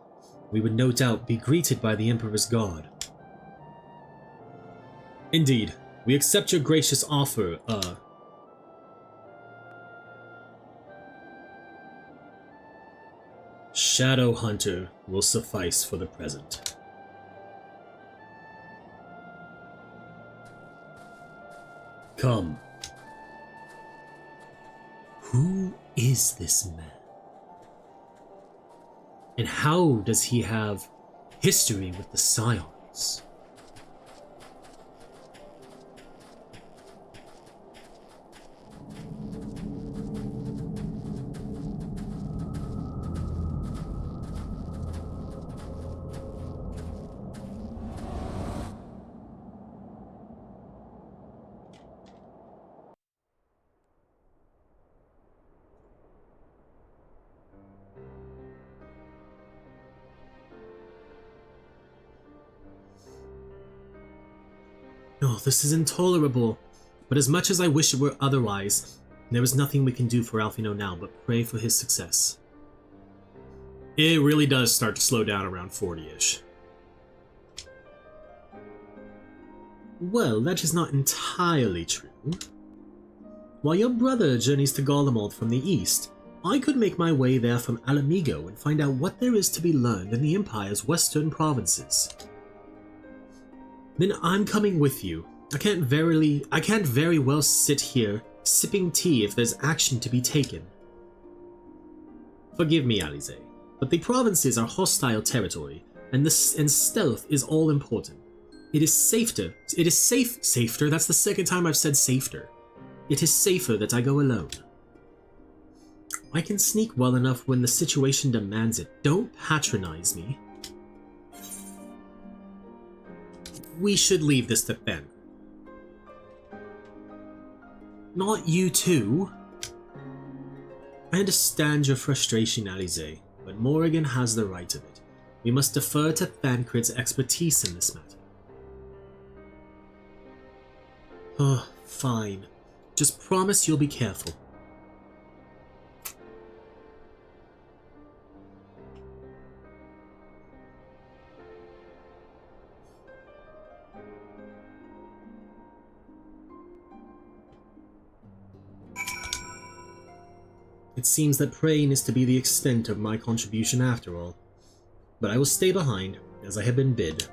we would no doubt be greeted by the Emperor's guard. Indeed, we accept your gracious offer, Shadow Hunter will suffice for the present. Come. Who is this man? And how does he have history with the Scions? No, this is intolerable. But as much as I wish it were otherwise, there is nothing we can do for Alfino now but pray for his success. It really does start to slow down around 40-ish. Well, that is not entirely true. While your brother journeys to Garlemald from the east, I could make my way there from Alamigo and find out what there is to be learned in the Empire's western provinces. Then I'm coming with you. I can't very well sit here sipping tea if there's action to be taken. Forgive me, Alize, but the provinces are hostile territory, and stealth is all important. It is safer, that's the second time I've said safer. It is safer that I go alone. I can sneak well enough when the situation demands it. Don't patronize me. We should leave this to Ben. Not you too. I understand your frustration, Alize, but Morrighan has the right of it. We must defer to Thancred's expertise in this matter. Oh, fine. Just promise you'll be careful. It seems that praying is to be the extent of my contribution after all. But I will stay behind, as I have been bid.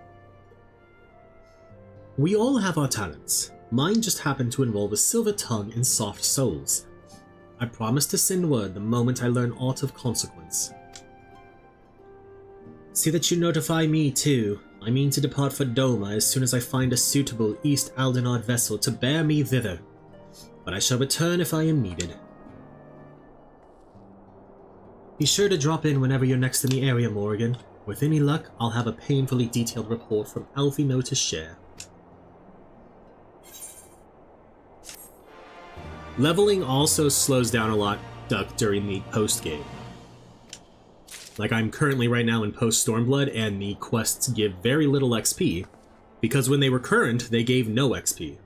We all have our talents. Mine just happened to involve a silver tongue and soft souls. I promise to send word the moment I learn aught of consequence. See that you notify me too. I mean to depart for Doma as soon as I find a suitable East Aldenard vessel to bear me thither. But I shall return if I am needed. Be sure to drop in whenever you're next in the area, Morrighan. With any luck, I'll have a painfully detailed report from Alfino to share. Leveling also slows down a lot during the post-game. Like I'm currently right now in Post-Stormblood, and the quests give very little XP, because when they were current, they gave no XP.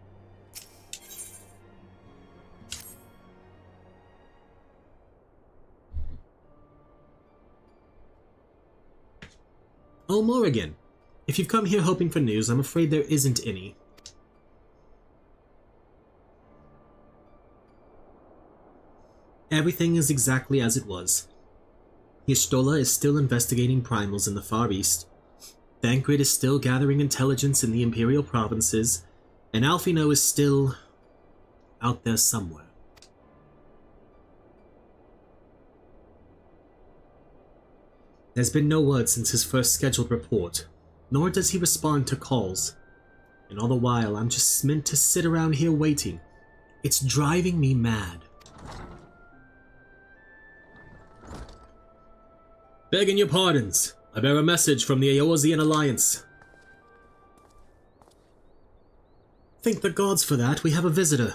Oh, Morrighan. If you've come here hoping for news, I'm afraid there isn't any. Everything is exactly as it was. Y'shtola is still investigating primals in the Far East. Thancred is still gathering intelligence in the Imperial provinces, and Alfino is still out there somewhere. There's been no word since his first scheduled report, nor does he respond to calls. And all the while, I'm just meant to sit around here waiting. It's driving me mad. Begging your pardons. I bear a message from the Eorzean Alliance. Thank the gods for that. We have a visitor.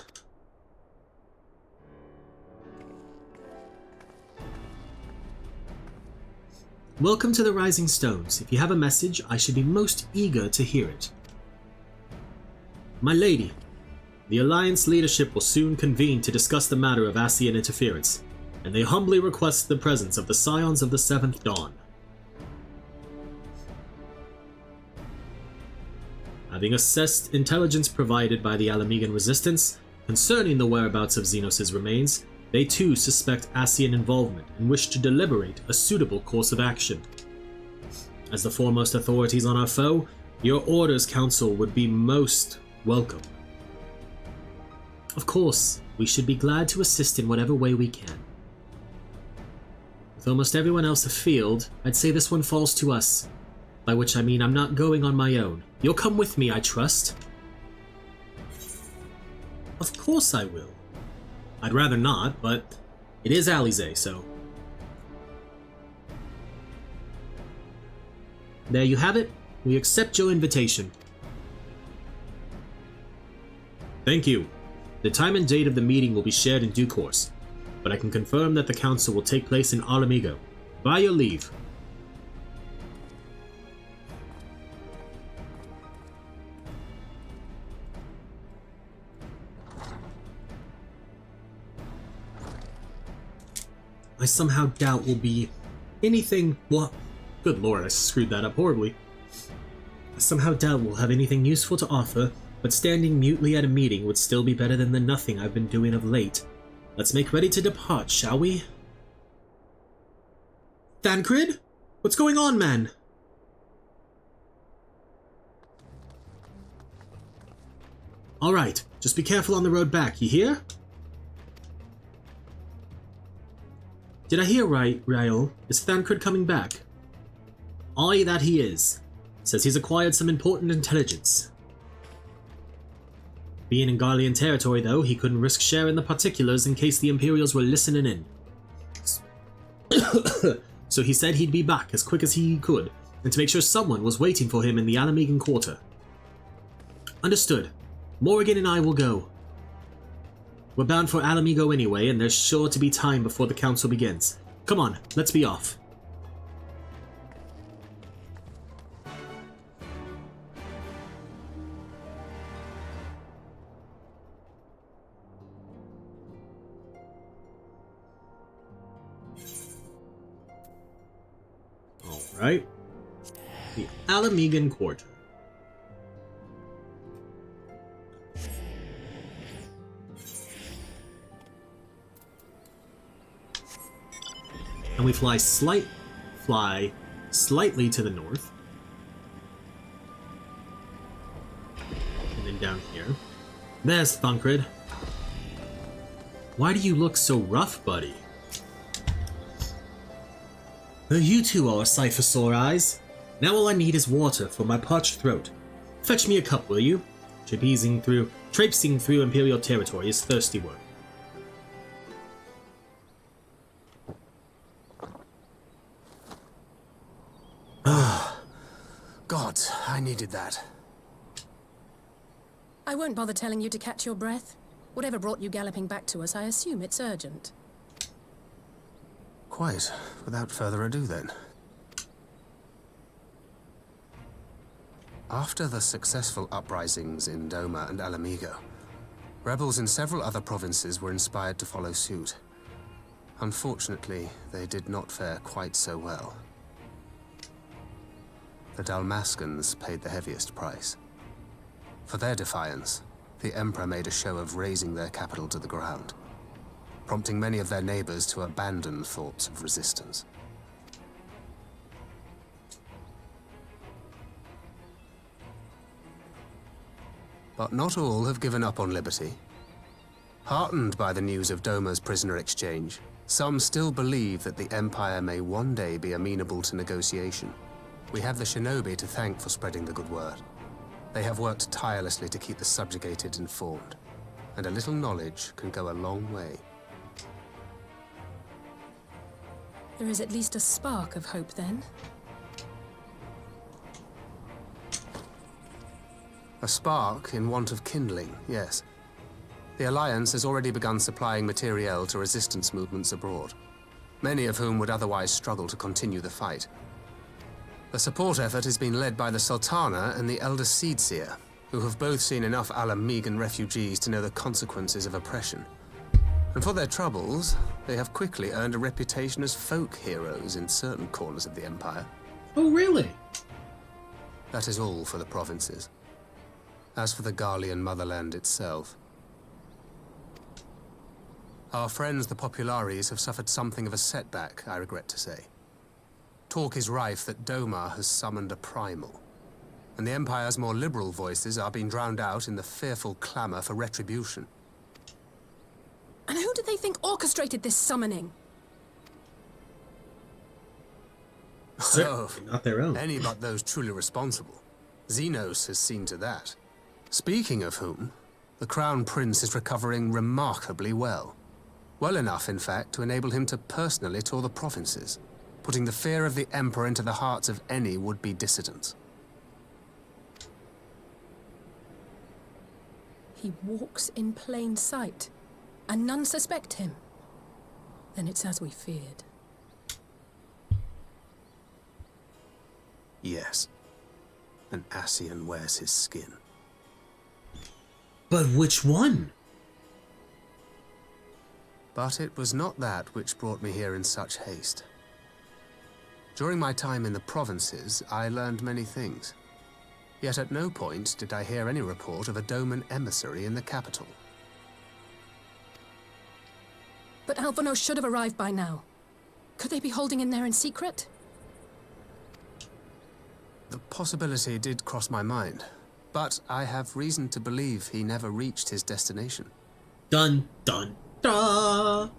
Welcome to the Rising Stones. If you have a message, I should be most eager to hear it. My lady, the Alliance leadership will soon convene to discuss the matter of Ascian interference, and they humbly request the presence of the Scions of the Seventh Dawn. Having assessed intelligence provided by the Alamegan Resistance concerning the whereabouts of Xenos' remains, they too suspect Ascian involvement and wish to deliberate a suitable course of action. As the foremost authorities on our foe, your orders, Council, would be most welcome. Of course, we should be glad to assist in whatever way we can. With almost everyone else afield, I'd say this one falls to us. By which I mean I'm not going on my own. You'll come with me, I trust. Of course I will. I'd rather not, but it is Alize, so... There you have it. We accept your invitation. Thank you. The time and date of the meeting will be shared in due course, but I can confirm that the council will take place in Alamigo. By your leave. I somehow doubt will be anything. What? Good lord, I screwed that up horribly. I somehow doubt we'll have anything useful to offer, but standing mutely at a meeting would still be better than the nothing I've been doing of late. Let's make ready to depart, shall we? Thancred? What's going on, man? Alright, just be careful on the road back, you hear? Did I hear right, Rael? Is Thancred coming back? Aye, that he is. Says he's acquired some important intelligence. Being in Garlean territory, though, he couldn't risk sharing the particulars in case the Imperials were listening in. So he said he'd be back as quick as he could, and to make sure someone was waiting for him in the Alamegan Quarter. Understood. Morrighan and I will go. We're bound for Alamigo anyway, and there's sure to be time before the council begins. Come on, let's be off. Alright. The Alamegan Quarter. And we fly slightly to the north. And then down here. There's Thancred. Why do you look so rough, buddy? You two are a sight for sore eyes. Now all I need is water for my parched throat. Fetch me a cup, will you? Traipsing through Imperial territory is thirsty work. God, I needed that. I won't bother telling you to catch your breath. Whatever brought you galloping back to us, I assume it's urgent. Quite. Without further ado, then. After the successful uprisings in Doma and Alamigo, rebels in several other provinces were inspired to follow suit. Unfortunately, they did not fare quite so well. The Dalmascans paid the heaviest price. For their defiance, the Emperor made a show of razing their capital to the ground, prompting many of their neighbors to abandon thoughts of resistance. But not all have given up on liberty. Heartened by the news of Doma's prisoner exchange, some still believe that the Empire may one day be amenable to negotiation. We have the shinobi to thank for spreading the good word. They have worked tirelessly to keep the subjugated informed, and a little knowledge can go a long way. There is at least a spark of hope, then. A spark in want of kindling, yes. The Alliance has already begun supplying materiel to resistance movements abroad, many of whom would otherwise struggle to continue the fight. The support effort has been led by the Sultana and the Elder Seedseer, who have both seen enough Alamigan refugees to know the consequences of oppression. And for their troubles, they have quickly earned a reputation as folk heroes in certain corners of the Empire. Oh, really? That is all for the provinces. As for the Garlean motherland itself, our friends the Populares have suffered something of a setback, I regret to say. Talk is rife that Doma has summoned a primal, and the Empire's more liberal voices are being drowned out in the fearful clamor for retribution. And who do they think orchestrated this summoning? Certainly not their own. Any but those truly responsible. Xenos has seen to that. Speaking of whom, the Crown Prince is recovering remarkably well. Well enough, in fact, to enable him to personally tour the provinces, putting the fear of the Emperor into the hearts of any would-be dissidents. He walks in plain sight, and none suspect him. Then it's as we feared. Yes. An Ascian wears his skin. But which one? But it was not that which brought me here in such haste. During my time in the provinces, I learned many things. Yet at no point did I hear any report of a Doman emissary in the capital. But Alphonse should have arrived by now. Could they be holding him there in secret? The possibility did cross my mind, but I have reason to believe he never reached his destination. Dun, dun, dun!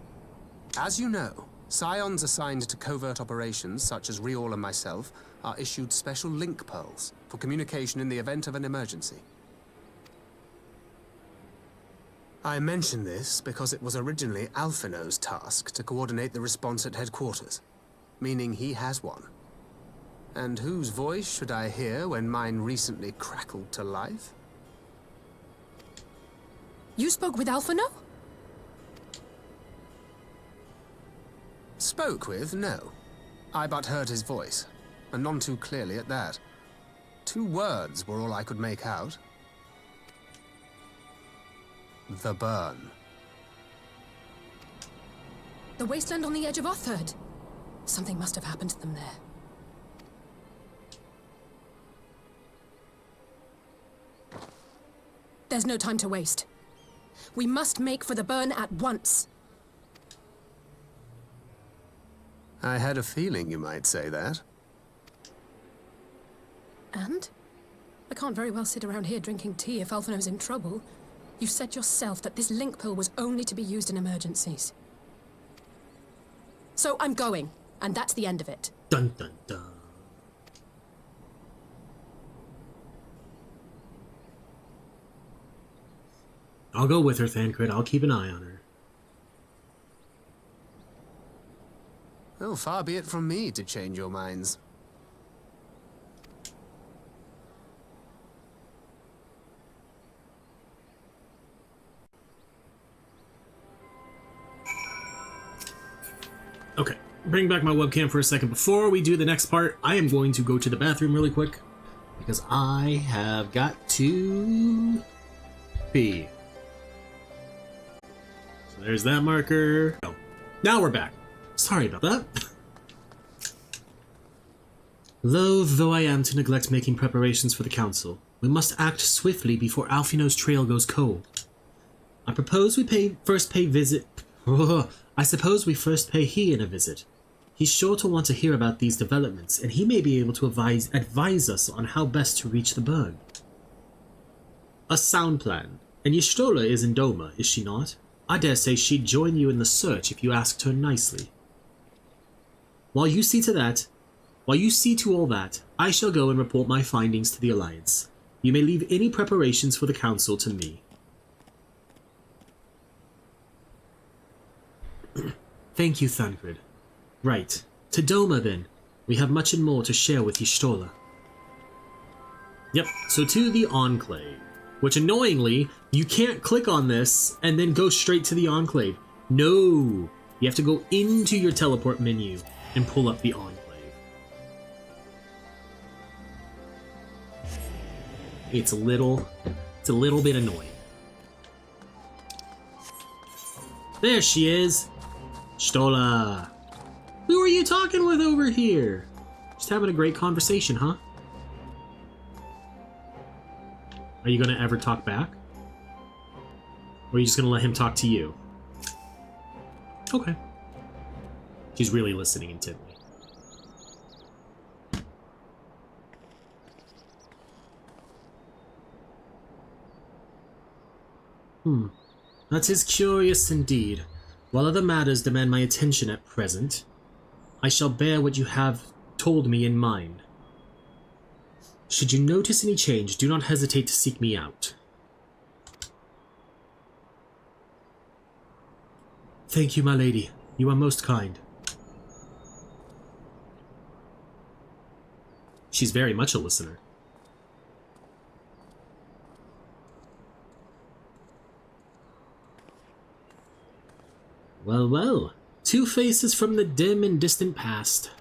As you know, Scions assigned to covert operations, such as Riol and myself, are issued special link pearls for communication in the event of an emergency. I mention this because it was originally Alphino's task to coordinate the response at headquarters, meaning he has one. And whose voice should I hear when mine recently crackled to life? You spoke with Alphino? Spoke with, no. I but heard his voice, and none too clearly at that. 2 words were all I could make out. The burn. The wasteland on the edge of Otherd. Something must have happened to them there. There's no time to waste. We must make for the burn at once. I had a feeling you might say that. And? I can't very well sit around here drinking tea if Alphino's in trouble. You said yourself that this link pill was only to be used in emergencies. So I'm going, and that's the end of it. Dun dun dun. I'll go with her, Thancred. I'll keep an eye on her. Well, far be it from me to change your minds. Okay, bring back my webcam for a second. Before we do the next part, I am going to go to the bathroom really quick because I have got to pee. So there's that marker. Oh, now we're back. Sorry about that. Loath though I am to neglect making preparations for the council, we must act swiftly before Alphino's trail goes cold. I propose we first pay Ian a visit. He's sure to want to hear about these developments, and he may be able to advise us on how best to reach the burn. A sound plan. And Y'shtola is in Doma, is she not? I dare say she'd join you in the search if you asked her nicely. While you see to all that, I shall go and report my findings to the Alliance. You may leave any preparations for the council to me. Thank you, Thancred. Right. To Doma, then. We have much and more to share with Y'shtola. Yep, so to the Enclave. Which, annoyingly, you can't click on this and then go straight to the Enclave. No! You have to go into your teleport menu and pull up the Enclave. It's a little bit annoying. There she is! Y'shtola! Who are you talking with over here? Just having a great conversation, huh? Are you gonna ever talk back? Or are you just gonna let him talk to you? Okay. She's really listening intently. That is curious indeed. While other matters demand my attention at present, I shall bear what you have told me in mind. Should you notice any change, do not hesitate to seek me out. Thank you, my lady. You are most kind. She's very much a listener. Well, well. Two faces from the dim and distant past.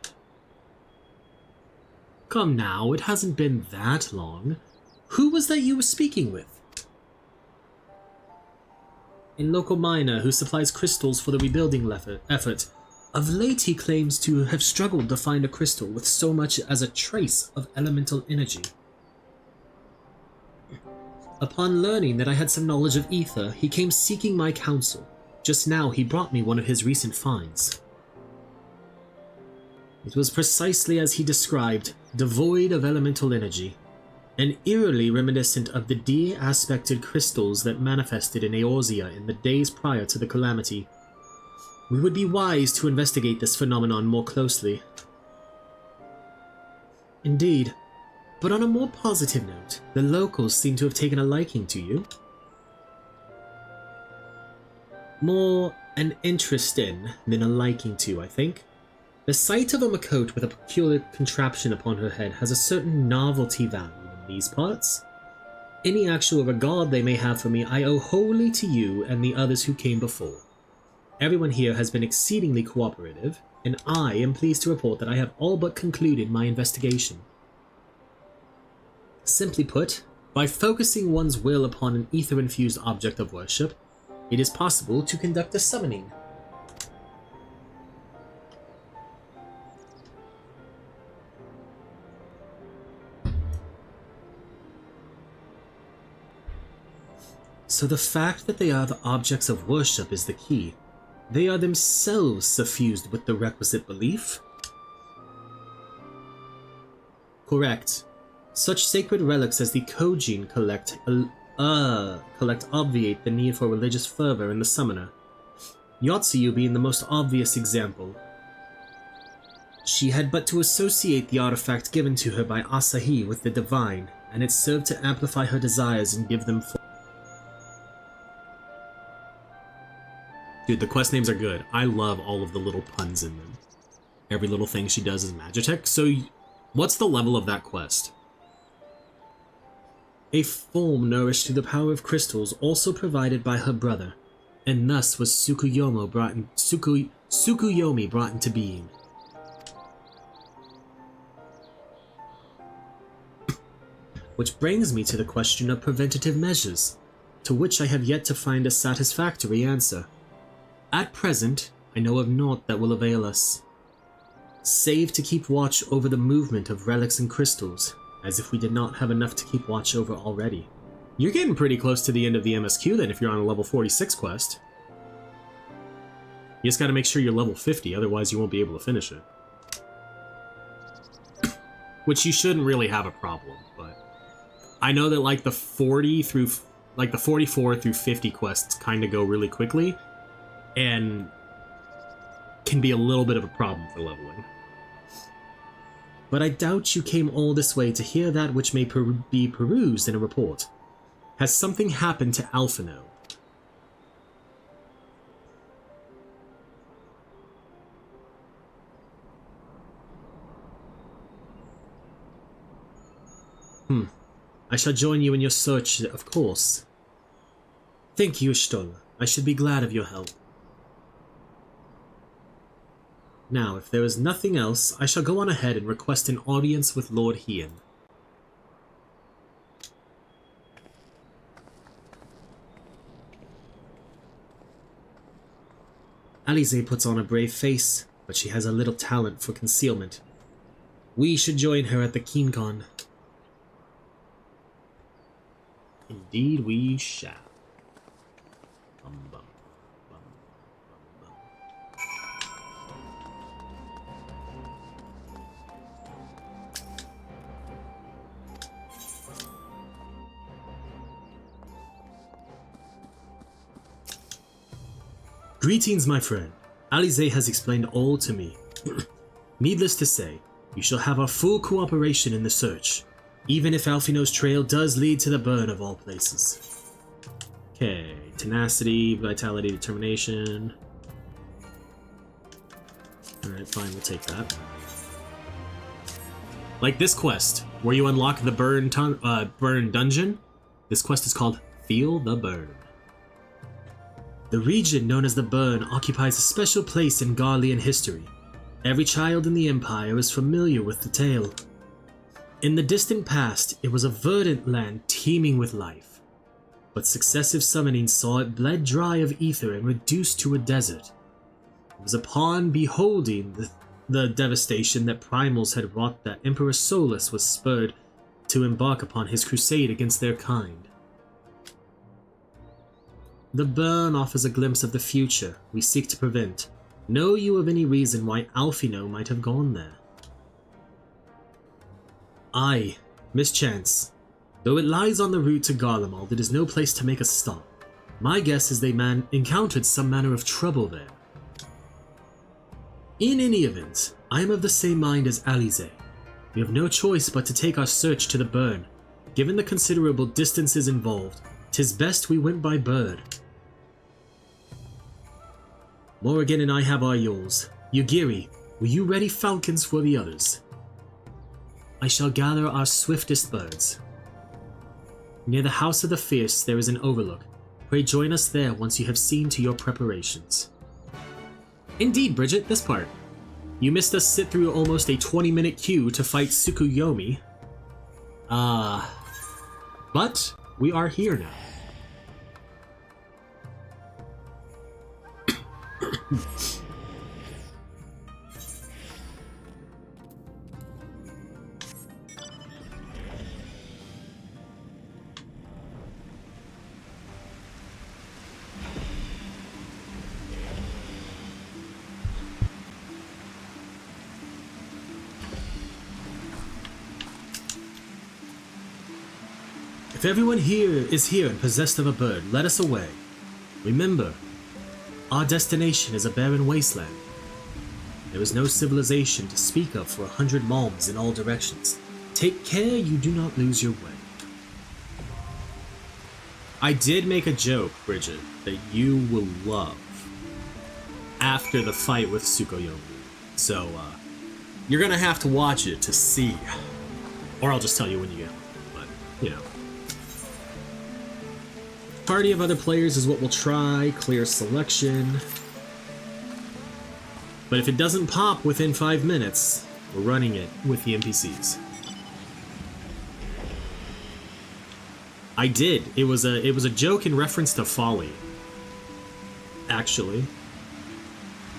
Come now, it hasn't been that long. Who was that you were speaking with? A local miner who supplies crystals for the rebuilding effort. Of late he claims to have struggled to find a crystal with so much as a trace of elemental energy. Upon learning that I had some knowledge of ether, he came seeking my counsel. Just now he brought me one of his recent finds. It was precisely as he described, devoid of elemental energy, and eerily reminiscent of the D-aspected crystals that manifested in Eorzea in the days prior to the calamity. We would be wise to investigate this phenomenon more closely. Indeed, but on a more positive note, the locals seem to have taken a liking to you. More an interest in than a liking to, I think. The sight of a Makote with a peculiar contraption upon her head has a certain novelty value in these parts. Any actual regard they may have for me I owe wholly to you and the others who came before. Everyone here has been exceedingly cooperative, and I am pleased to report that I have all but concluded my investigation. Simply put, by focusing one's will upon an ether-infused object of worship, it is possible to conduct a summoning. So the fact that they are the objects of worship is the key. they are themselves suffused with the requisite belief? Correct. Such sacred relics as the Kojin collect obviate the need for religious fervor in the summoner. Tsuyu being the most obvious example. She had but to associate the artifact given to her by Asahi with the divine, and it served to amplify her desires and give them form. Dude, the quest names are good. I love all of the little puns in them. Every little thing she does is Magitech. So, what's the level of that quest? A form nourished through the power of crystals also provided by her brother, and thus was Tsukuyomi brought into being. Which brings me to the question of preventative measures, to which I have yet to find a satisfactory answer. At present, I know of naught that will avail us, save to keep watch over the movement of relics and crystals, as if we did not have enough to keep watch over already. You're getting pretty close to the end of the MSQ then if you're on a level 46 quest. You just gotta make sure you're level 50, otherwise you won't be able to finish it. Which you shouldn't really have a problem, but I know that like the 44 through 50 quests kind of go really quickly, and can be a little bit of a problem for leveling. But I doubt you came all this way to hear that which may be perused in a report. Has something happened to Alphino? I shall join you in your search, of course. Thank you, Stoll. I should be glad of your help. Now, if there is nothing else, I shall go on ahead and request an audience with Lord Hien. Alize puts on a brave face, but she has a little talent for concealment. We should join her at the KeenCon. Indeed we shall. Bum, bum, bum, bum, bum. Greetings, my friend. Alize has explained all to me. Needless to say, you shall have our full cooperation in the search, even if Alphino's trail does lead to the burn of all places. Okay, tenacity, vitality, determination. Alright, fine, we'll take that. Like this quest, where you unlock the burn dungeon, this quest is called Feel the Burn. The region known as the Burn occupies a special place in Garlean history. Every child in the Empire is familiar with the tale. In the distant past, it was a verdant land teeming with life, but successive summonings saw it bled dry of ether and reduced to a desert. It was upon beholding the devastation that Primals had wrought that Emperor Solus was spurred to embark upon his crusade against their kind. The burn offers a glimpse of the future we seek to prevent. Know you of any reason why Alphino might have gone there? Aye, mischance. Though it lies on the route to Garlemald, it is no place to make a stop. My guess is they encountered some manner of trouble there. In any event, I am of the same mind as Alize. We have no choice but to take our search to the burn. Given the considerable distances involved, 'tis best we went by bird. Morrighan and I have our yawls. Yugiri, will you ready falcons for the others? I shall gather our swiftest birds. Near the House of the Fierce there is an overlook. Pray join us there once you have seen to your preparations. Indeed, Bridget, this part. You missed us sit through almost a 20-minute queue to fight Tsukuyomi. But we are here now. If everyone here is here and possessed of a bird, let us away. Remember, our destination is a barren wasteland. There is no civilization to speak of for 100 malms in all directions. Take care you do not lose your way. I did make a joke, Bridget, that you will love after the fight with Tsukuyomi. So, you're gonna have to watch it to see. Or I'll just tell you when you get home, but, you know. Party of other players is what we'll try. Clear selection. But if it doesn't pop within 5 minutes, we're running it with the NPCs. I did. It was a joke in reference to Folly. Actually.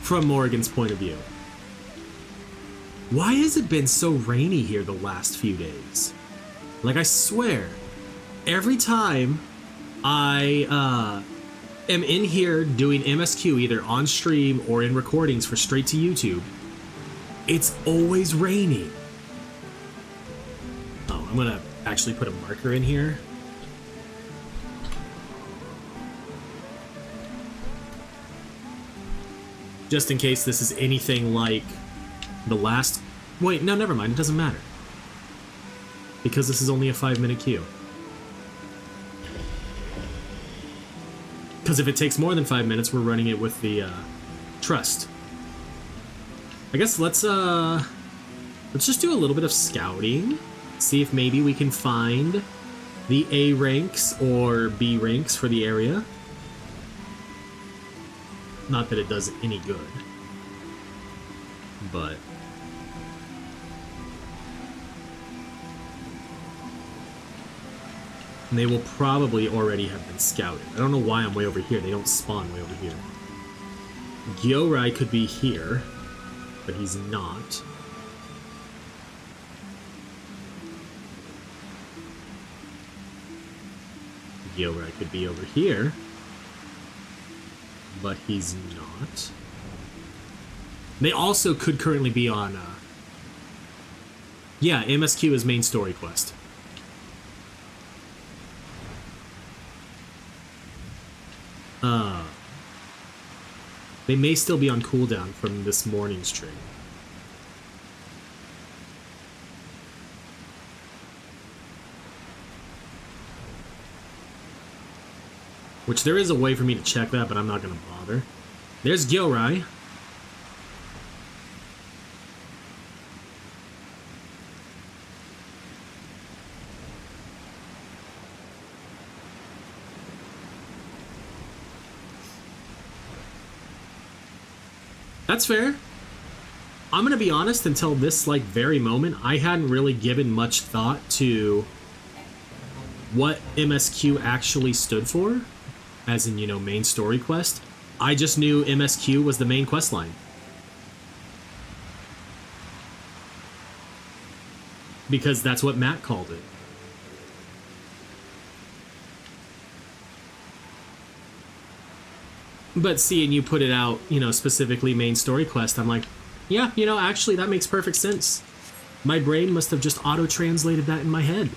From Morrigan's point of view. Why has it been so rainy here the last few days? Like, I swear, every time I am in here doing MSQ, either on stream or in recordings for straight to YouTube, it's always raining. Oh, I'm gonna actually put a marker in here. Just in case this is anything like the last... Wait, no, never mind. It doesn't matter. Because this is only a 5-minute queue. Because if it takes more than 5 minutes, we're running it with the trust. I guess let's just do a little bit of scouting. See if maybe we can find the A ranks or B ranks for the area. Not that it does any good, but and they will probably already have been scouted. I don't know why I'm way over here. They don't spawn way over here. Gyorai could be here, but he's not. Gyorai could be over here, but he's not. They also could currently be on, yeah, MSQ is main story quest. They may still be on cooldown from this morning's trade. Which there is a way for me to check that, but I'm not going to bother. There's Gyorai. That's fair. I'm going to be honest, until this like very moment, I hadn't really given much thought to what MSQ actually stood for. As in, you know, main story quest. I just knew MSQ was the main quest line. Because that's what Matt called it. But seeing you put it out, you know, specifically main story quest, I'm like, yeah, you know, actually that makes perfect sense. My brain must have just auto-translated that in my head.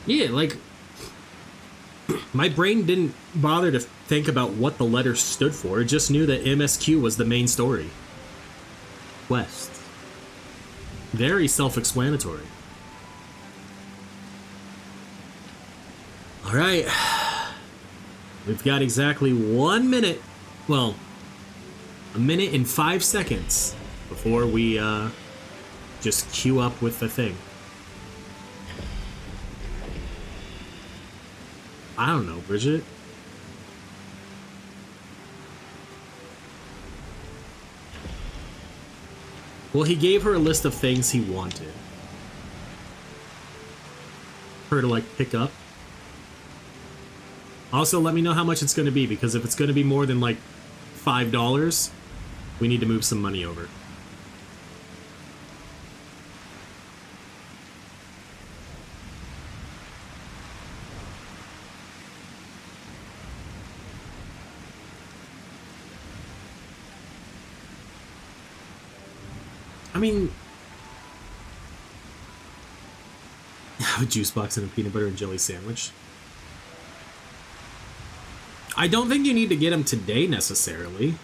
Yeah, like, my brain didn't bother to think about what the letter stood for. It just knew that MSQ was the main story quest. Very self-explanatory. All right. We've got exactly 1 minute. Well, 1 minute and 5 seconds before we just queue up with the thing. I don't know, Bridget. Well, he gave her a list of things he wanted her to, like, pick up. Also, let me know how much it's going to be, because if it's going to be more than, like, $5, We need to move some money over. I mean, a juice box and a peanut butter and jelly sandwich. I don't think you need to get them today necessarily.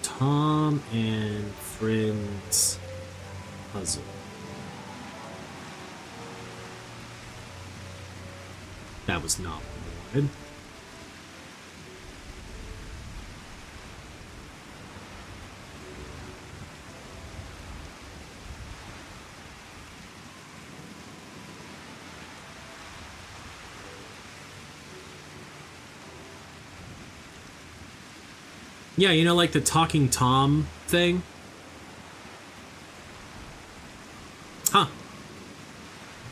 Tom and Friends puzzle. That was not what I wanted. Yeah, you know, like the Talking Tom thing? Huh.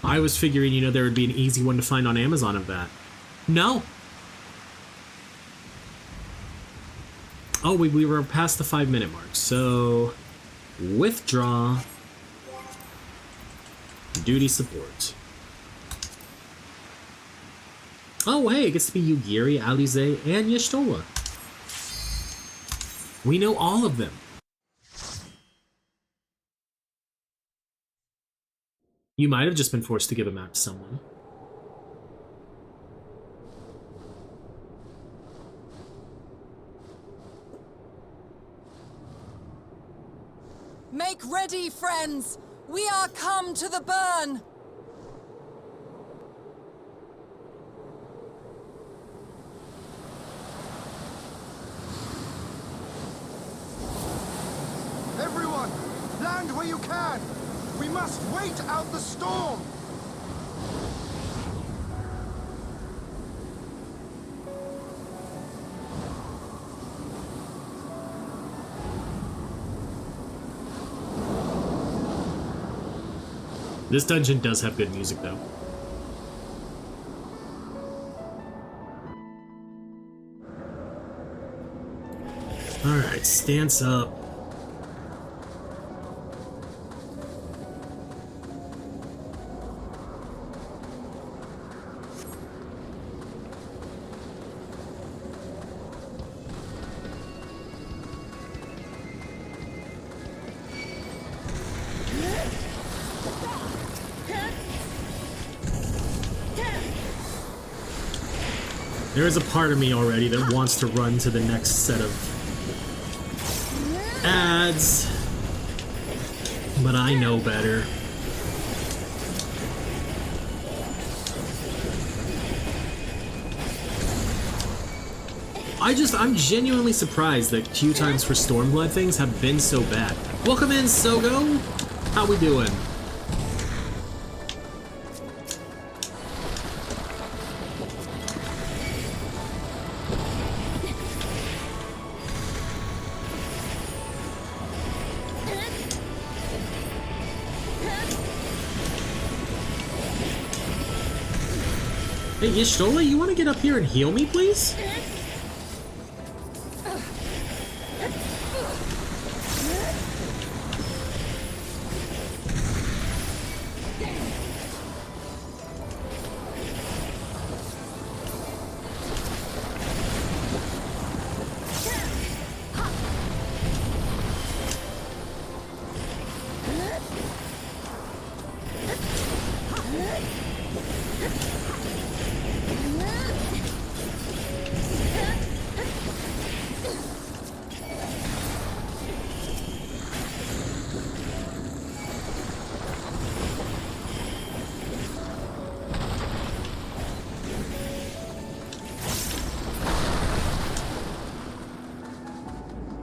I was figuring, you know, there would be an easy one to find on Amazon of that. No. Oh, we were past the 5-minute mark, so... Withdraw. Duty support. Oh, hey, it gets to be Yugiri, Alize, and Y'shtola. We know all of them. You might have just been forced to give a map to someone. Make ready, friends! We are come to the burn! Everyone, land where you can! We must wait out the storm! This dungeon does have good music, though. Alright, stance up. There is a part of me already that wants to run to the next set of ads, but I know better. I'm genuinely surprised that queue times for Stormblood things have been so bad. Welcome in, Sogo! How we doing? Hey, Y'shtola, you want to get up here and heal me, please?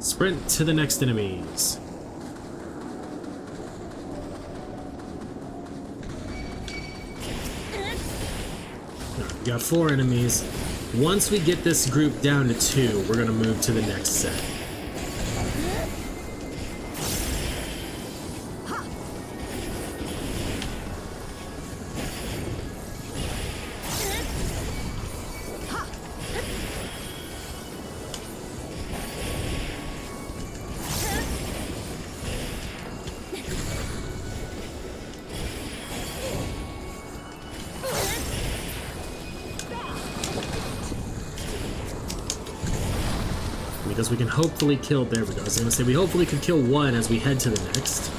Sprint to the next enemies. We got 4 enemies. Once we get this group down to 2, we're gonna move to the next set. because we can hopefully kill... There we go. I was going to say, we hopefully could kill one as we head to the next.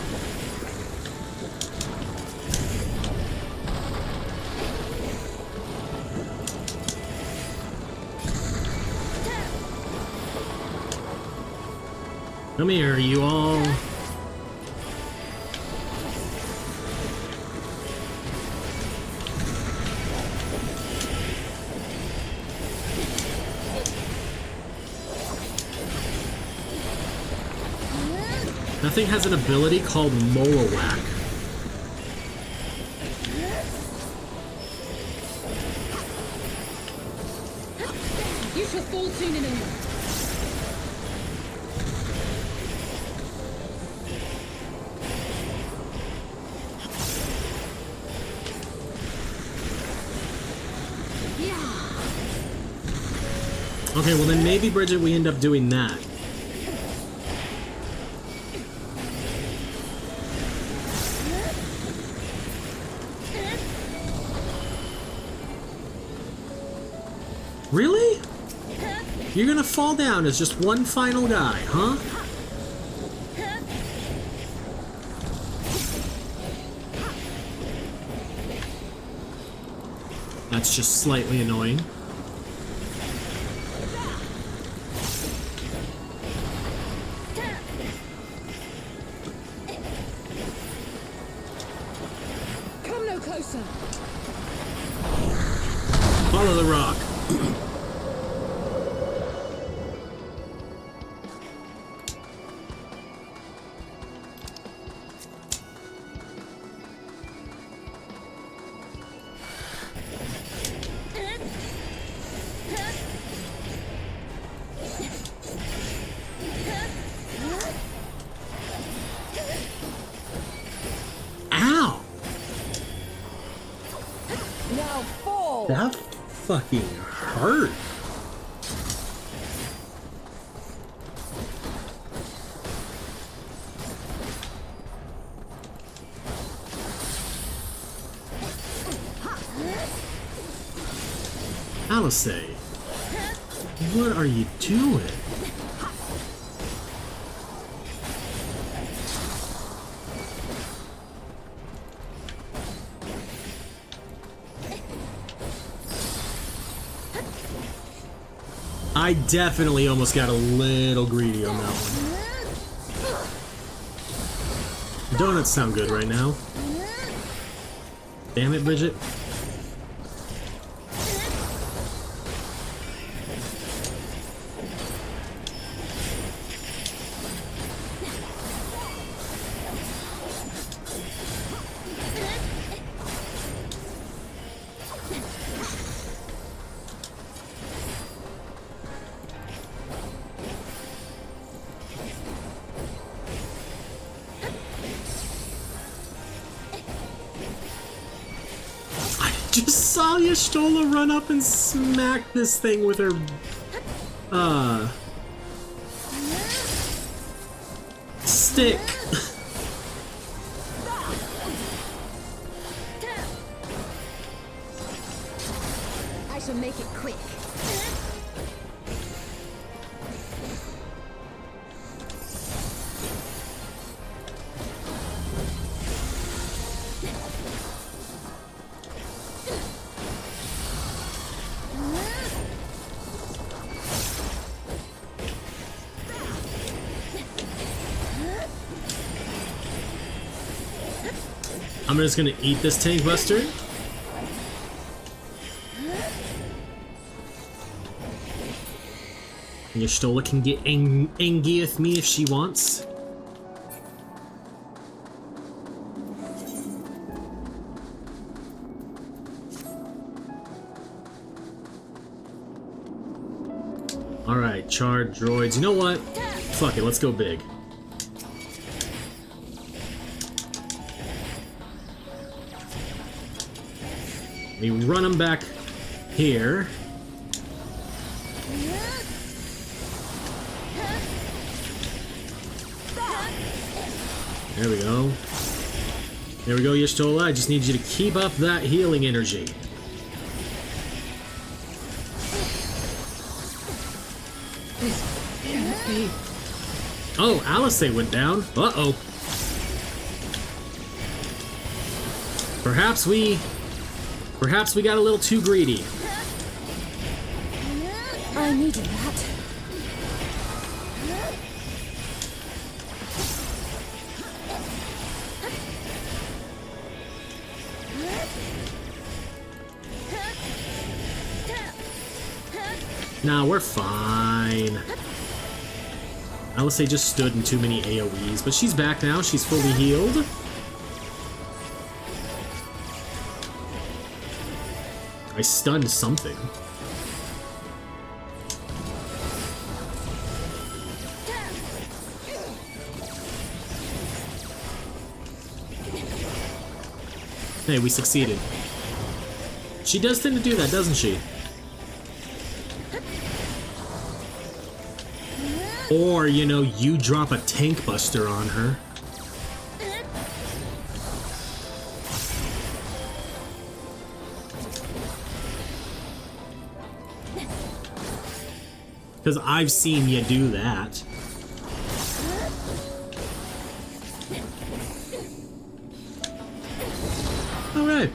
Come here, you all. Nothing has an ability called Molowhack. You shall fall soon enough. Okay, well then maybe, Bridget, we end up doing that. Really? You're gonna fall down as just one final guy, huh? That's just slightly annoying. Come no closer. Follow the rock. Ow! Now fall. That fucking hurt. Alice, what are you doing? I definitely almost got a little greedy on that one. Donuts sound good right now. Damn it, Bridget. Just saw Y'shtola run up and smack this thing with her, stick. I shall make it quick. I'm just gonna eat this tank buster. Y'shtola can get angry with me if she wants. Alright, charred droids. You know what? Fuck it, let's go big. We run them back here. There we go. There we go, Y'shtola. I just need you to keep up that healing energy. Can't be. Oh, Alice went down. Uh-oh. Perhaps we got a little too greedy. I needed that. Nah, we're fine. Alice just stood in too many AoEs, but she's back now. She's fully healed. I stunned something. Hey, we succeeded. She does tend to do that, doesn't she? Or, you know, you drop a tank buster on her. Because I've seen you do that. Alright.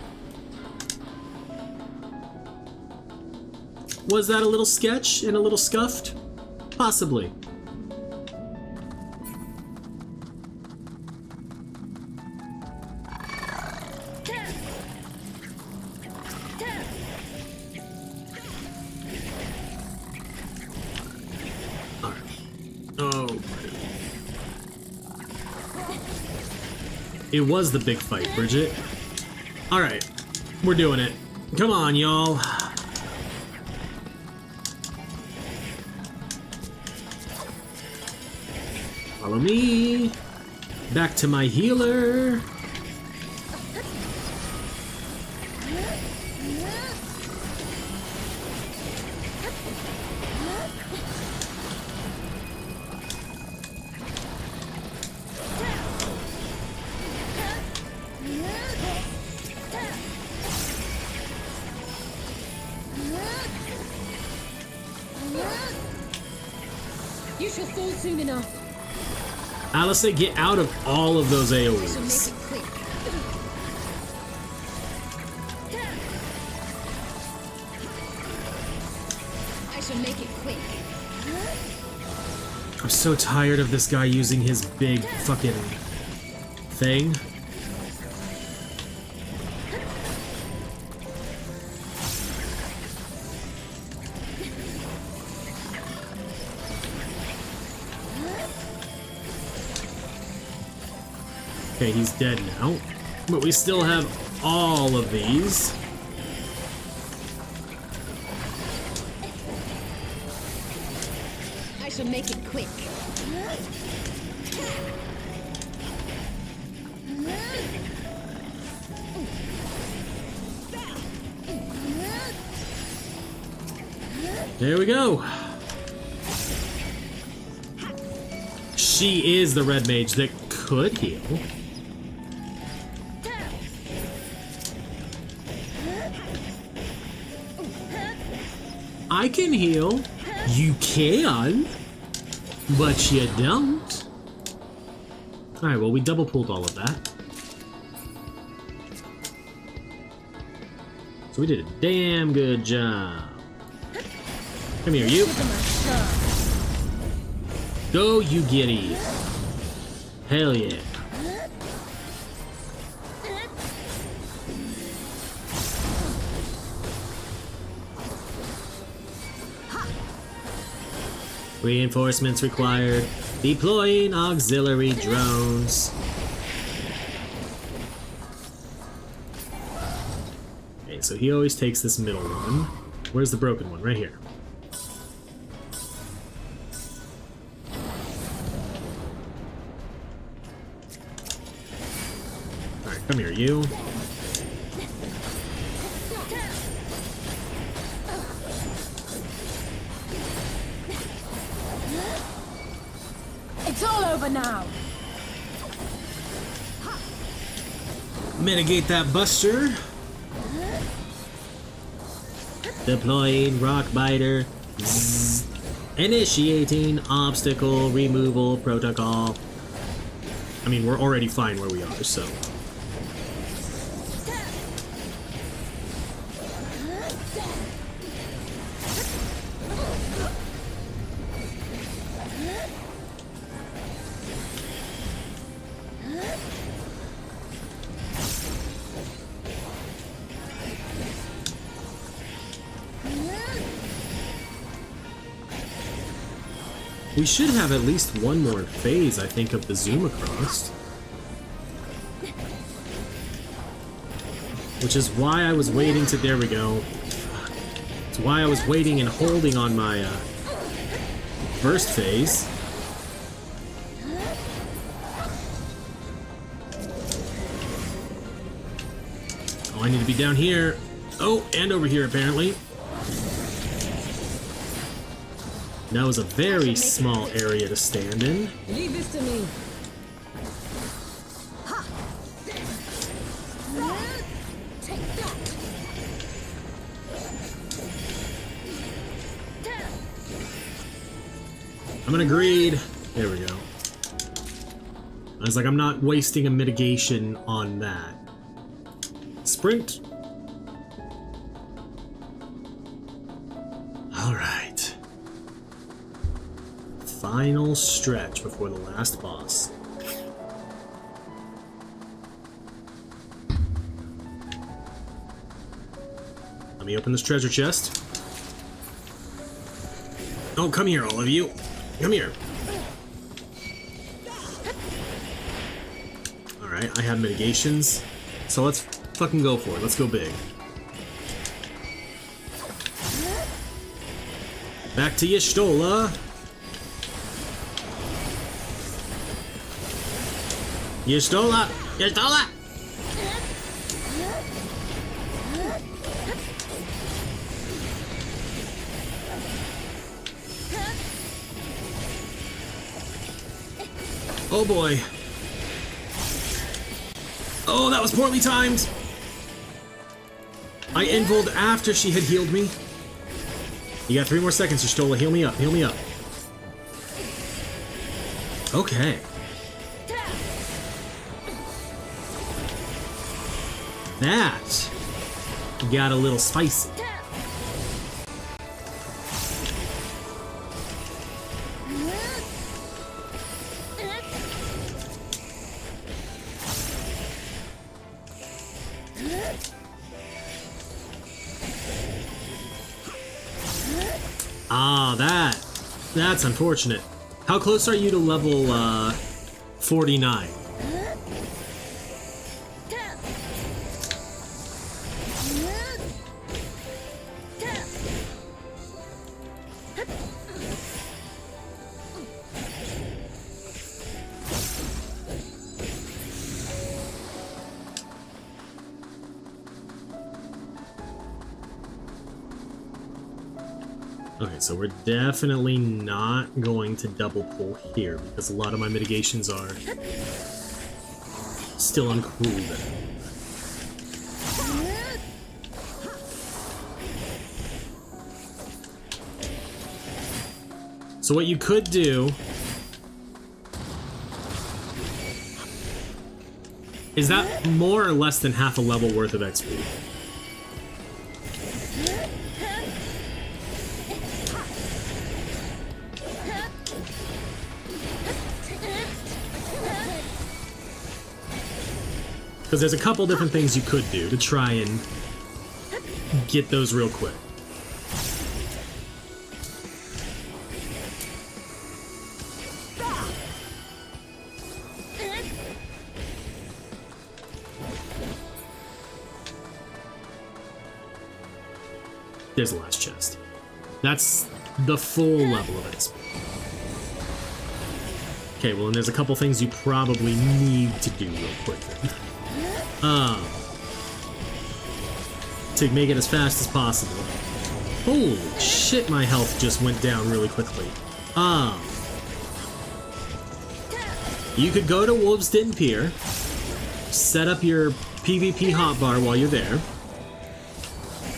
Was that a little sketch and a little scuffed? Possibly. It was the big fight, Bridget. Alright, we're doing it. Come on, y'all. Follow me. Back to my healer. You shall fall soon enough. Alice, get out of all of those AoEs. I shall make it quick. I'm so tired of this guy using his big fucking thing. Okay, he's dead now, but we still have all of these. I shall make it quick. There we go. She is the red mage that could heal. I can heal. You can, but you don't. Alright, well, we double pulled all of that. So we did a damn good job. Come here, you. Go, you giddy. Hell yeah. Reinforcements required. Deploying auxiliary drones. Okay, so he always takes this middle one. Where's the broken one? Right here. Alright, come here, you. It's all over now. Mitigate that buster. Deploying rock biter. Zzz. Initiating obstacle removal protocol. I mean, we're already fine where we are, so. We should have at least one more phase, I think, of the zoom across. Which is why I was waiting to... There we go. It's why I was waiting and holding on my first phase. Oh, I need to be down here. Oh, and over here, apparently. That was a very small area to stand in. Leave this to me. Take that. I'm gonna greed. There we go. I was like, I'm not wasting a mitigation on that. Sprint. All right. Final stretch before the last boss. Let me open this treasure chest. Oh, come here, all of you. Come here. Alright, I have mitigations. So let's fucking go for it. Let's go big. Back to Y'shtola. Y'shtola! Y'shtola! Oh boy. Oh, that was poorly timed. I invuled after she had healed me. You got 3 more seconds, Y'shtola. Heal me up, heal me up. Okay. That got a little spicy. Ah, that's unfortunate. How close are you to level 49? Okay, so we're definitely not going to double pull here because a lot of my mitigations are still uncooled. So what you could do is that more or less than half a level worth of XP. Because there's a couple different things you could do to try and get those real quick. There's the last chest. That's the full level of XP. Okay, well, and there's a couple things you probably need to do real quick. To make it as fast as possible. Holy shit, my health just went down really quickly. You could go to Wolves Den Pier, set up your PvP hotbar while you're there,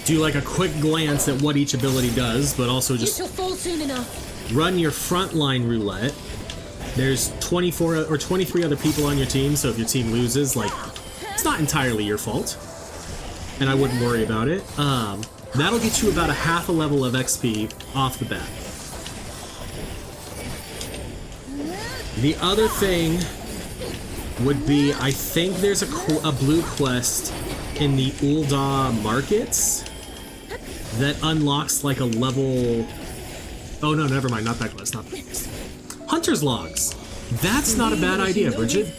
do like a quick glance at what each ability does, but also just... You shall fall soon enough. run your frontline roulette. There's 24 or 23 other people on your team, so if your team loses, like, it's not entirely your fault. And I wouldn't worry about it. That'll get you about a half a level of XP off the bat. The other thing would be, I think there's a blue quest in the Ul'dah markets that unlocks like a level... Oh no, never mind, not that quest, not that quest. Hunter's Logs. That's not a bad idea, Bridget.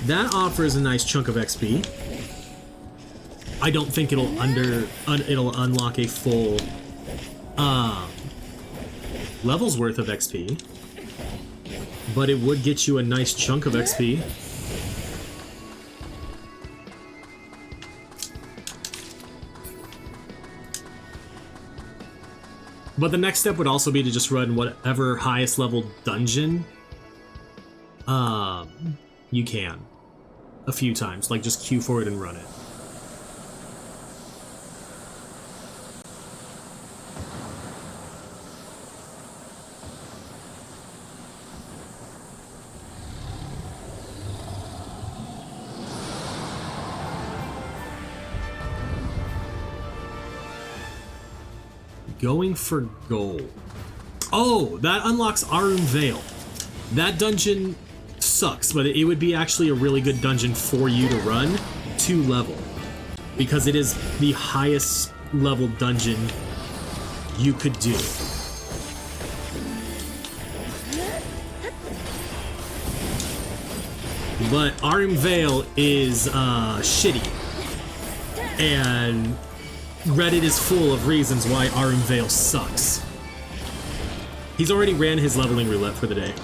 That offers a nice chunk of XP. I don't think it'll unlock a full level's worth of XP, but it would get you a nice chunk of XP. But the next step would also be to just run whatever highest level dungeon you can a few times, like just queue for it and run it. Going for gold. Oh, that unlocks Arum Vale. That dungeon sucks, but it would be actually a really good dungeon for you to run to level, because it is the highest level dungeon you could do. But Arum Vale is shitty, and Reddit is full of reasons why Arum Vale sucks. He's already ran his leveling roulette for the day.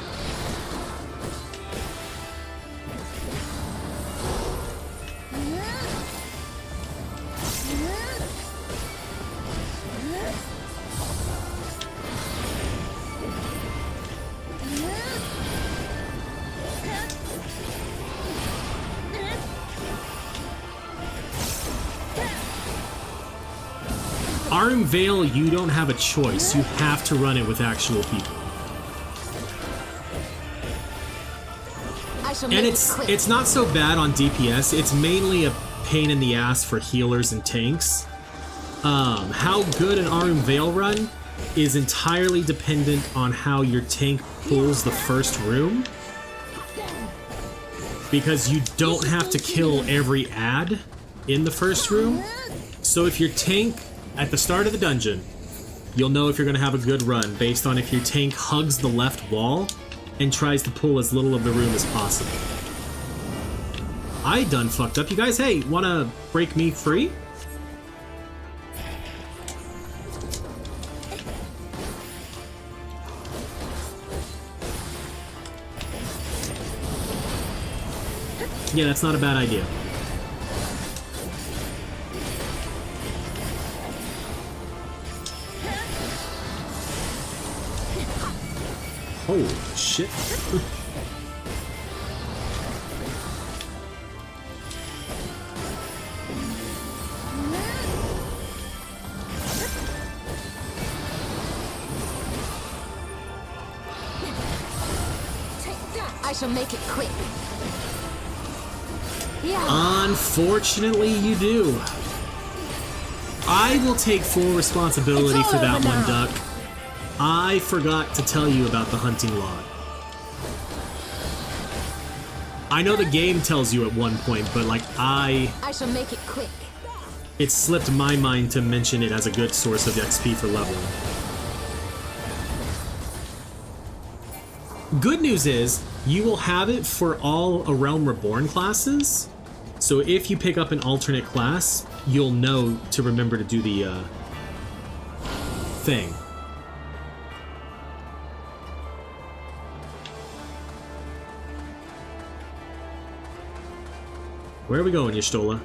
Arum Vale, you don't have a choice. You have to run it with actual people. And it's not so bad on DPS. It's mainly a pain in the ass for healers and tanks. How good an Arum Vale run is entirely dependent on how your tank pulls the first room, because you don't have to kill every ad in the first room. So if your tank at the start of the dungeon, you'll know if you're going to have a good run based on if your tank hugs the left wall and tries to pull as little of the room as possible. I done fucked up. You guys, hey, want to break me free? Yeah, that's not a bad idea. Holy shit. I shall make it quick. Unfortunately, you do. I will take full responsibility for that one, Duck. I forgot to tell you about the hunting log. I know the game tells you at one point, but like I shall make it quick. It slipped my mind to mention it as a good source of XP for leveling. Good news is, you will have it for all A Realm Reborn classes, so if you pick up an alternate class, you'll know to remember to do the thing. Where are we going, Y'shtola?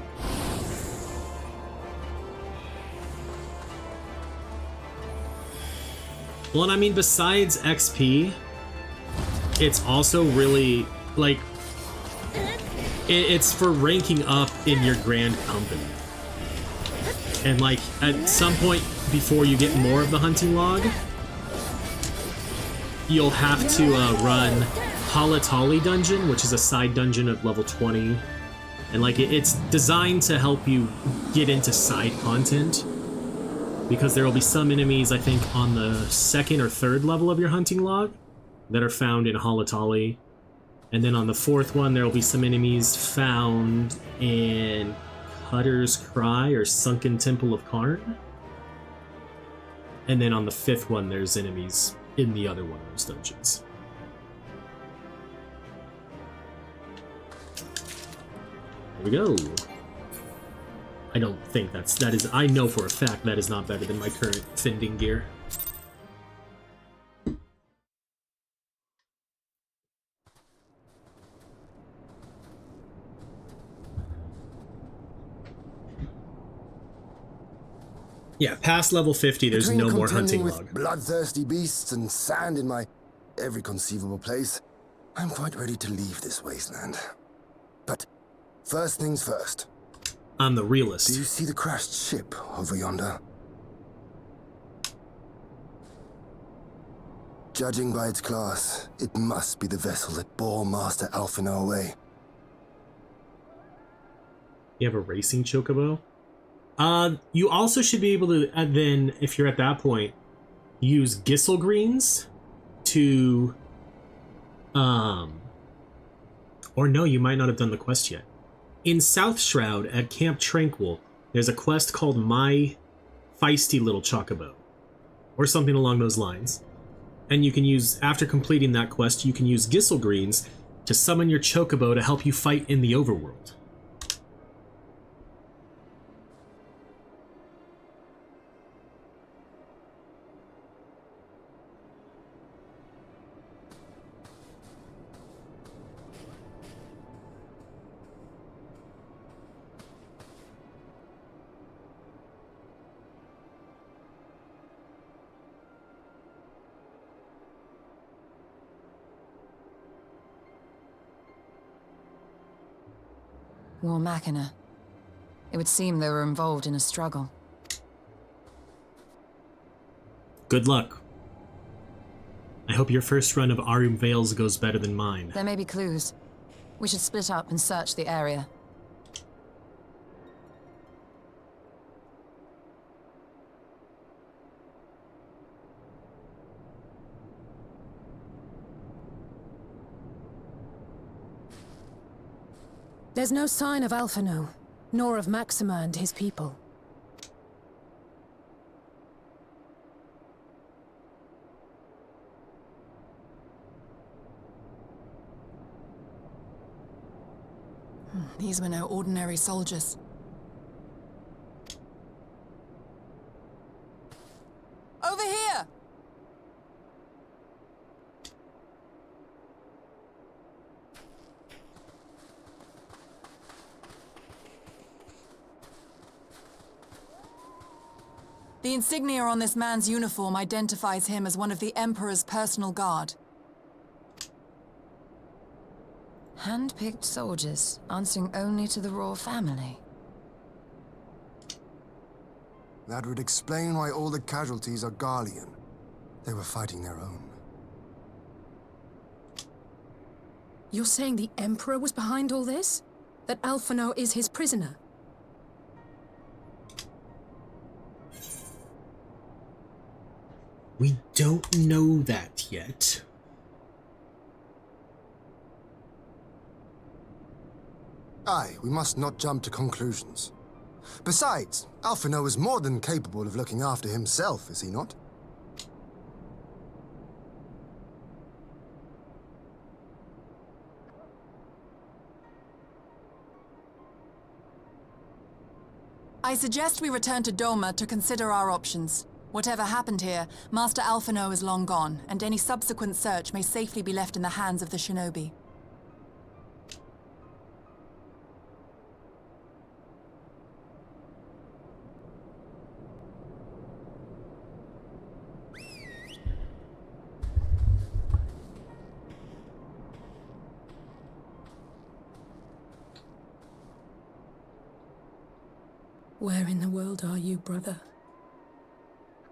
Well, and I mean, besides XP, it's also really, like, it's for ranking up in your grand company. And like at some point before you get more of the hunting log, you'll have to run Halatali Dungeon, which is a side dungeon at level 20. And like it's designed to help you get into side content, because there will be some enemies, I think, on the 2nd or 3rd level of your hunting log that are found in Halatali. And then on the 4th one, there will be some enemies found in Cutter's Cry or Sunken Temple of Karn. And then on the 5th one, there's enemies in the other one of those dungeons. There we go. I don't think that is, I know for a fact that is not better than my current fending gear. Yeah, past level 50, there's no more hunting with log. Bloodthirsty beasts and sand in my every conceivable place, I'm quite ready to leave this wasteland. But first things first. I'm the realist. Do you see the crashed ship over yonder? Judging by its class, it must be the vessel that bore Master Alphino away. You have a racing chocobo? You also should be able to, then, if you're at that point, use Gisselgreens to, or no, you might not have done the quest yet. In South Shroud at Camp Tranquil, there's a quest called My Feisty Little Chocobo, or something along those lines. And you can use, after completing that quest, you can use Gisselgreens to summon your chocobo to help you fight in the overworld. War Machina. It would seem they were involved in a struggle. Good luck. I hope your first run of Arum Vales goes better than mine. There may be clues. We should split up and search the area. There's no sign of Alphino, nor of Maxima and his people. These were no ordinary soldiers. Over here! The insignia on this man's uniform identifies him as one of the Emperor's personal guard. Hand-picked soldiers, answering only to the royal family. That would explain why all the casualties are Garlean. They were fighting their own. You're saying the Emperor was behind all this? That Alphino is his prisoner? We don't know that yet. Aye, we must not jump to conclusions. Besides, Alphino is more than capable of looking after himself, is he not? I suggest we return to Doma to consider our options. Whatever happened here, Master Alphino is long gone, and any subsequent search may safely be left in the hands of the shinobi. Where in the world are you, brother?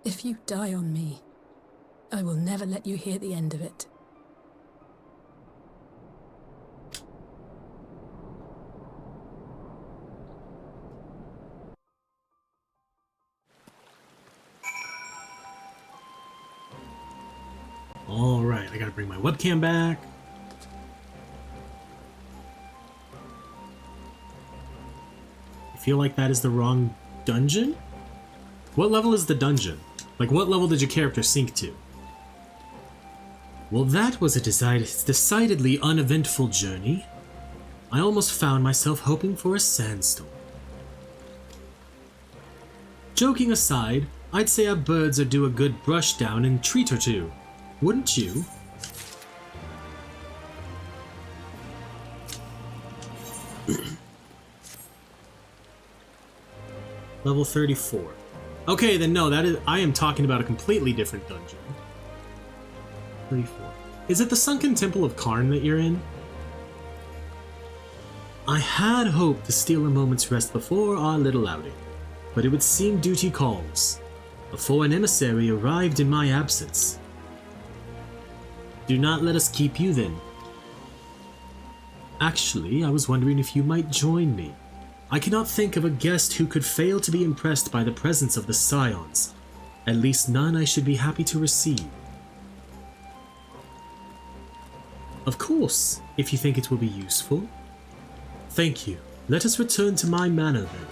If you die on me, I will never let you hear the end of it. Alright, I gotta bring my webcam back. I feel like that is the wrong dungeon? What level is the dungeon? Like, what level did your character sink to? Well, that was a decidedly uneventful journey. I almost found myself hoping for a sandstorm. Joking aside, I'd say our birds are due a good brush down and treat or two. Wouldn't you? Level 34. Okay, then no, I am talking about a completely different dungeon. 34. Is it the Sunken Temple of Karn that you're in? I had hoped to steal a moment's rest before our little outing, but it would seem duty calls, before an emissary arrived in my absence. Do not let us keep you then. Actually, I was wondering if you might join me. I cannot think of a guest who could fail to be impressed by the presence of the Scions. At least none I should be happy to receive. Of course, if you think it will be useful. Thank you. Let us return to my manor then.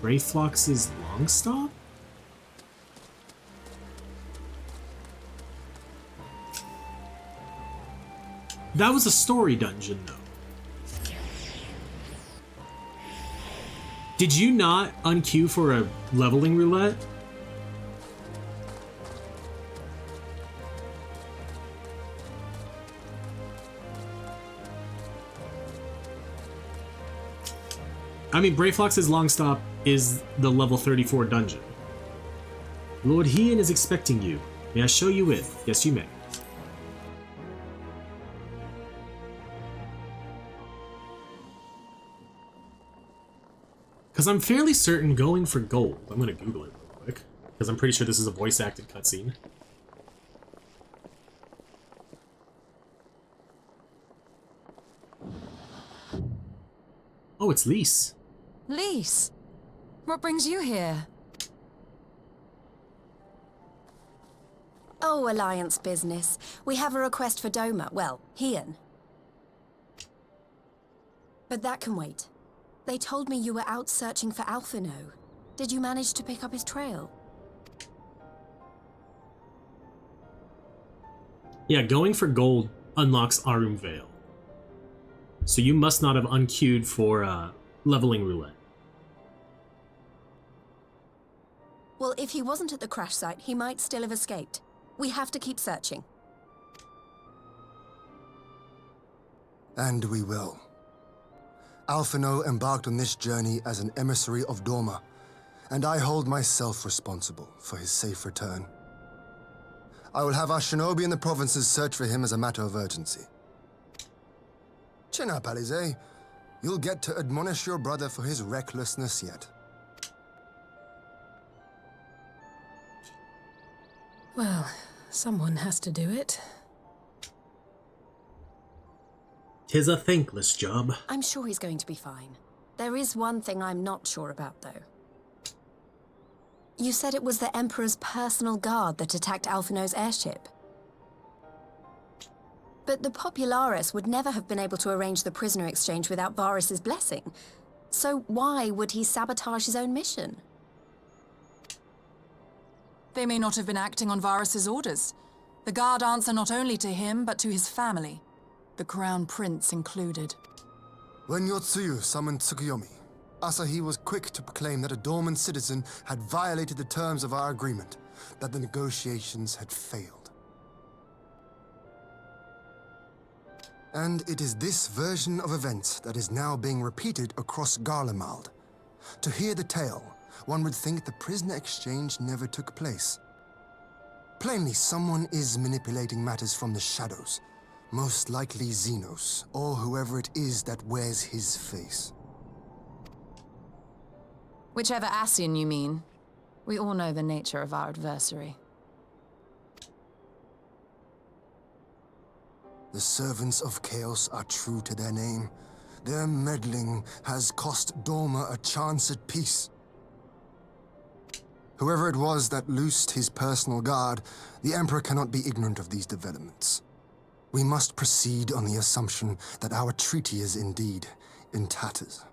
Brayflox's Longstop? That was a story dungeon, though. Did you not unqueue for a leveling roulette? I mean, Brayflox's Longstop is the level 34 dungeon. Lord Hean is expecting you. May I show you in? Yes, you may. Because I'm fairly certain going for gold. I'm going to Google it real quick. Because I'm pretty sure this is a voice-acted cutscene. Oh, it's Lise. Lise, what brings you here? Oh, Alliance business. We have a request for Doma. Well, Hean. But that can wait. They told me you were out searching for Alphino. Did you manage to pick up his trail? Yeah, going for gold unlocks Arum Vale. So you must not have unqueued for leveling roulette. Well, if he wasn't at the crash site, he might still have escaped. We have to keep searching. And we will. Alphino embarked on this journey as an emissary of Doma, and I hold myself responsible for his safe return. I will have our shinobi in the provinces search for him as a matter of urgency. Chin up, Alize. You'll get to admonish your brother for his recklessness yet. Well, someone has to do it. 'Tis a thankless job. I'm sure he's going to be fine. There is one thing I'm not sure about, though. You said it was the Emperor's personal guard that attacked Alphino's airship. But the Popularis would never have been able to arrange the prisoner exchange without Varys' blessing. So why would he sabotage his own mission? They may not have been acting on Varys' orders. The guard answer not only to him, but to his family. The Crown Prince included. When your Tsuyu summoned Tsukuyomi, Asahi was quick to proclaim that a Doman citizen had violated the terms of our agreement, that the negotiations had failed. And it is this version of events that is now being repeated across Garlemald. To hear the tale, one would think the prisoner exchange never took place. Plainly, someone is manipulating matters from the shadows. Most likely Xenos, or whoever it is that wears his face. Whichever Ascian you mean. We all know the nature of our adversary. The servants of chaos are true to their name. Their meddling has cost Doma a chance at peace. Whoever it was that loosed his personal guard, the Emperor cannot be ignorant of these developments. We must proceed on the assumption that our treaty is indeed in tatters.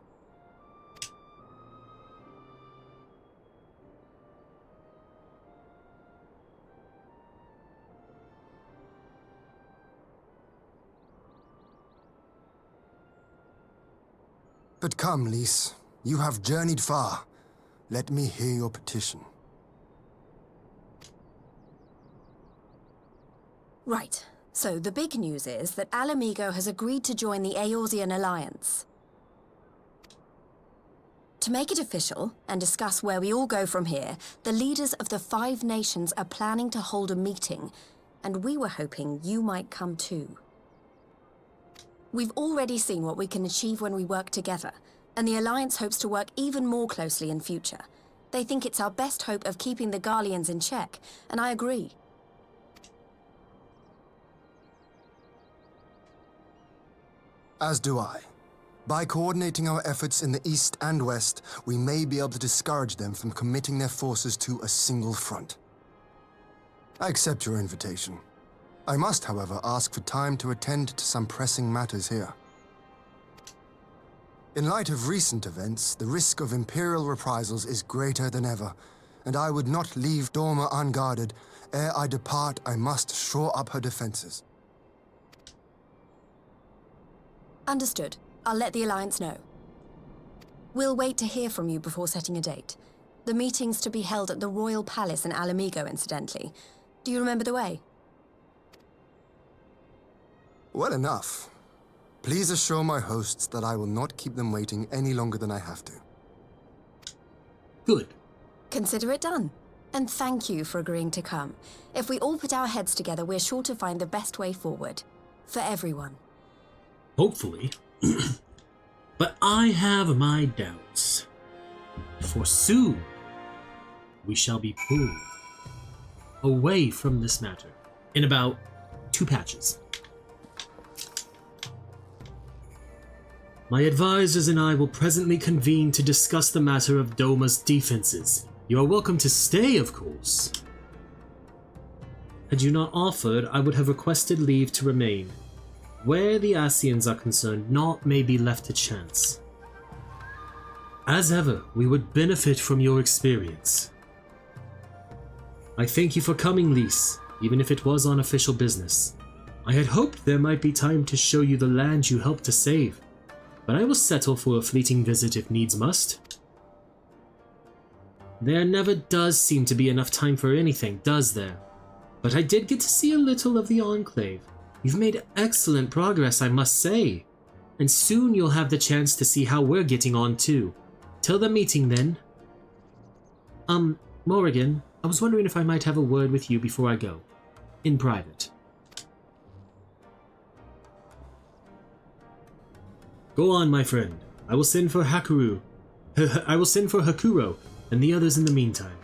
But come, Lys. You have journeyed far. Let me hear your petition. Right. So the big news is that Alamigo has agreed to join the Eorzean Alliance. To make it official, and discuss where we all go from here, the leaders of the 5 nations are planning to hold a meeting, and we were hoping you might come too. We've already seen what we can achieve when we work together, and the Alliance hopes to work even more closely in future. They think it's our best hope of keeping the Garleans in check, and I agree. As do I. By coordinating our efforts in the east and west, we may be able to discourage them from committing their forces to a single front. I accept your invitation. I must, however, ask for time to attend to some pressing matters here. In light of recent events, the risk of Imperial reprisals is greater than ever, and I would not leave Doma unguarded. Ere I depart, I must shore up her defenses. Understood. I'll let the Alliance know. We'll wait to hear from you before setting a date. The meeting's to be held at the Royal Palace in Alamigo, incidentally. Do you remember the way? Well enough. Please assure my hosts that I will not keep them waiting any longer than I have to. Good. Consider it done. And thank you for agreeing to come. If we all put our heads together, we're sure to find the best way forward. For everyone. Hopefully. But I have my doubts. For soon, we shall be pulled away from this matter in about 2 patches. My advisors and I will presently convene to discuss the matter of Doma's defenses. You are welcome to stay, of course. Had you not offered, I would have requested leave to remain. Where the Ascians are concerned, naught may be left to chance. As ever, we would benefit from your experience. I thank you for coming, Lys, even if it was on official business. I had hoped there might be time to show you the land you helped to save, but I will settle for a fleeting visit if needs must. There never does seem to be enough time for anything, does there? But I did get to see a little of the Enclave. You've made excellent progress, I must say. And soon you'll have the chance to see how we're getting on too. Till the meeting then. Morrighan, I was wondering if I might have a word with you before I go. In private. Go on, my friend. I will send for Hakuro and the others in the meantime.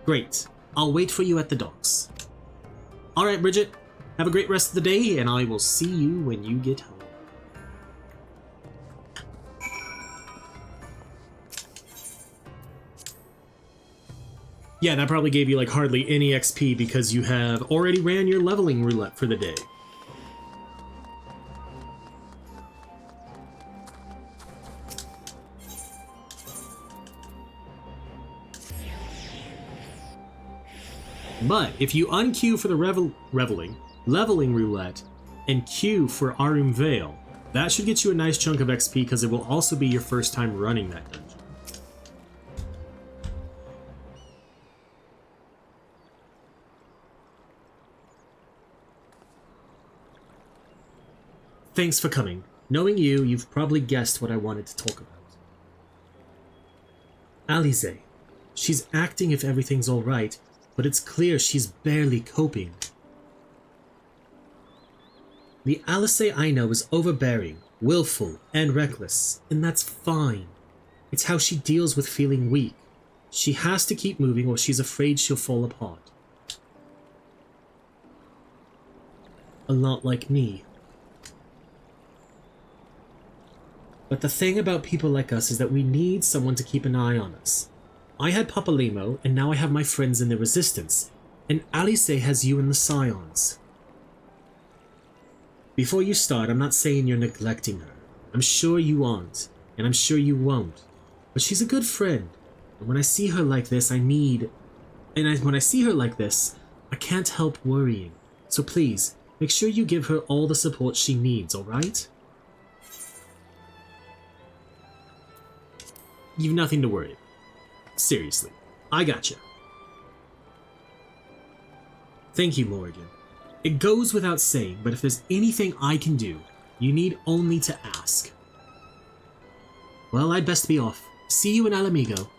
Great. I'll wait for you at the docks. Alright, Bridget. Have a great rest of the day, and I will see you when you get home. Yeah, that probably gave you like hardly any XP because you have already ran your leveling roulette for the day. But if you unqueue for the leveling roulette and queue for Arum Vale, that should get you a nice chunk of XP because it will also be your first time running that dungeon. Thanks for coming. Knowing you, you've probably guessed what I wanted to talk about. Alize. She's acting if everything's alright, but it's clear she's barely coping. The Alice I know is overbearing, willful, and reckless, and that's fine. It's how she deals with feeling weak. She has to keep moving or she's afraid she'll fall apart. A lot like me. But the thing about people like us is that we need someone to keep an eye on us. I had Papalemo, and now I have my friends in the Resistance, and Alice has you in the Scions. Before you start, I'm not saying you're neglecting her. I'm sure you aren't, and I'm sure you won't. But she's a good friend, and when I see her like this, when I see her like this, I can't help worrying. So please, make sure you give her all the support she needs, alright? You've nothing to worry about. Seriously, I gotcha. Thank you, Morrighan. It goes without saying, but if there's anything I can do, you need only to ask. Well, I'd best be off. See you in Alamigo.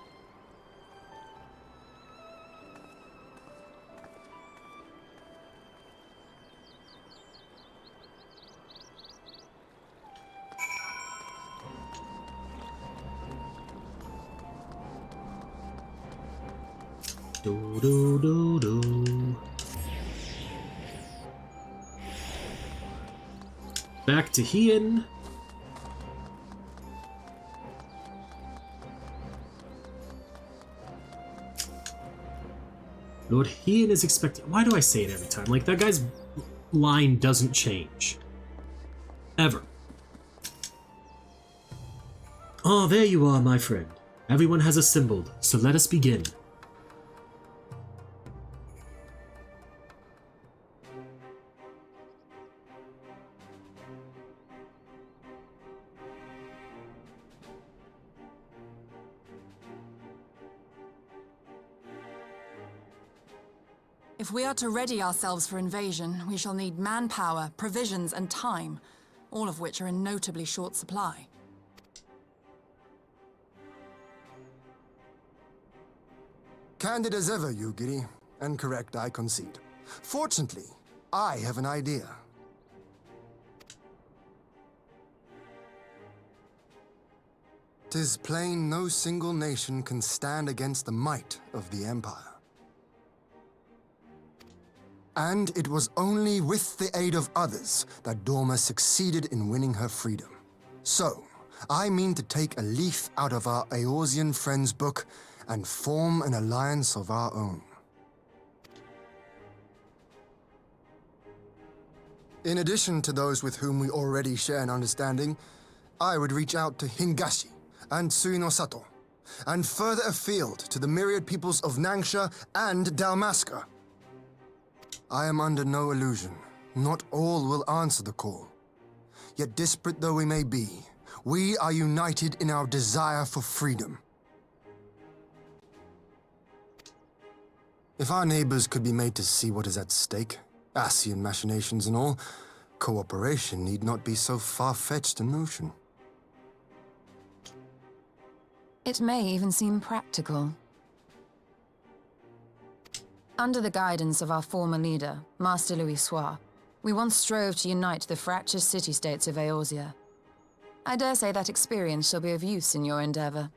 Do do do do. Back to Hien. Lord Hien is expecting. Why do I say it every time? Like, that guy's line doesn't change. Ever. Oh, there you are, my friend. Everyone has assembled, so let us begin. If we are to ready ourselves for invasion, we shall need manpower, provisions, and time, all of which are in notably short supply. Candid as ever, Yugiri, and correct, I concede. Fortunately, I have an idea. "'Tis plain no single nation can stand against the might of the Empire. And it was only with the aid of others that Doma succeeded in winning her freedom. So, I mean to take a leaf out of our Eorzean friends' book and form an alliance of our own. In addition to those with whom we already share an understanding, I would reach out to Hingashi and Tsuyu and further afield to the myriad peoples of Nangsha and Dalmasca. I am under no illusion. Not all will answer the call. Yet disparate though we may be, we are united in our desire for freedom. If our neighbors could be made to see what is at stake, Ascian machinations and all, cooperation need not be so far-fetched a notion. It may even seem practical. Under the guidance of our former leader, Master Louis Soir, we once strove to unite the fractious city-states of Eorzea. I dare say that experience shall be of use in your endeavor.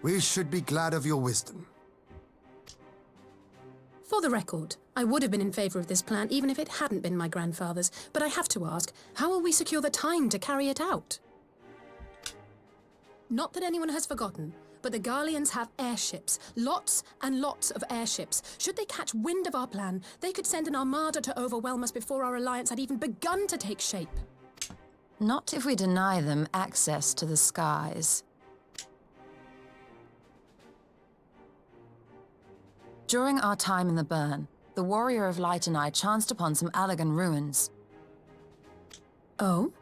We should be glad of your wisdom. For the record, I would have been in favor of this plan even if it hadn't been my grandfather's, but I have to ask, how will we secure the time to carry it out? Not that anyone has forgotten, but the Garleans have airships. Lots and lots of airships. Should they catch wind of our plan, they could send an armada to overwhelm us before our alliance had even begun to take shape. Not if we deny them access to the skies. During our time in the Burn, the Warrior of Light and I chanced upon some Allagan ruins. Oh?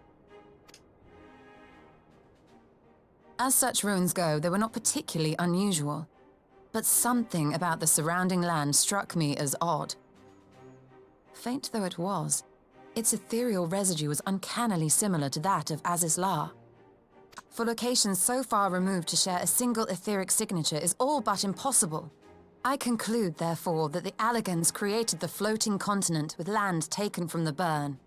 As such ruins go, they were not particularly unusual. But something about the surrounding land struck me as odd. Faint though it was, its ethereal residue was uncannily similar to that of Azizlar. For locations so far removed to share a single etheric signature is all but impossible. I conclude, therefore, that the Allagans created the floating continent with land taken from the Burn.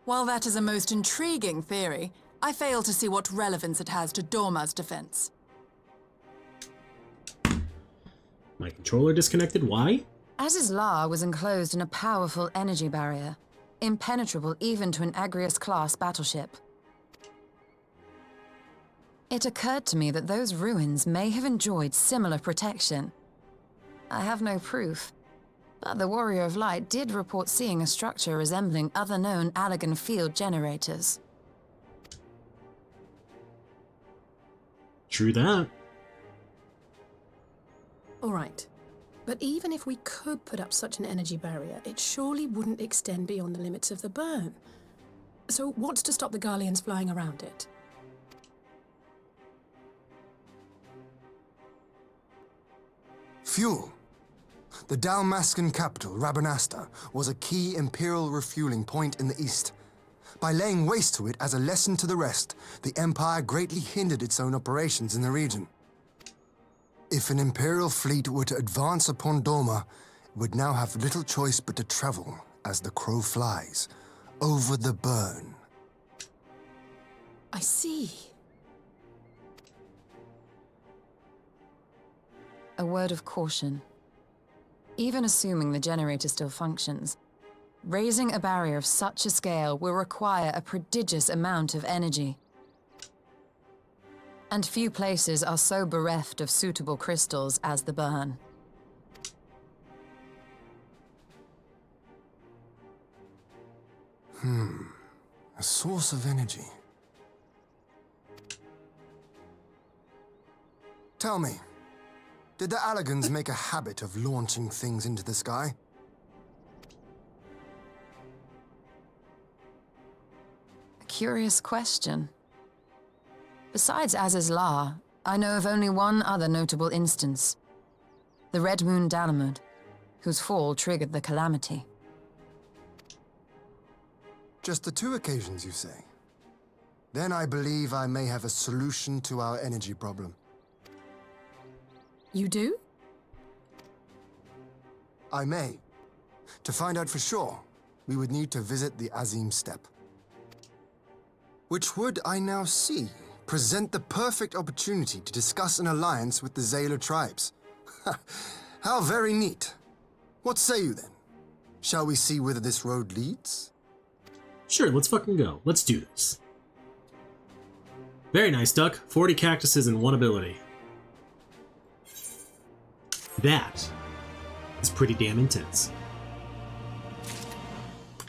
While that is a most intriguing theory, I fail to see what relevance it has to Dorma's defense. My controller disconnected. Why? Aziz's Lair was enclosed in a powerful energy barrier, impenetrable even to an Agrius-class battleship. It occurred to me that those ruins may have enjoyed similar protection. I have no proof, but the Warrior of Light did report seeing a structure resembling other known Allagan field generators. True that. All right. But even if we could put up such an energy barrier, it surely wouldn't extend beyond the limits of the burn. So what's to stop the Garleans flying around it? Fuel. The Dalmascan capital, Rabanasta, was a key Imperial refueling point in the east. By laying waste to it as a lesson to the rest, the Empire greatly hindered its own operations in the region. If an Imperial fleet were to advance upon Doma, it would now have little choice but to travel, as the crow flies, over the burn. I see. A word of caution. Even assuming the generator still functions, raising a barrier of such a scale will require a prodigious amount of energy. And few places are so bereft of suitable crystals as the burn. A source of energy. Tell me, did the Allagans make a habit of launching things into the sky? A curious question. Besides Aziz's Lair, I know of only one other notable instance. The Red Moon Dalamud, whose fall triggered the calamity. Just the 2 occasions, you say? Then I believe I may have a solution to our energy problem. You do? I may. To find out for sure, we would need to visit the Azim Steppe. Which would, I now see, present the perfect opportunity to discuss an alliance with the Zayla tribes. How very neat. What say you then? Shall we see whither this road leads? Sure, let's fucking go. Let's do this. Very nice, Duck. 40 cactuses and 1 ability. That is pretty damn intense.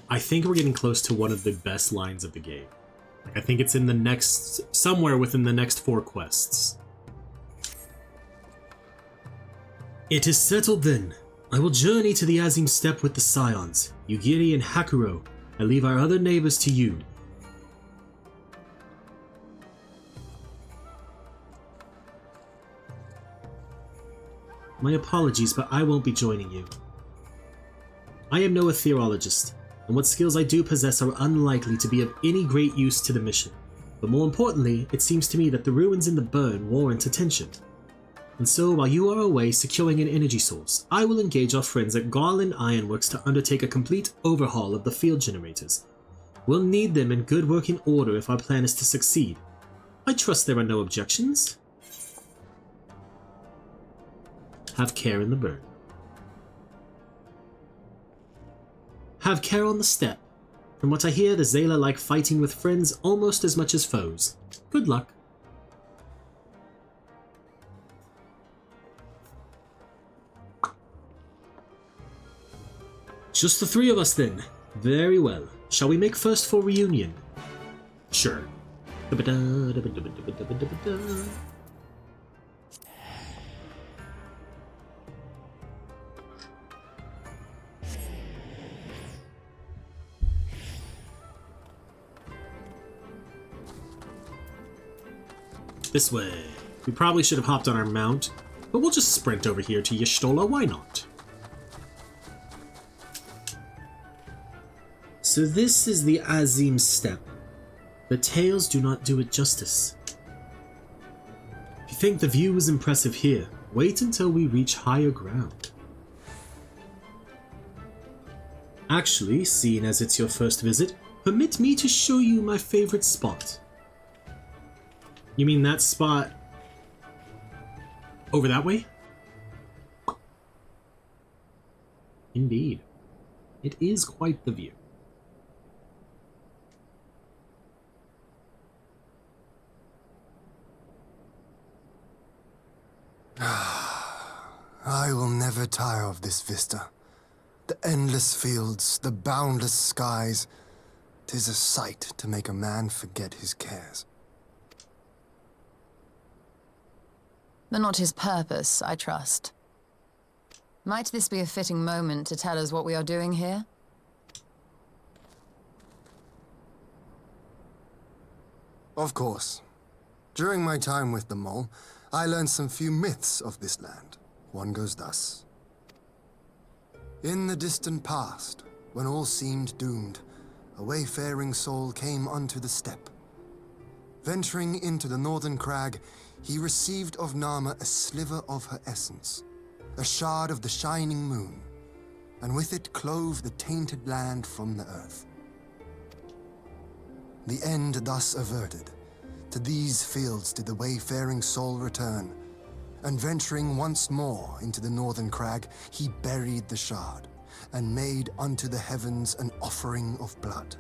I think we're getting close to one of the best lines of the game. I think it's in the next, somewhere within the next 4 quests. It is settled then. I will journey to the Azim Steppe with the Scions, Yugiri and Hakuro. I leave our other neighbors to you. My apologies, but I won't be joining you. I am no ethereologist, and what skills I do possess are unlikely to be of any great use to the mission. But more importantly, it seems to me that the ruins in the burn warrant attention. And so, while you are away securing an energy source, I will engage our friends at Garland Ironworks to undertake a complete overhaul of the field generators. We'll need them in good working order if our plan is to succeed. I trust there are no objections. Have care in the burn. Have care on the steppe. From what I hear, the Zayla like fighting with friends almost as much as foes. Good luck. Just the 3 of us then. Very well. Shall we make first for reunion? Sure. This way. We probably should have hopped on our mount, but we'll just sprint over here to Y'shtola, why not? So this is the Azim Steppe. The tales do not do it justice. If you think the view is impressive here, wait until we reach higher ground. Actually, seeing as it's your first visit, Permit me to show you my favorite spot. You mean that spot over that way? Indeed. It is quite the view. I will never tire of this vista. The endless fields, the boundless skies. 'Tis a sight to make a man forget his cares. But not his purpose, I trust. Might this be a fitting moment to tell us what we are doing here? Of course. During my time with the mole, I learned some few myths of this land. One goes thus. In the distant past, when all seemed doomed, a wayfaring soul came unto the steppe. Venturing into the northern crag, he received of Nama a sliver of her essence, a shard of the shining moon, and with it clove the tainted land from the earth. The end thus averted, to these fields did the wayfaring soul return, and venturing once more into the northern crag, he buried the shard, and made unto the heavens an offering of blood.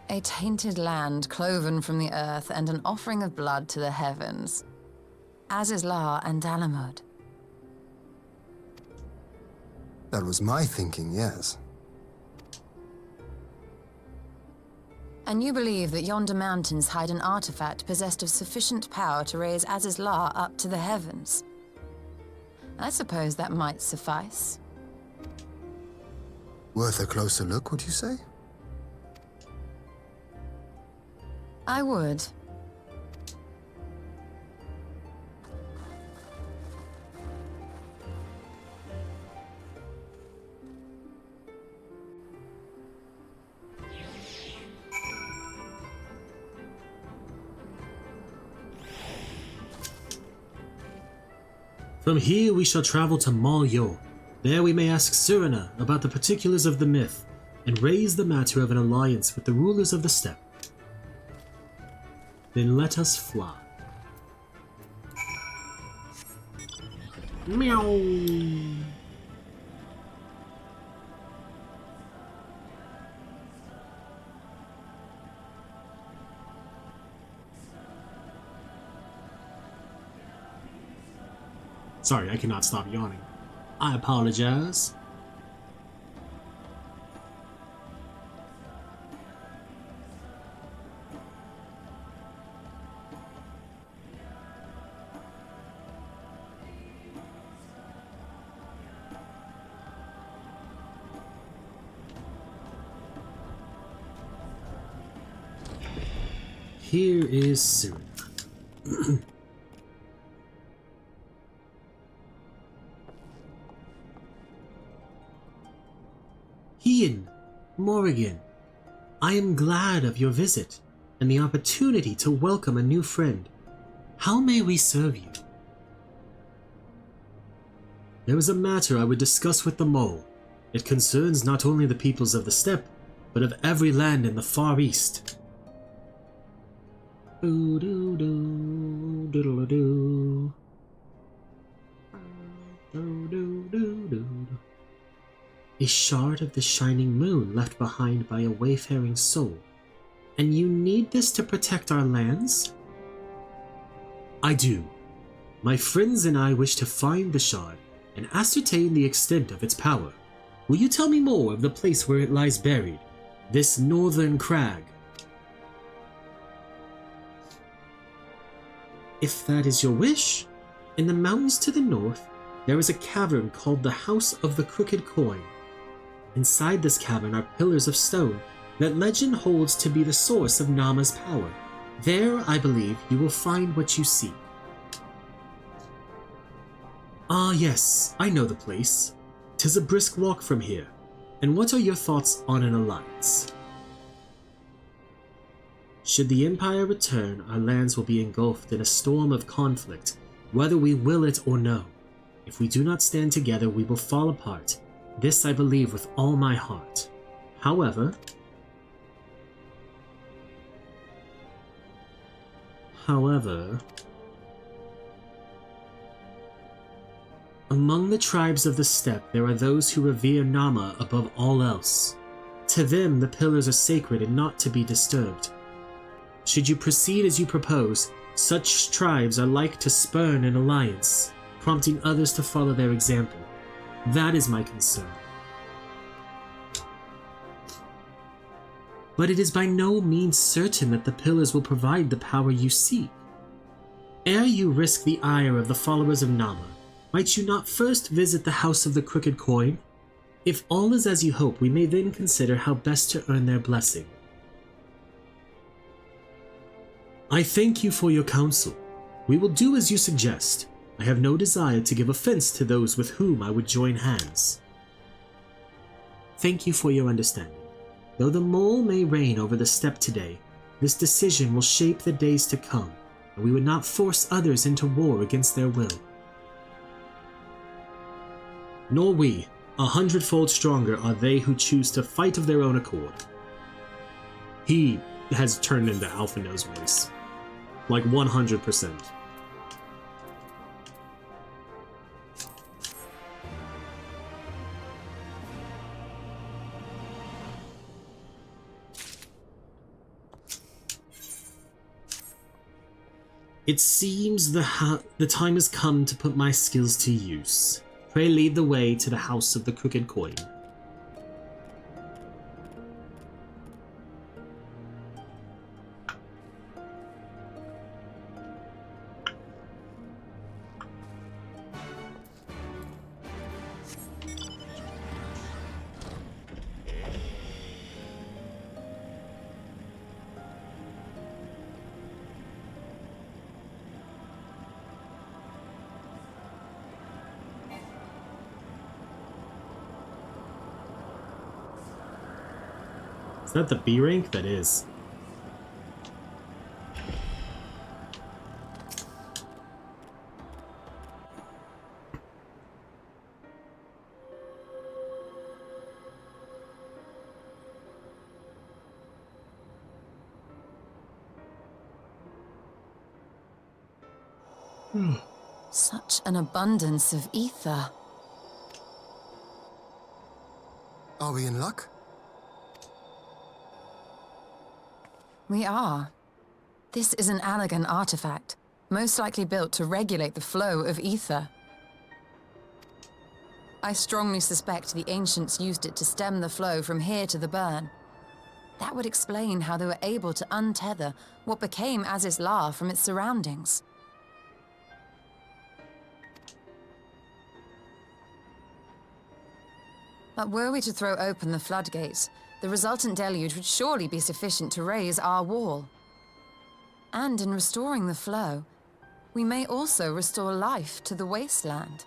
A tainted land cloven from the earth and an offering of blood to the heavens. Azizlar and Dalamud. That was my thinking, yes. And you believe that yonder mountains hide an artifact possessed of sufficient power to raise Azizlar up to the heavens? I suppose that might suffice. Worth a closer look, would you say? I would. From here we shall travel to Mal-Yo. There we may ask Surina about the particulars of the myth and raise the matter of an alliance with the rulers of the steppe. Then let us fly. Meow. Sorry, I cannot stop yawning. I apologize. Here is Surina. Morrighan, I am glad of your visit and the opportunity to welcome a new friend. How may we serve you? There is a matter I would discuss with the mole. It concerns not only the peoples of the steppe, but of every land in the Far East. Do-do-do, diddle-a-doo. Do-do-do-do. A shard of the shining moon left behind by a wayfaring soul. And you need this to protect our lands? I do. My friends and I wish to find the shard and ascertain the extent of its power. Will you tell me more of the place where it lies buried? This northern crag. If that is your wish, in the mountains to the north, there is a cavern called the House of the Crooked Coin. Inside this cavern are pillars of stone that legend holds to be the source of Nama's power. There, I believe, you will find what you seek. Ah yes, I know the place. 'Tis a brisk walk from here. And what are your thoughts on an alliance? Should the Empire return, our lands will be engulfed in a storm of conflict, whether we will it or no. If we do not stand together, we will fall apart, This I believe with all my heart. However, among the tribes of the steppe, there are those who revere Nama above all else. To them, the pillars are sacred and not to be disturbed. Should you proceed as you propose, such tribes are like to spurn an alliance, prompting others to follow their example. That is my concern. But it is by no means certain that the pillars will provide the power you seek. Ere you risk the ire of the followers of Nama, might you not first visit the House of the Crooked Coin? If all is as you hope, we may then consider how best to earn their blessing. I thank you for your counsel. We will do as you suggest. I have no desire to give offense to those with whom I would join hands. Thank you for your understanding. Though the mole may reign over the steppe today, this decision will shape the days to come, and we would not force others into war against their will. Nor we. 100-fold stronger are they who choose to fight of their own accord. He has turned into Alphino's voice. Like 100%. It seems the time has come to put my skills to use. Pray lead the way to the House of the Crooked Coin. Is that the B rank? That is. Such an abundance of ether. Are we in luck? We are. This is an Allegan artifact, most likely built to regulate the flow of ether. I strongly suspect the ancients used it to stem the flow from here to the burn. That would explain how they were able to untether what became Azys La from its surroundings. But were we to throw open the floodgates, the resultant deluge would surely be sufficient to raise our wall. And in restoring the flow, we may also restore life to the wasteland.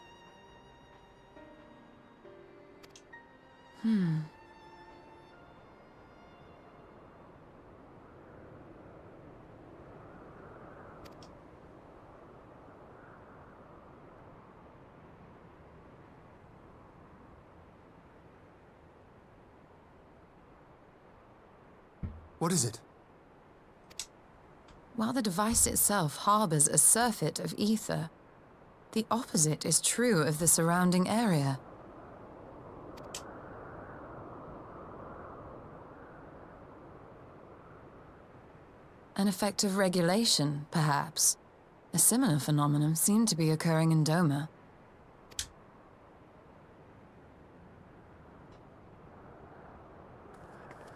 What is it? While the device itself harbors a surfeit of ether, the opposite is true of the surrounding area. An effect of regulation, perhaps. A similar phenomenon seemed to be occurring in Doma.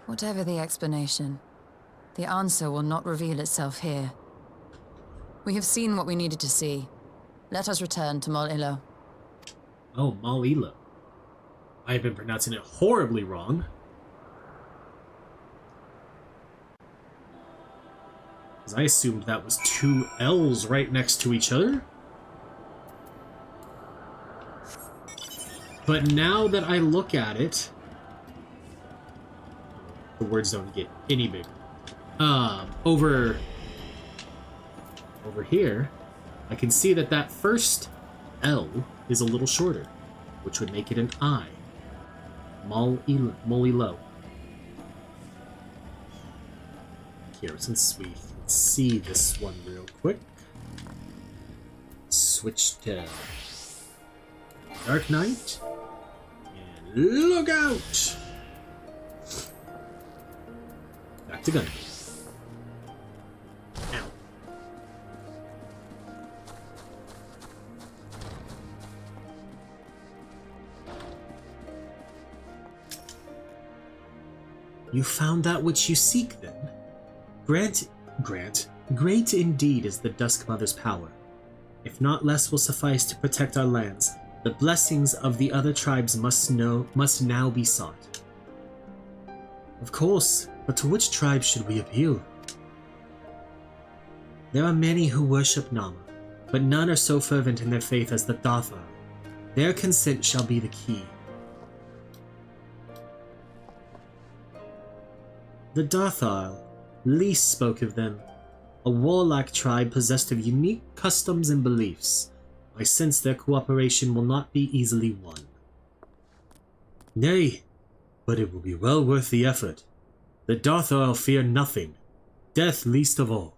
Whatever the explanation, the answer will not reveal itself here. We have seen what we needed to see. Let us return to Mol Ilo. Oh, Mol Ilo. I have been pronouncing it horribly wrong. Because I assumed that was two L's right next to each other. But now that I look at it, the words don't get any bigger. Over here, I can see that that first L is a little shorter, which would make it an I. Molly Low. Here, since we can see this one real quick, switch to Dark Knight, and look out! Back to gun. Ow. You found that which you seek, then? Great indeed is the Dusk Mother's power. If not less will suffice to protect our lands, the blessings of the other tribes must now be sought. Of course, but to which tribe should we appeal? There are many who worship Nama, but none are so fervent in their faith as the Dathar. Their consent shall be the key. The Dathar least spoke of them, a warlike tribe possessed of unique customs and beliefs. I sense their cooperation will not be easily won. Nay, but it will be well worth the effort. The Dathar fear nothing, death least of all,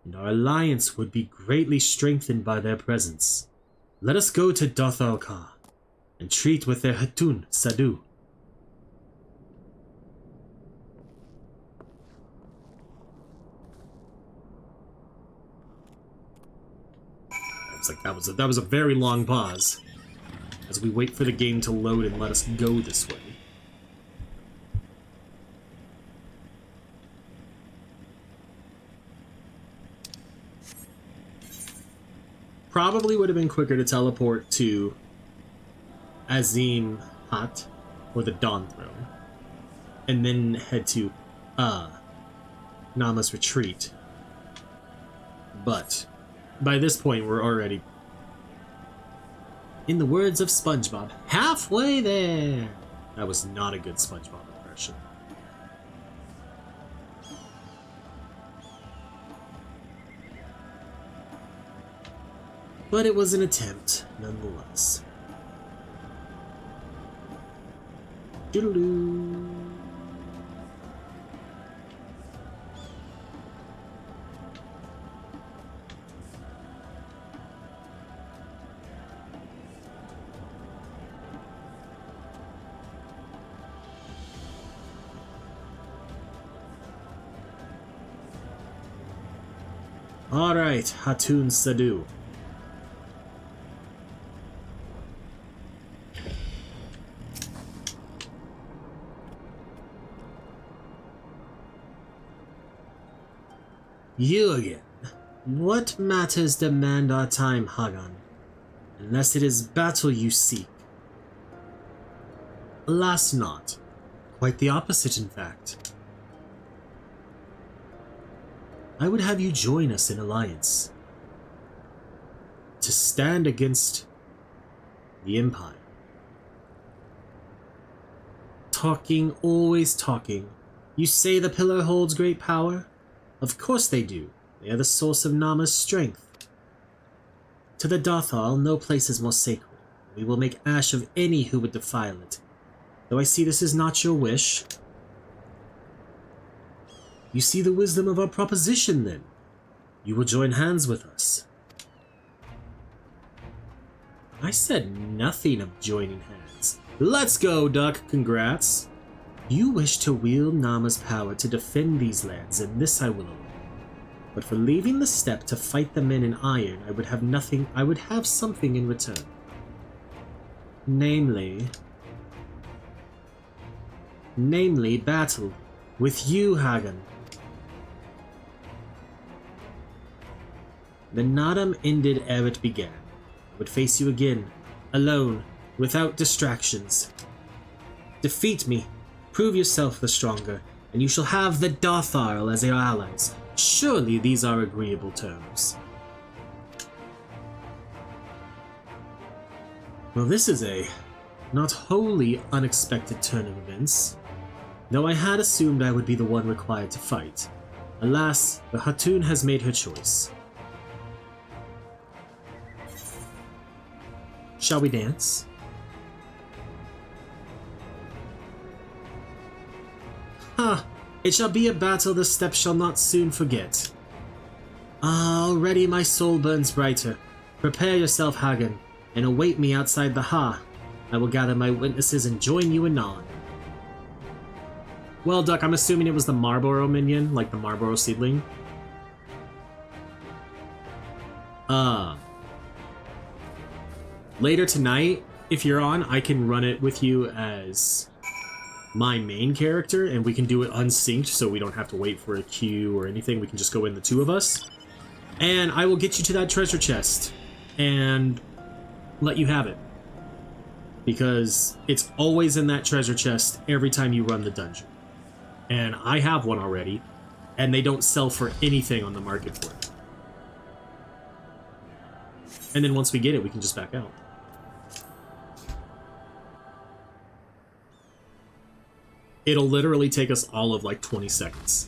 and our alliance would be greatly strengthened by their presence. Let us go to Dathar Ka and treat with their Hatun Sadu. That was a very long pause as we wait for the game to load and let us go this way. Probably would have been quicker to teleport to Azim Hat or the Dawn Throne and then head to Nama's retreat. But by this point, we're already, in the words of SpongeBob, halfway there. That was not a good SpongeBob impression. But it was an attempt, nonetheless. Doodaloo. Alright, Hatun Sadu. You again. What matters demand our time, Hagan, unless it is battle you seek? Alas not. Quite the opposite, in fact. I would have you join us in alliance to stand against the Empire. Talking, always talking. You say the pillar holds great power? Of course they do. They are the source of Nama's strength. To the Dathal, no place is more sacred. We will make ash of any who would defile it. Though I see this is not your wish. You see the wisdom of our proposition, then. You will join hands with us. I said nothing of joining hands. Let's go, Duck. Congrats. You wish to wield Nama's power to defend these lands, and this I will allow. But for leaving the steppe to fight the men in iron, I would have something in return. Namely, battle with you, Hagen. The Nadam ended ere it began. I would face you again, alone, without distractions. Defeat me, prove yourself the stronger, and you shall have the Dathar as your allies. Surely these are agreeable terms. Well, this is a not wholly unexpected turn of events, though I had assumed I would be the one required to fight. Alas, the Hatun has made her choice. Shall we dance? Huh. It shall be a battle the steppes shall not soon forget. Already my soul burns brighter. Prepare yourself, Hagen, and await me outside the Ha. I will gather my witnesses and join you anon. Well, Duck, I'm assuming it was the Marlborough minion, like the Marlborough seedling. Later tonight, if you're on, I can run it with you as my main character, and we can do it unsynced, so we don't have to wait for a queue or anything. We can just go in, the two of us. And I will get you to that treasure chest and let you have it. Because it's always in that treasure chest every time you run the dungeon. And I have one already, and they don't sell for anything on the market for it. And then once we get it, we can just back out. It'll literally take us all of like 20 seconds.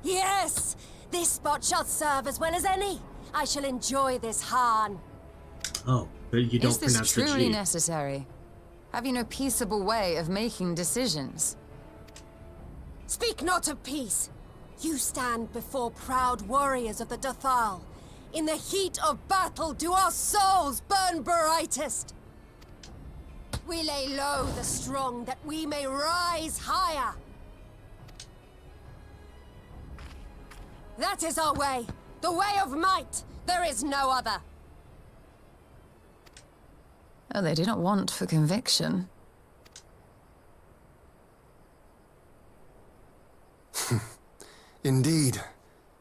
Yes! This spot shall serve as well as any. I shall enjoy this Hahn. Oh, but you don't pronounce the G. Is this truly necessary? Have you no peaceable way of making decisions? Speak not of peace. You stand before proud warriors of the Dathal. In the heat of battle do our souls burn brightest. We lay low the strong that we may rise higher. That is our way. The way of might. There is no other. Oh, they do not want for conviction. Indeed.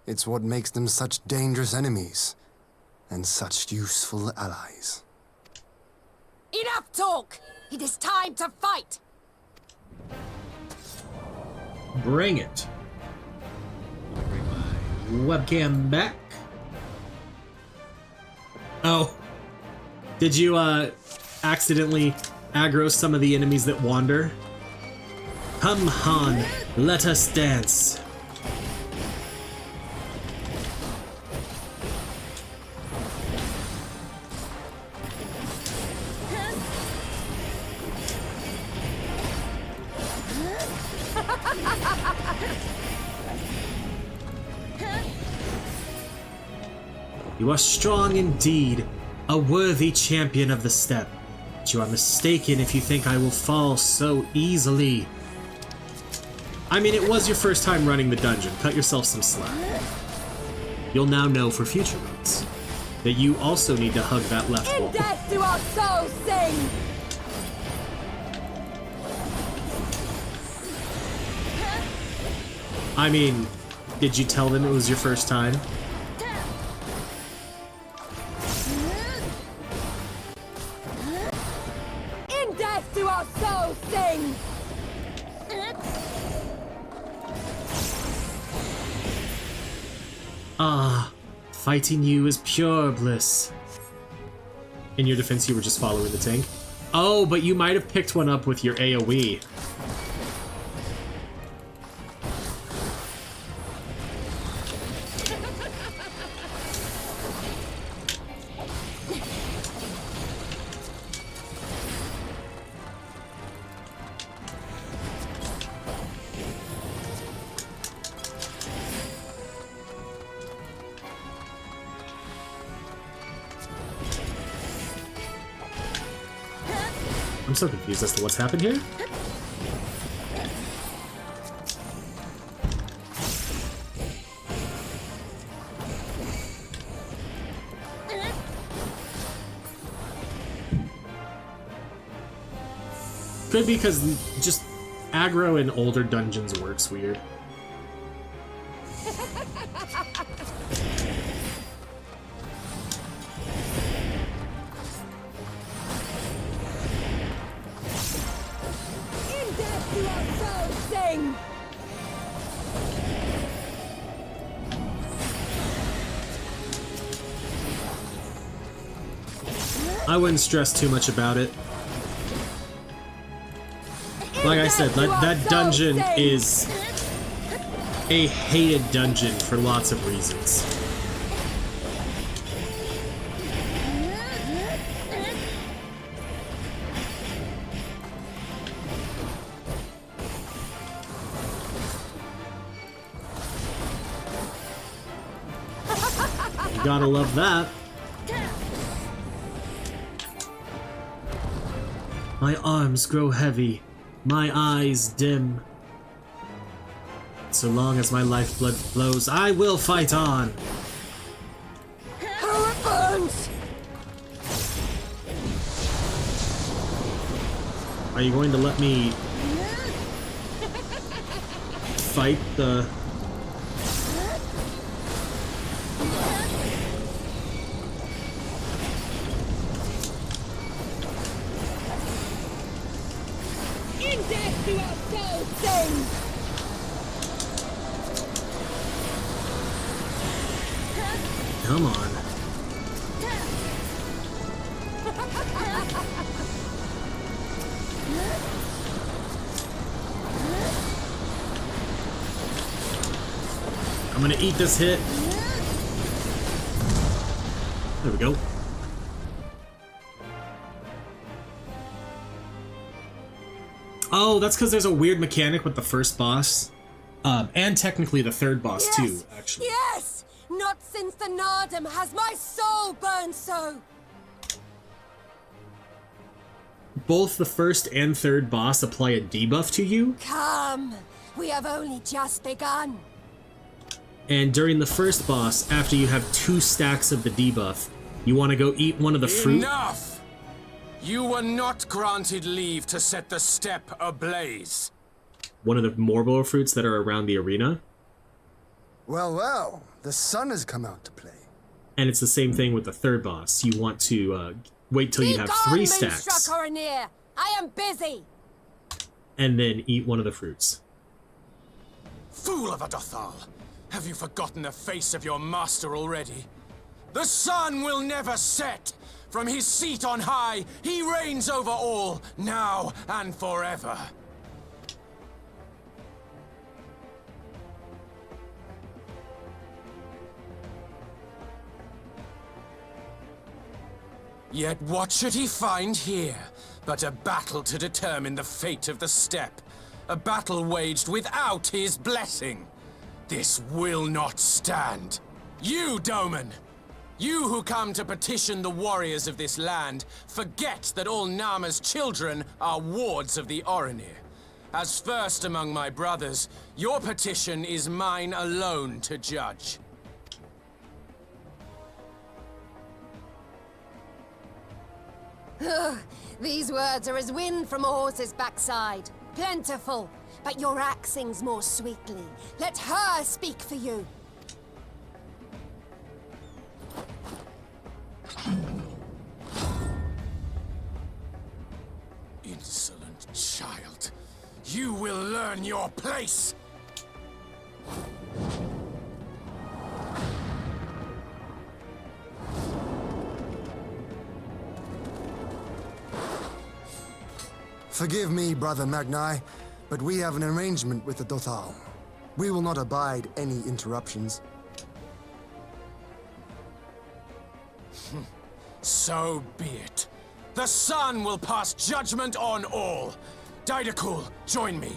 It's what makes them such dangerous enemies, and such useful allies. Enough talk! It is time to fight! Bring it. Bring my webcam back. Oh. Did you, accidentally aggro some of the enemies that wander? Come, Han, let us dance. You are strong indeed, a worthy champion of the steppe. But you are mistaken if you think I will fall so easily. I mean, it was your first time running the dungeon. Cut yourself some slack. You'll now know for future runs that you also need to hug that left wall. In death do our souls sing! I mean, did you tell them it was your first time? In death do our souls sing! Ah, fighting you is pure bliss. In your defense, you were just following the tank. Oh, but you might have picked one up with your AoE. I'm so confused as to what's happened here. Could be because just aggro in older dungeons works weird. I wouldn't stress too much about it. Like I said, that dungeon is a hated dungeon for lots of reasons. You gotta love that. My arms grow heavy, my eyes dim. So long as my lifeblood flows, I will fight on! How it burns! Are you going to let me fight the... In death do our souls sing! Come on. I'm gonna eat this hit. There we go. Oh, that's because there's a weird mechanic with the first boss. And technically the third boss too, actually. Yes! Not since the Nardum has my soul burned so! Both the first and third boss apply a debuff to you. Come! We have only just begun. And during the first boss, after you have 2 stacks of the debuff, you want to go eat one of the fruit. Enough! You were not granted leave to set the steppe ablaze. One of the Morbor fruits that are around the arena. Well, well, the sun has come out to play. And it's the same thing with the third boss. You want to wait till you have 3 stacks. Moonstruck I am busy! And then eat one of the fruits. Fool of a Dothal! Have you forgotten the face of your master already? The sun will never set! From his seat on high, he reigns over all, now and forever. Yet what should he find here but a battle to determine the fate of the steppe? A battle waged without his blessing. This will not stand. You, Doman! You who come to petition the warriors of this land, forget that all Nama's children are wards of the Orinir. As first among my brothers, your petition is mine alone to judge. These words are as wind from a horse's backside. Plentiful, but your axe sings more sweetly. Let her speak for you. Insolent child. You will learn your place! Forgive me, Brother Magni, but we have an arrangement with the Dothal. We will not abide any interruptions. So be it. The sun will pass judgment on all. Didakul, join me.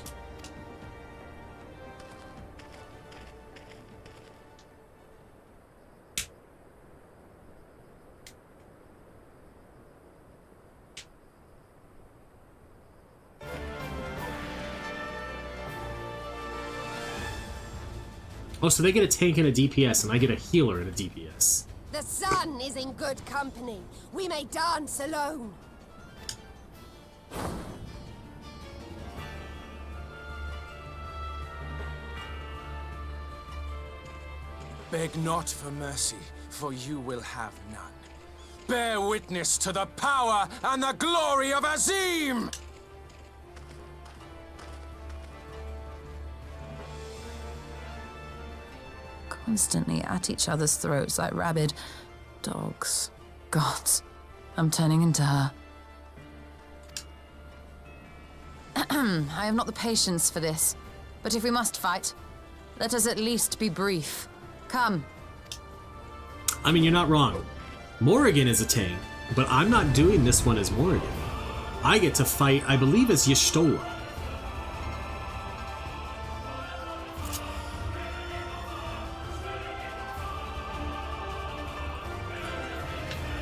Oh, so they get a tank and a DPS, and I get a healer and a DPS. The sun is in good company. We may dance alone. Beg not for mercy, for you will have none. Bear witness to the power and the glory of Azim! Constantly at each other's throats like rabid dogs. Gods, I'm turning into her. I have not the patience for this, but if we must fight, Let us at least be brief. Come. I mean, you're not wrong. Morrighan is a tank, but I'm not doing this one as Morrighan. I get to fight, I believe, as Y'shtola.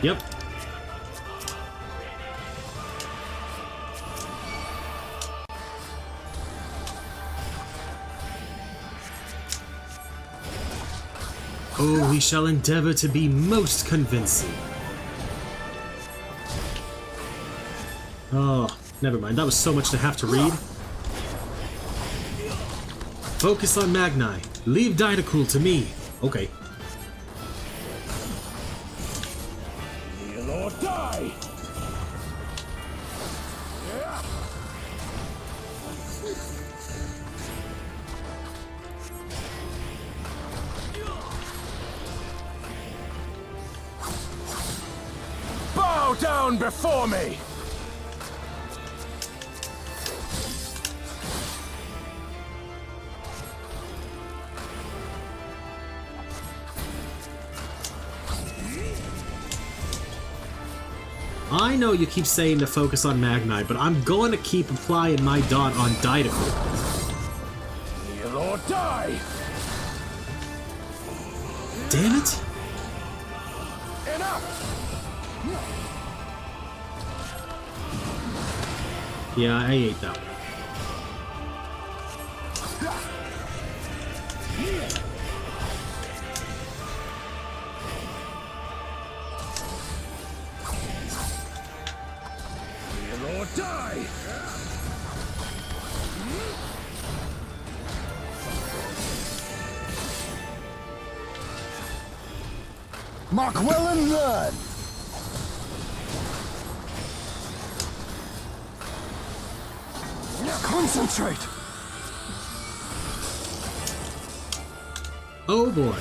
Yep. Oh, we shall endeavor to be most convincing. Oh, never mind. That was so much to have to read. Focus on Magni. Leave Didacul to me. Okay. Kneel or die! Bow down before me! I know you keep saying to focus on Magni, but I'm going to keep applying my dot on Didacul. Kneel or die! Damn it! Enough! Yeah, I ate that one. Kneel or die! Mark well and learn! Concentrate! Oh boy.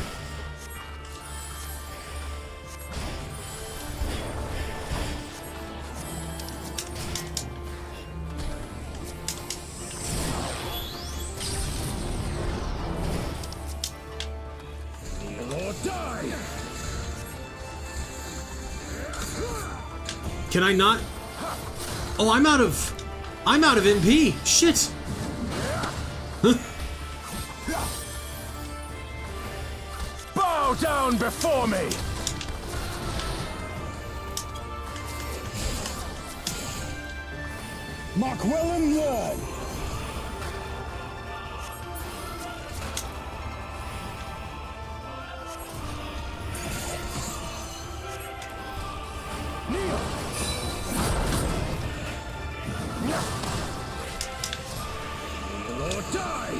Kneel or die! Can I not? Oh, I'm out of MP. Shit. Huh. Bow down before me! Mark well and learn! Kneel or die!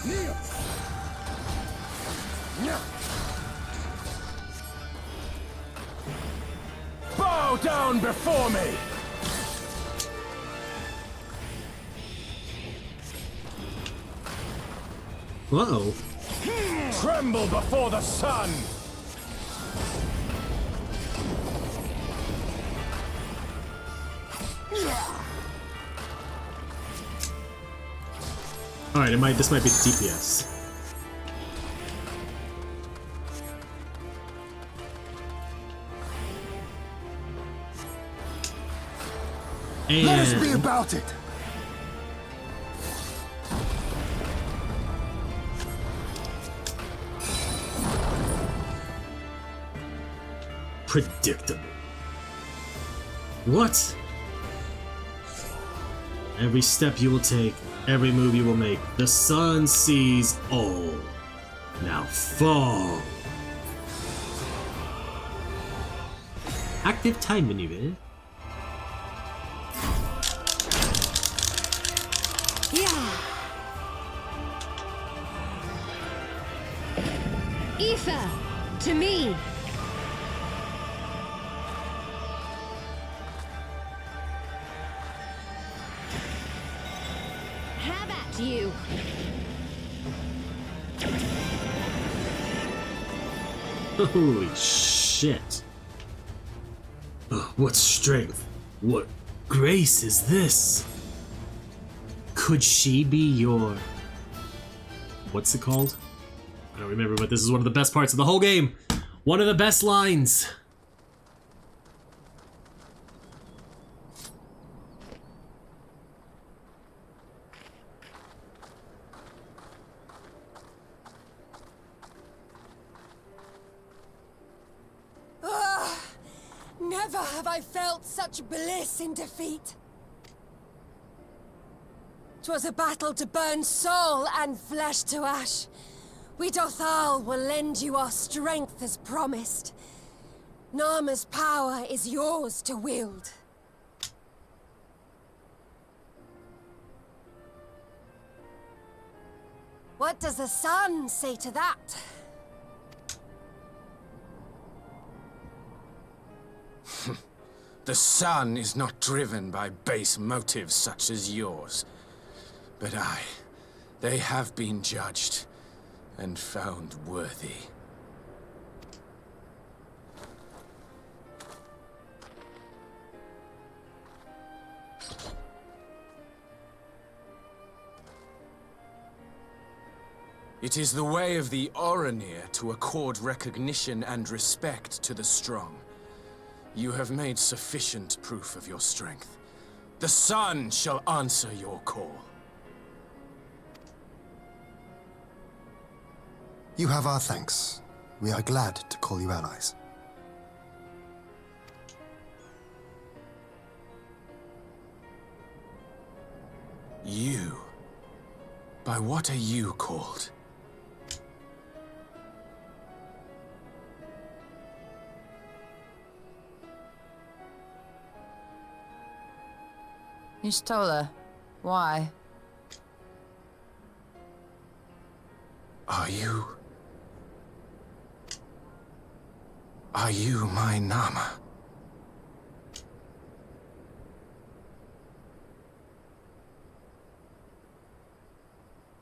Kneel! Bow down before me! Uh-oh. Tremble before the sun! Alright, this might be the DPS. And let us be about it! predictable. What? Every step you will take, every move you will make, the sun sees all. Now fall. Active time maneuver. Yeah. Aoife, to me. Have at you. Holy shit. What strength? What grace is this? Could she be your what's it called? I don't remember, but this is one of the best parts of the whole game. One of the best lines. Never have I felt such bliss in defeat. 'Twas a battle to burn soul and flesh to ash. We Dothal will lend you our strength as promised. Narma's power is yours to wield. What does the sun say to that? The sun is not driven by base motives such as yours. But they have been judged and found worthy. It is the way of the Oranir to accord recognition and respect to the strong. You have made sufficient proof of your strength. The sun shall answer your call. You have our thanks. We are glad to call you allies. You? By what are you called? You stole her. Why? Are you my Nama?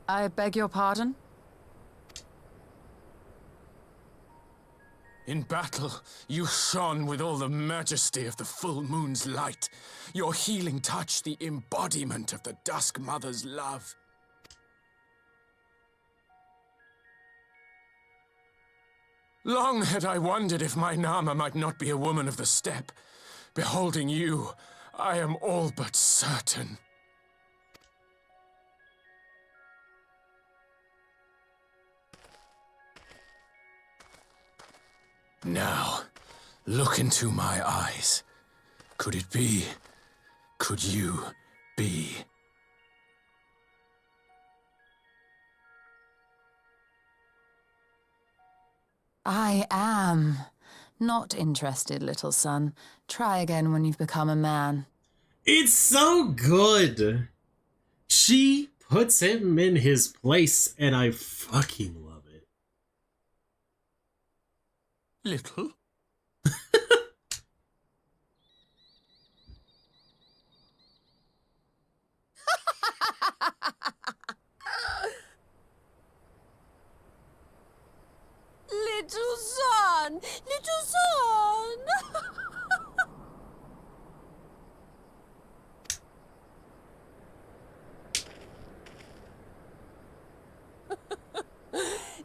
I beg your pardon? In battle, you shone with all the majesty of the full moon's light. Your healing touch, the embodiment of the Dusk Mother's love. Long had I wondered if my Nama might not be a woman of the steppe. Beholding you, I am all but certain. Now, look into my eyes. Could it be? Could you be? I am. Not interested, little son. Try again when you've become a man. It's so good. She puts him in his place, and I fucking love it. Little? Little son! Little son!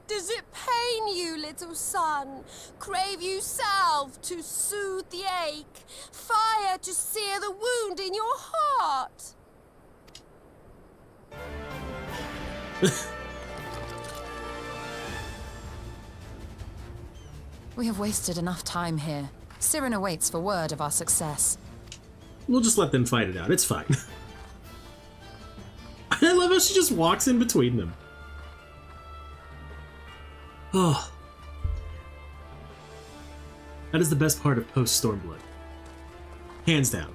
Does it pain you, little son? Crave you salve to soothe the ache? Fire to sear the wound in your heart? We have wasted enough time here. Sirin awaits for word of our success. We'll just let them fight it out. It's fine. I love how she just walks in between them. Oh. That is the best part of Post-Stormblood. Hands down.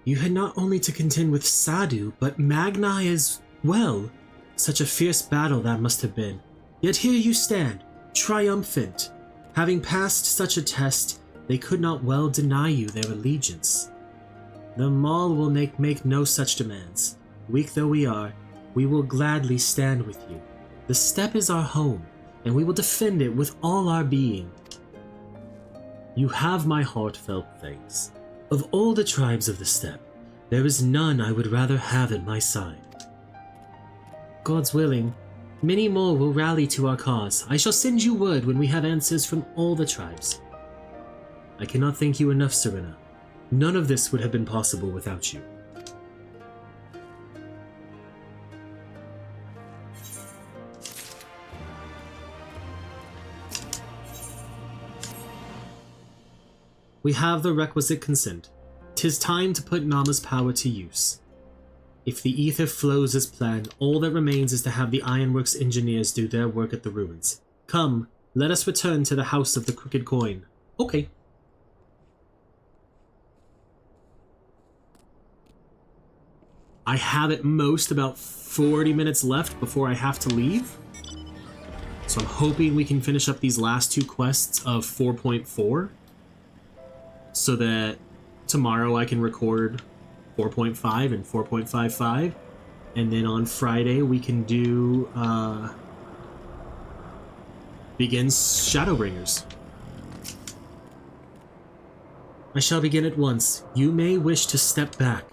You had not only to contend with Sadu, but Magnai as well. Such a fierce battle that must have been. Yet here you stand, triumphant. Having passed such a test, they could not well deny you their allegiance. The Maul will make no such demands. Weak though we are, we will gladly stand with you. The steppe is our home, and we will defend it with all our being. You have my heartfelt thanks. Of all the tribes of the steppe, there is none I would rather have at my side. God's willing, many more will rally to our cause. I shall send you word when we have answers from all the tribes. I cannot thank you enough, Serena. None of this would have been possible without you. We have the requisite consent. 'Tis time to put Nama's power to use. If the ether flows as planned, all that remains is to have the Ironworks engineers do their work at the ruins. Come, let us return to the House of the Crooked Coin. Okay. I have at most about 40 minutes left before I have to leave. So I'm hoping we can finish up these last two quests of 4.4. So that tomorrow I can record 4.5 and 4.55. And then on Friday we can do begin Shadowbringers. I shall begin at once. You may wish to step back.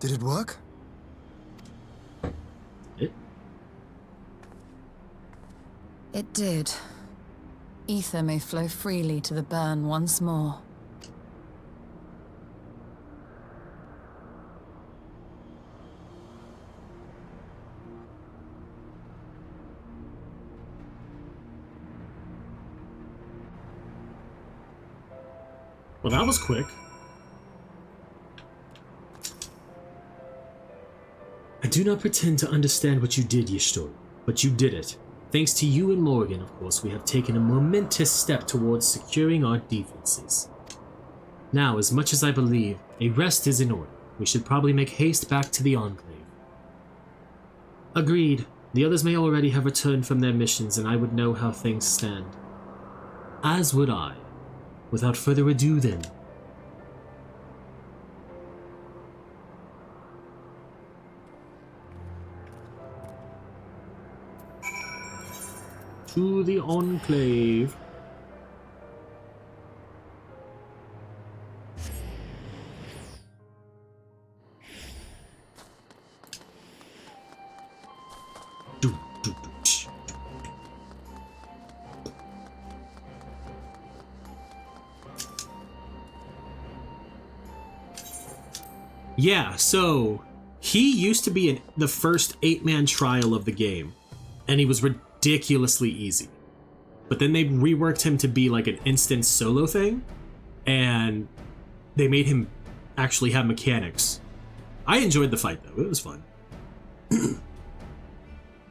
Did it work? It did. Ether may flow freely to the burn once more. Well, that was quick. I do not pretend to understand what you did, Y'shtoru, but you did it. Thanks to you and Morrighan, of course, we have taken a momentous step towards securing our defenses. Now, as much as I believe, a rest is in order. We should probably make haste back to the Enclave. Agreed. The others may already have returned from their missions, and I would know how things stand. As would I. Without further ado, then. To the Enclave. Yeah, so he used to be in the first 8-man trial of the game, and he was ridiculously easy. But then they reworked him to be like an instant solo thing, and they made him actually have mechanics. I enjoyed the fight though, it was fun.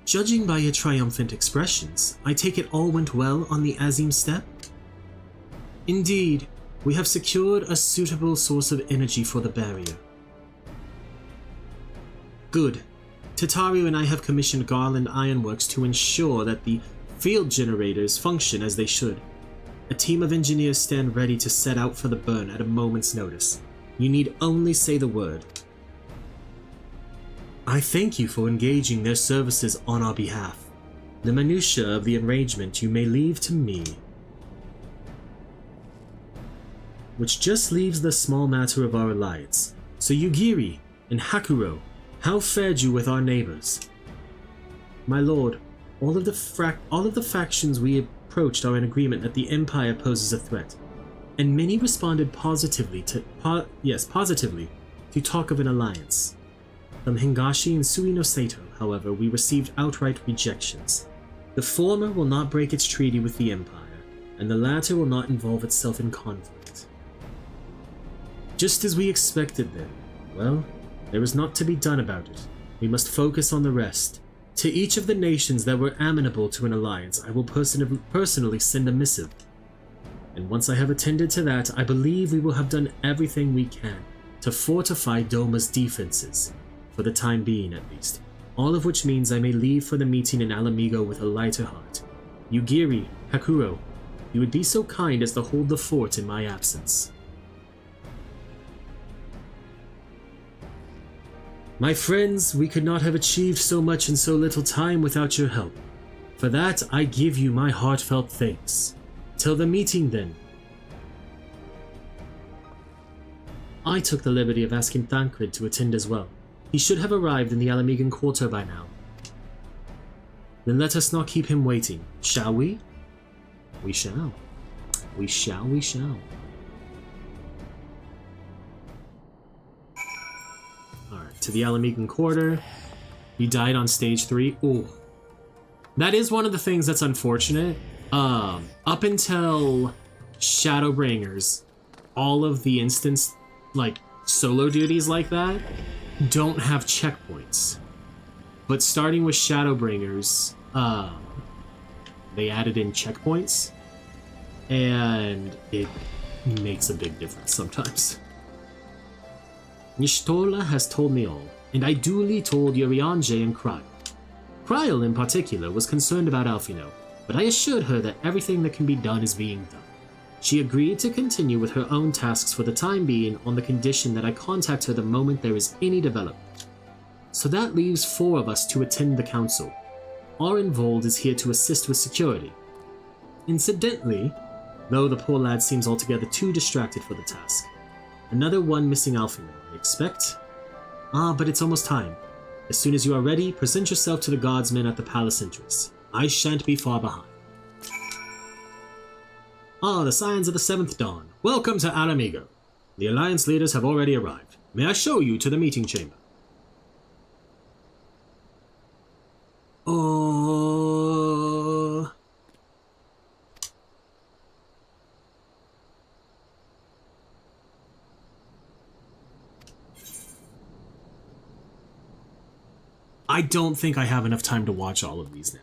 Judging by your triumphant expressions, I take it all went well on the Azim Steppe? Indeed, we have secured a suitable source of energy for the barrier. Good. Tataru and I have commissioned Garland Ironworks to ensure that the field generators function as they should. A team of engineers stand ready to set out for the burn at a moment's notice. You need only say the word. I thank you for engaging their services on our behalf. The minutiae of the arrangement you may leave to me. Which just leaves the small matter of our alliance. So Yugiri and Hakuro, how fared you with our neighbors? My lord, all of the factions we approached are in agreement that the Empire poses a threat, and many responded positively to talk of an alliance. From Hingashi and Sui no Sato, however, we received outright rejections. The former will not break its treaty with the Empire, and the latter will not involve itself in conflict. Just as we expected then. Well, there is naught to be done about it. We must focus on the rest. To each of the nations that were amenable to an alliance, I will personally send a missive. And once I have attended to that, I believe we will have done everything we can to fortify Doma's defenses, for the time being at least. All of which means I may leave for the meeting in Alamigo with a lighter heart. Yugiri, Hakuro, you would be so kind as to hold the fort in my absence. My friends, we could not have achieved so much in so little time without your help. For that, I give you my heartfelt thanks. Till the meeting, then. I took the liberty of asking Thancred to attend as well. He should have arrived in the Alamigan Quarter by now. Then let us not keep him waiting, shall we? We shall. We shall. Alright, to the Alamigan Quarter. He died on stage 3. Ooh. That is one of the things that's unfortunate. Up until Shadowbringers, all of the instance, like, solo duties like that, don't have checkpoints. But starting with Shadowbringers, they added in checkpoints, and it makes a big difference sometimes. Nishtola has told me all, and I duly told Urianger and Kryl. Kryl, in particular, was concerned about Alphino, but I assured her that everything that can be done is being done. She agreed to continue with her own tasks for the time being on the condition that I contact her the moment there is any development. So that leaves 4 of us to attend the council. Arenvold is here to assist with security. Incidentally, though the poor lad seems altogether too distracted for the task. Another one missing Alphino, I expect? But it's almost time. As soon as you are ready, present yourself to the guardsmen at the palace entrance. I shan't be far behind. The Scions of the 7th Dawn. Welcome to Alamigo. The Alliance leaders have already arrived. May I show you to the meeting chamber? I don't think I have enough time to watch all of these now.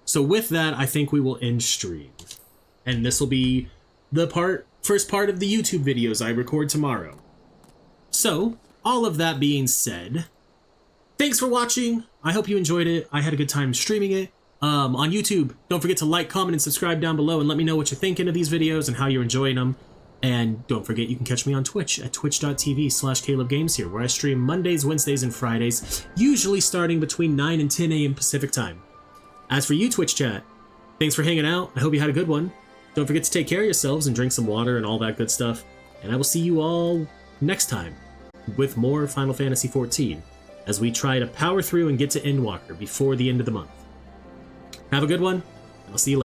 So with that, I think we will end stream. And this will be the first part of the YouTube videos I record tomorrow. So, all of that being said, thanks for watching. I hope you enjoyed it. I had a good time streaming it. On YouTube, don't forget to like, comment, and subscribe down below and let me know what you're thinking of these videos and how you're enjoying them. And don't forget you can catch me on Twitch at twitch.tv/CalebGamesHere, where I stream Mondays, Wednesdays, and Fridays, usually starting between 9 and 10 a.m. Pacific time. As for you, Twitch chat, thanks for hanging out. I hope you had a good one. Don't forget to take care of yourselves and drink some water and all that good stuff. And I will see you all next time with more Final Fantasy XIV as we try to power through and get to Endwalker before the end of the month. Have a good one, and I'll see you later.